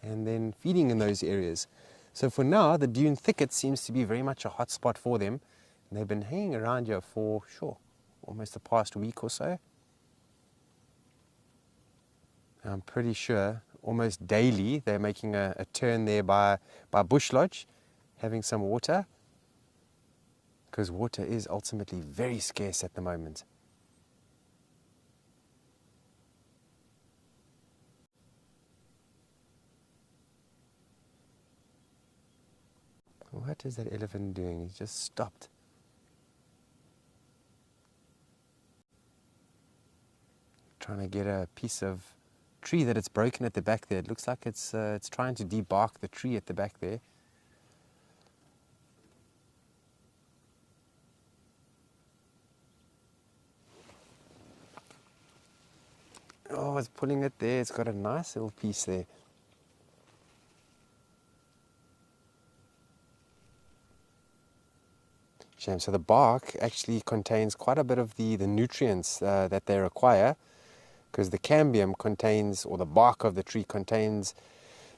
and then feeding in those areas. So for now, the dune thicket seems to be very much a hot spot for them. And they've been hanging around here for, sure, almost the past week or so. I'm pretty sure almost daily they're making a turn there by Bush Lodge, having some water, because water is ultimately very scarce at the moment. What is that elephant doing? He's just stopped. Trying to get a piece of tree that it's broken at the back there. It looks like it's trying to debark the tree at the back there. Oh, it's pulling it there. It's got a nice little piece there. Shame. So the bark actually contains quite a bit of the nutrients that they require, because the cambium contains, or the bark of the tree contains,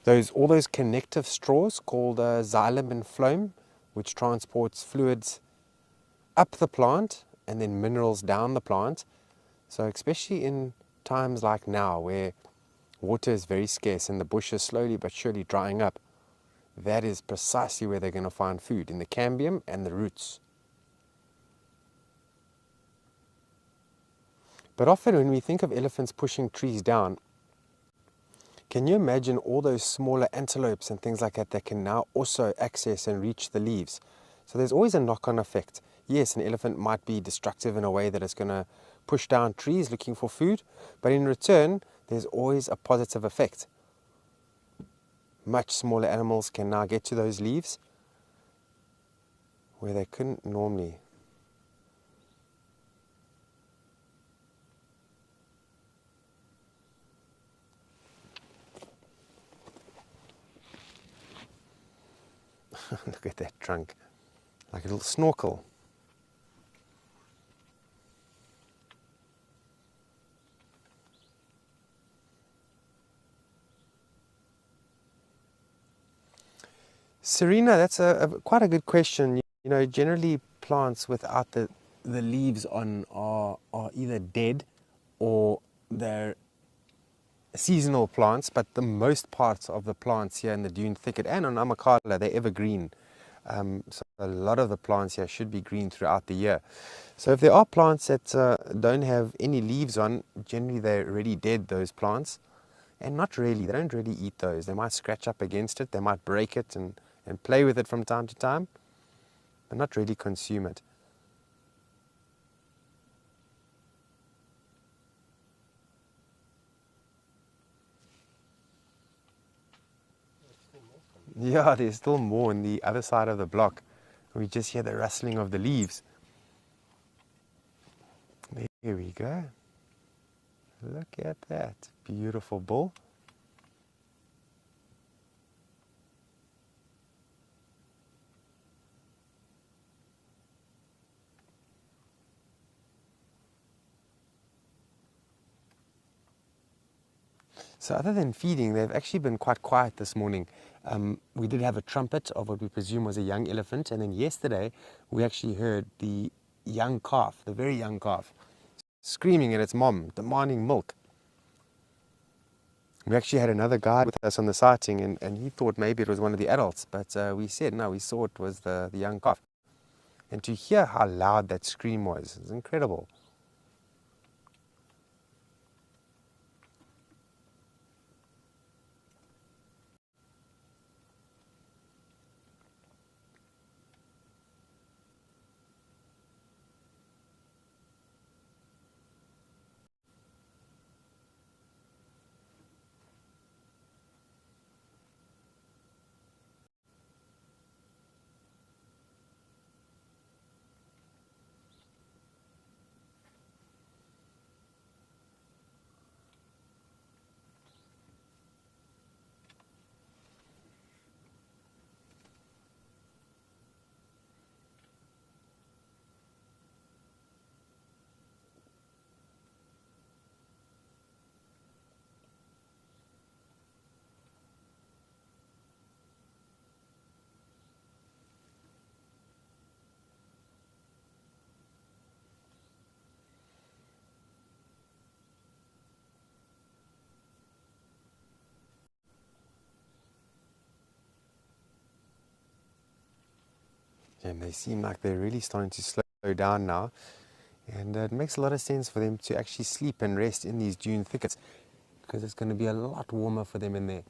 all those connective straws called xylem and phloem, which transports fluids up the plant and then minerals down the plant. So especially in times like now, where water is very scarce and the bush is slowly but surely drying up, that is precisely where they're going to find food, in the cambium and the roots. But often when we think of elephants pushing trees down, can you imagine all those smaller antelopes and things like that can now also access and reach the leaves? So there's always a knock-on effect. Yes, an elephant might be destructive in a way that it's going to push down trees looking for food, but in return, there's always a positive effect. Much smaller animals can now get to those leaves where they couldn't normally. Look at that trunk, like a little snorkel. Serena, that's quite a good question. You know, generally plants without the leaves on are either dead or they're seasonal plants, but the most parts of the plants here in the dune thicket and on Amakala, they're evergreen. So a lot of the plants here should be green throughout the year. So if there are plants that don't have any leaves on, generally they're already dead, those plants. And not really, they don't really eat those. They might scratch up against it, they might break it and play with it from time to time, but not really consume it. Yeah, there's still more on the other side of the block. We just hear the rustling of the leaves. There we go. Look at that. Beautiful bull. So other than feeding, they've actually been quite quiet this morning. We did have a trumpet of what we presume was a young elephant, and then yesterday we actually heard the young calf, the very young calf, screaming at its mom, demanding milk. We actually had another guide with us on the sighting, and he thought maybe it was one of the adults, but we said no, we saw it was the young calf. And to hear how loud that scream was incredible. And they seem like they're really starting to slow down now. And it makes a lot of sense for them to actually sleep and rest in these dune thickets, because it's going to be a lot warmer for them in there.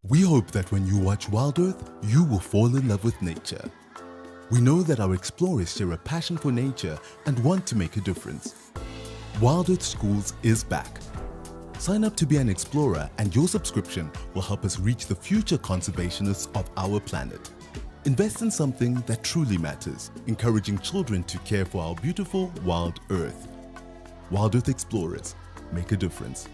We hope that when you watch Wild Earth, you will fall in love with nature. We know that our explorers share a passion for nature and want to make a difference. Wild Earth Schools is back. Sign up to be an explorer, and your subscription will help us reach the future conservationists of our planet. Invest in something that truly matters, encouraging children to care for our beautiful wild Earth. Wild Earth Explorers, make a difference.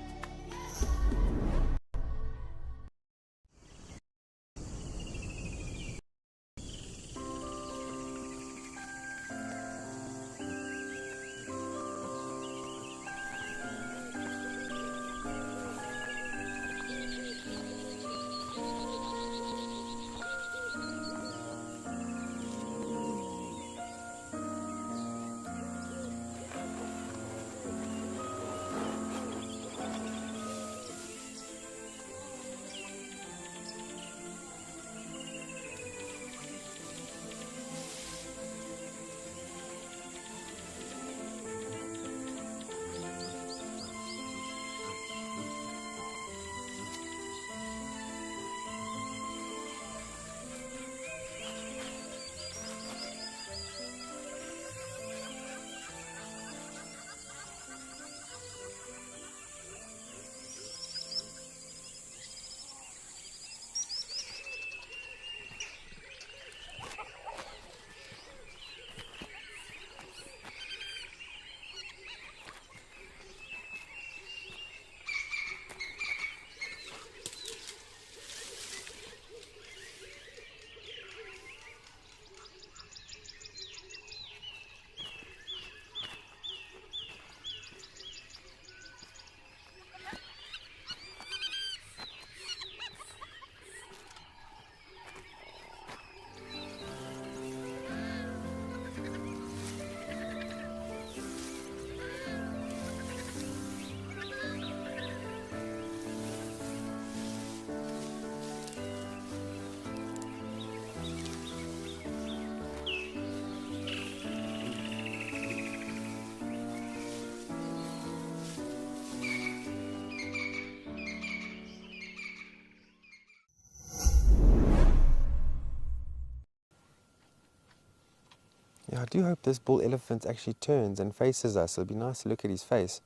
Yeah, I do hope this bull elephant actually turns and faces us. It'll be nice to look at his face.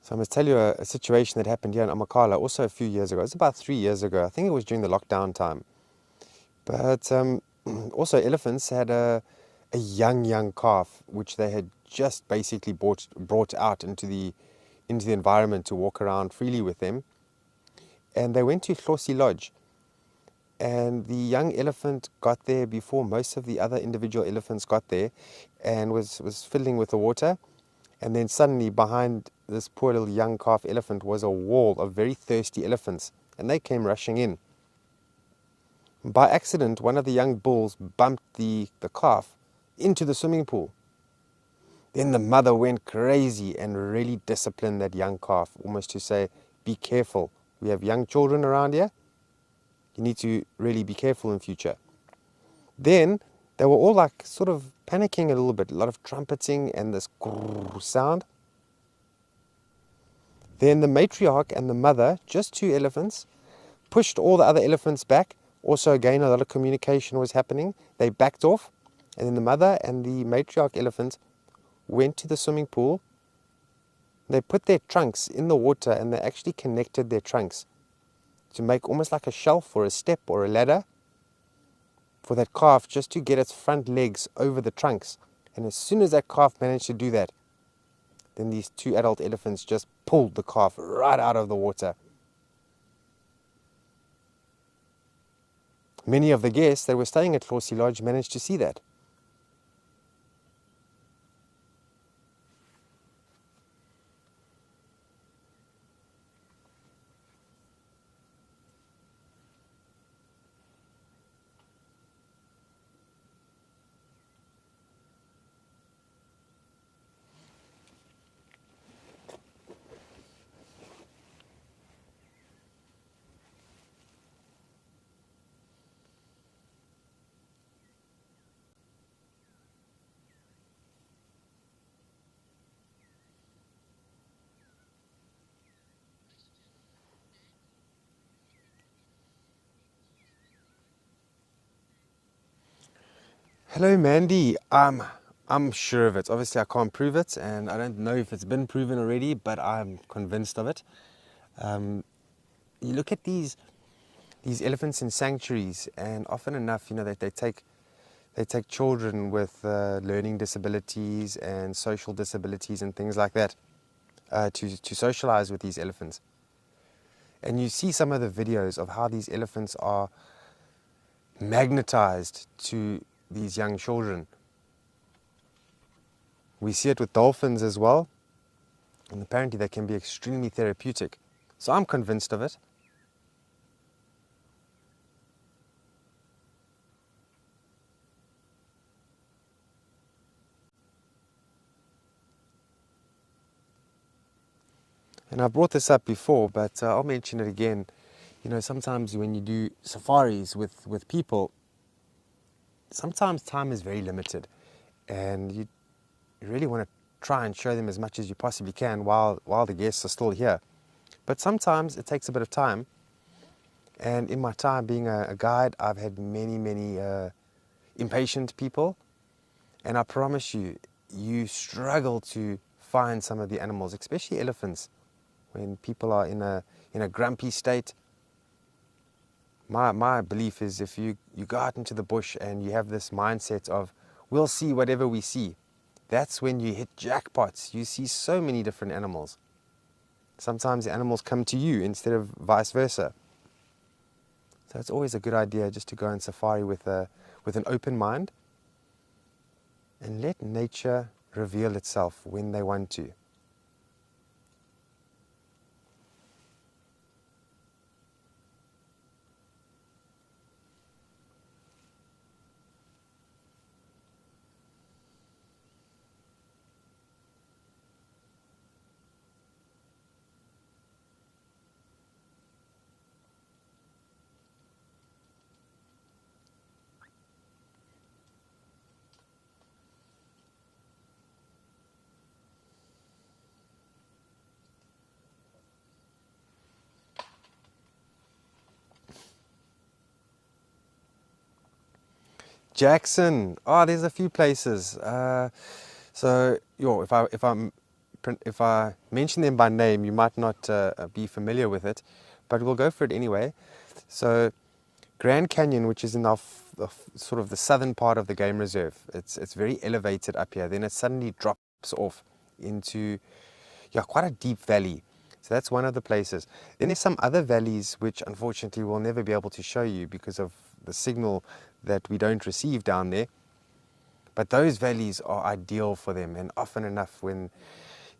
So I must tell you a situation that happened here in Amakhala also a few years ago. It was about 3 years ago. I think it was during the lockdown time. But also elephants had a a young calf, which they had just basically brought out into the environment to walk around freely with them. And they went to Hlosi Lodge. And the young elephant got there before most of the other individual elephants got there, and was fiddling with the water. And then suddenly behind this poor little young calf elephant was a wall of very thirsty elephants, and they came rushing in. By accident, one of the young bulls bumped the calf into the swimming pool. Then the mother went crazy and really disciplined that young calf, almost to say, be careful. We have young children around here. You need to really be careful in future. Then they were all like sort of panicking a little bit, a lot of trumpeting and this grrr sound. Then the matriarch and the mother, just 2 elephants, pushed all the other elephants back. Also, again, a lot of communication was happening. They backed off, and then the mother and the matriarch elephant went to the swimming pool. They put their trunks in the water, and they actually connected their trunks to make almost like a shelf or a step or a ladder for that calf, just to get its front legs over the trunks. And as soon as that calf managed to do that, then these 2 adult elephants just pulled the calf right out of the water. Many of the guests that were staying at Hlosi Lodge managed to see that. Hello, Mandy. I'm sure of it. Obviously, I can't prove it, and I don't know if it's been proven already, but I'm convinced of it. You look at these elephants in sanctuaries, and often enough, you know, they take children with learning disabilities and social disabilities and things like that to socialize with these elephants. And you see some of the videos of how these elephants are magnetized to these young children. We see it with dolphins as well, and apparently they can be extremely therapeutic. So I'm convinced of it. And I brought this up before, but I'll mention it again. You know, sometimes when you do safaris with people, sometimes time is very limited, and you really want to try and show them as much as you possibly can while the guests are still here. But sometimes it takes a bit of time, and in my time being a guide, I've had many impatient people, and I promise you, you struggle to find some of the animals, especially elephants, when people are in a grumpy state. My belief is if you go out into the bush and you have this mindset of, we'll see whatever we see, that's when you hit jackpots. You see so many different animals. Sometimes the animals come to you instead of vice versa. So it's always a good idea just to go on safari with an open mind and let nature reveal itself when they want to. Jackson. Oh, there's a few places. So, if I mention them by name, you might not be familiar with it, but we'll go for it anyway. So, Grand Canyon, which is in sort of the southern part of the game reserve, it's very elevated up here. Then it suddenly drops off into quite a deep valley. So that's one of the places. Then there's some other valleys which unfortunately we'll never be able to show you because of the signal that we don't receive down there. But those valleys are ideal for them, and often enough when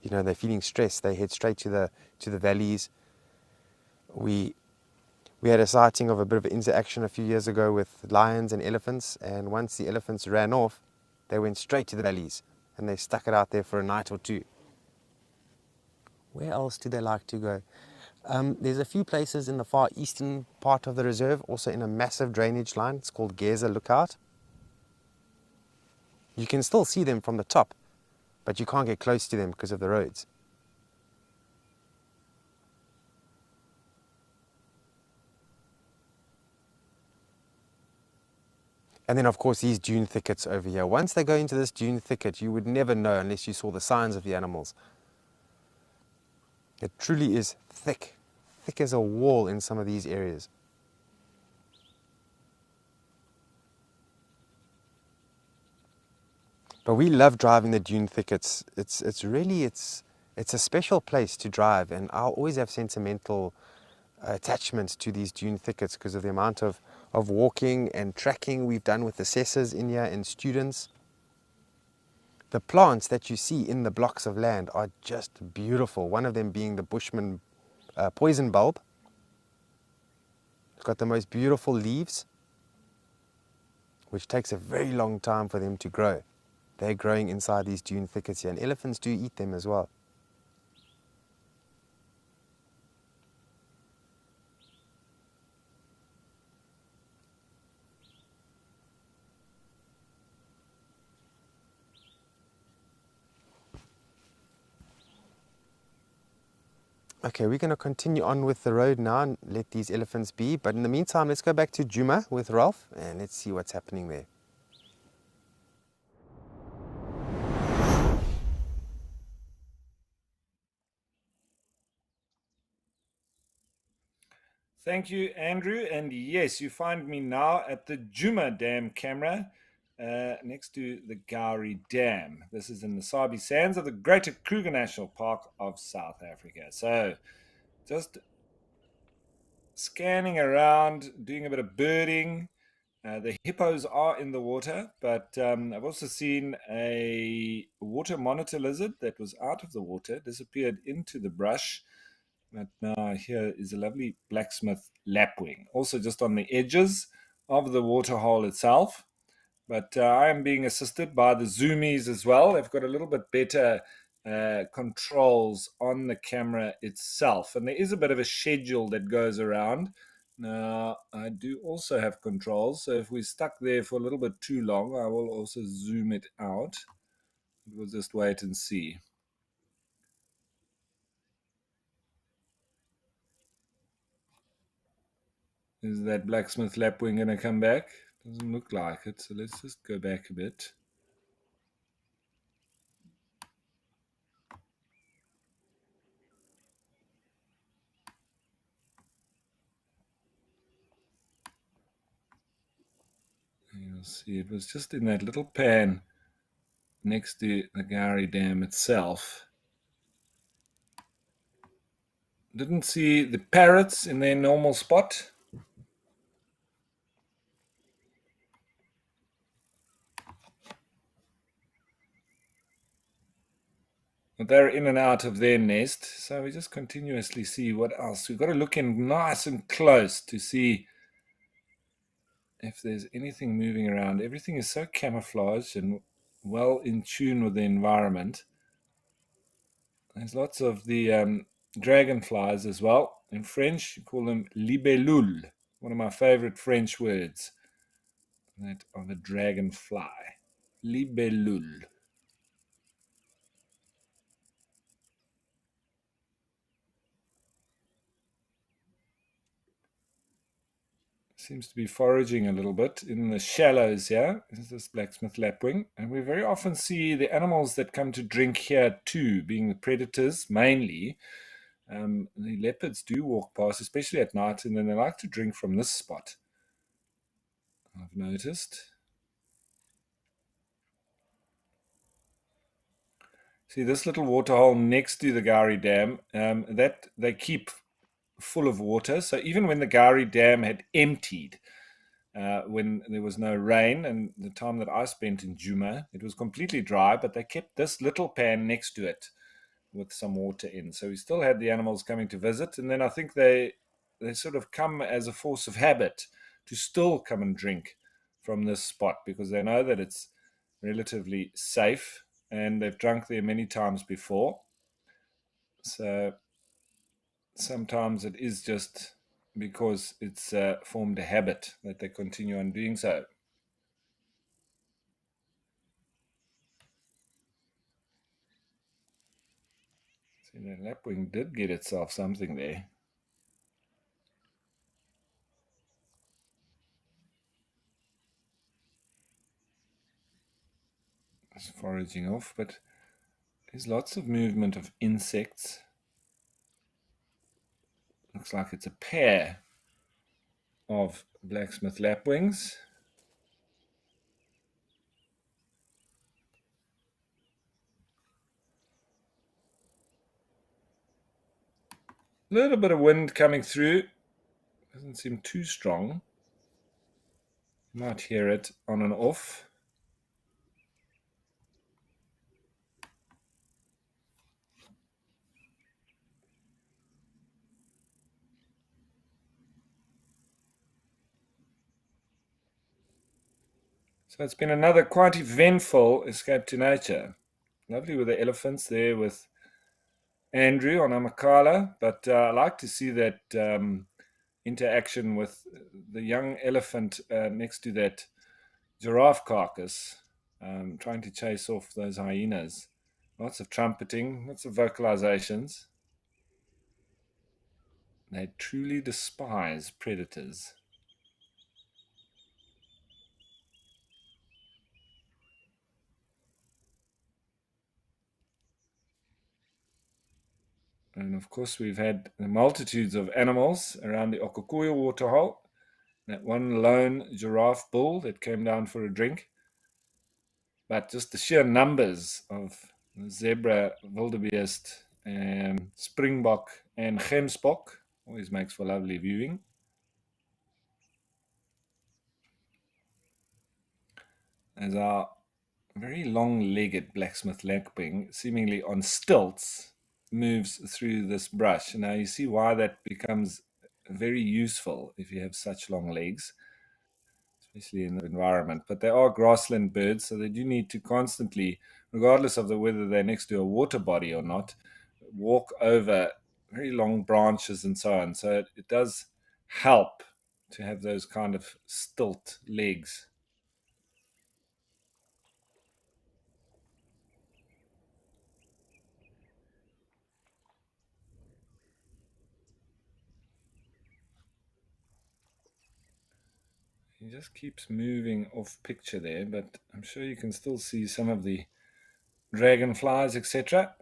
they're feeling stressed, they head straight to the valleys. We had a sighting of a bit of interaction a few years ago with lions and elephants, and once the elephants ran off, they went straight to the valleys and they stuck it out there for a night or two. Where else do they like to go? There's a few places in the far eastern part of the reserve, also in a massive drainage line. It's called Geza Lookout. You can still see them from the top, but you can't get close to them because of the roads. And then, of course, these dune thickets over here. Once they go into this dune thicket, you would never know unless you saw the signs of the animals. It truly is thick as a wall in some of these areas. But we love driving the dune thickets. It's a special place to drive, and I'll always have sentimental attachment to these dune thickets because of the amount of walking and tracking we've done with assessors in here and students. The plants that you see in the blocks of land are just beautiful. One of them being the Bushman poison bulb. It's got the most beautiful leaves, which takes a very long time for them to grow. They're growing inside these dune thickets here, and elephants do eat them as well. Okay, we're going to continue on with the road now and let these elephants be. But in the meantime, let's go back to Djuma with Ralph and let's see what's happening there. Thank you, Andrew. And yes, you find me now at the Djuma Dam camera next to the Gowrie Dam. This is in the Sabi Sands of the Greater Kruger National Park of South Africa. So just scanning around, doing a bit of birding. The hippos are in the water, but I've also seen a water monitor lizard that was out of the water, disappeared into the brush. But now here is a lovely blacksmith lapwing, also just on the edges of the waterhole itself. But I am being assisted by the zoomies as well. They've got a little bit better controls on the camera itself. And there is a bit of a schedule that goes around. Now, I do also have controls. So if we're stuck there for a little bit too long, I will also zoom it out. We'll just wait and see. Is that blacksmith lapwing going to come back? Doesn't look like it, so let's just go back a bit. You'll see it was just in that little pan next to the Gowrie Dam itself. Didn't see the parrots in their normal spot. But they're in and out of their nest, so we just continuously see what else. We've got to look in nice and close to see if there's anything moving around. Everything is so camouflaged and well in tune with the environment. There's lots of the dragonflies as well. In French, you call them libellule. One of my favorite French words. That of a dragonfly. Libellule. Seems to be foraging a little bit in the shallows here. This is this blacksmith lapwing. And we very often see the animals that come to drink here too, being the predators mainly. The leopards do walk past, especially at night, and then they like to drink from this spot. I've noticed. See this little waterhole next to the Gowrie Dam, that they keep full of water. So even when the Gowrie Dam had emptied, when there was no rain, and the time that I spent in Djuma, it was completely dry, but they kept this little pan next to it with some water in. So we still had the animals coming to visit, and then I think they sort of come as a force of habit to still come and drink from this spot because they know that it's relatively safe and they've drunk there many times before. So sometimes it is just because it's formed a habit that they continue on doing so. See, the lapwing did get itself something there. It's foraging off, but there's lots of movement of insects. Looks like it's a pair of blacksmith lapwings. A little bit of wind coming through. Doesn't seem too strong. You might hear it on and off. So it's been another quite eventful escape to nature. Lovely with the elephants there with Andrew on Amakhala, but I like to see that interaction with the young elephant next to that giraffe carcass, trying to chase off those hyenas. Lots of trumpeting, lots of vocalizations. They truly despise predators. And of course, we've had multitudes of animals around the Okokuyo waterhole. That one lone giraffe bull that came down for a drink. But just the sheer numbers of zebra, wildebeest, springbok, and gemsbok always makes for lovely viewing. As our very long-legged blacksmith lapwing, seemingly on stilts, moves through this brush. Now you see why that becomes very useful if you have such long legs, especially in the environment. But they are grassland birds, so they do need to constantly, regardless of whether they're next to a water body or not, walk over very long branches and so on. So it does help to have those kind of stilt legs. He just keeps moving off picture there, but I'm sure you can still see some of the dragonflies, etc.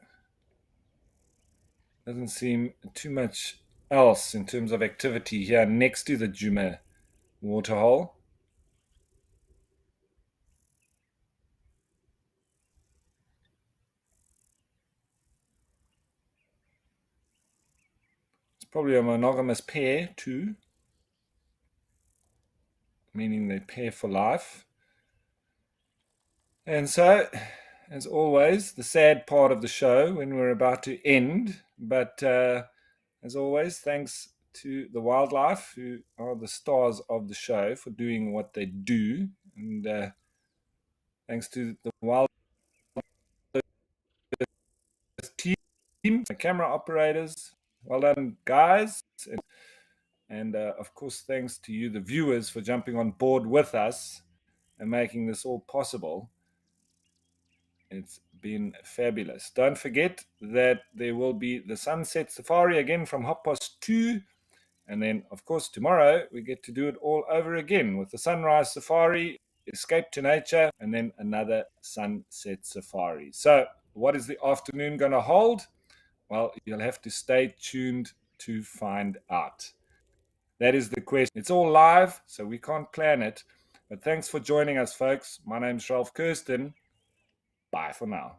Doesn't seem too much else in terms of activity here next to the Djuma waterhole. It's probably a monogamous pair too, meaning they pair for life. And so, as always, the sad part of the show when we're about to end, but as always, thanks to the wildlife who are the stars of the show for doing what they do, and thanks to the wildlife team, the camera operators, well done guys, and of course thanks to you the viewers for jumping on board with us and making this all possible. It's been fabulous. Don't forget that there will be the sunset safari again from 2:30, and then of course tomorrow we get to do it all over again with the sunrise safari, escape to nature, and then another sunset safari. So what is the afternoon going to hold? Well, you'll have to stay tuned to find out. That is the question. It's all live, so we can't plan it, But thanks for joining us, folks. My name's Ralph Kirsten. Bye for now.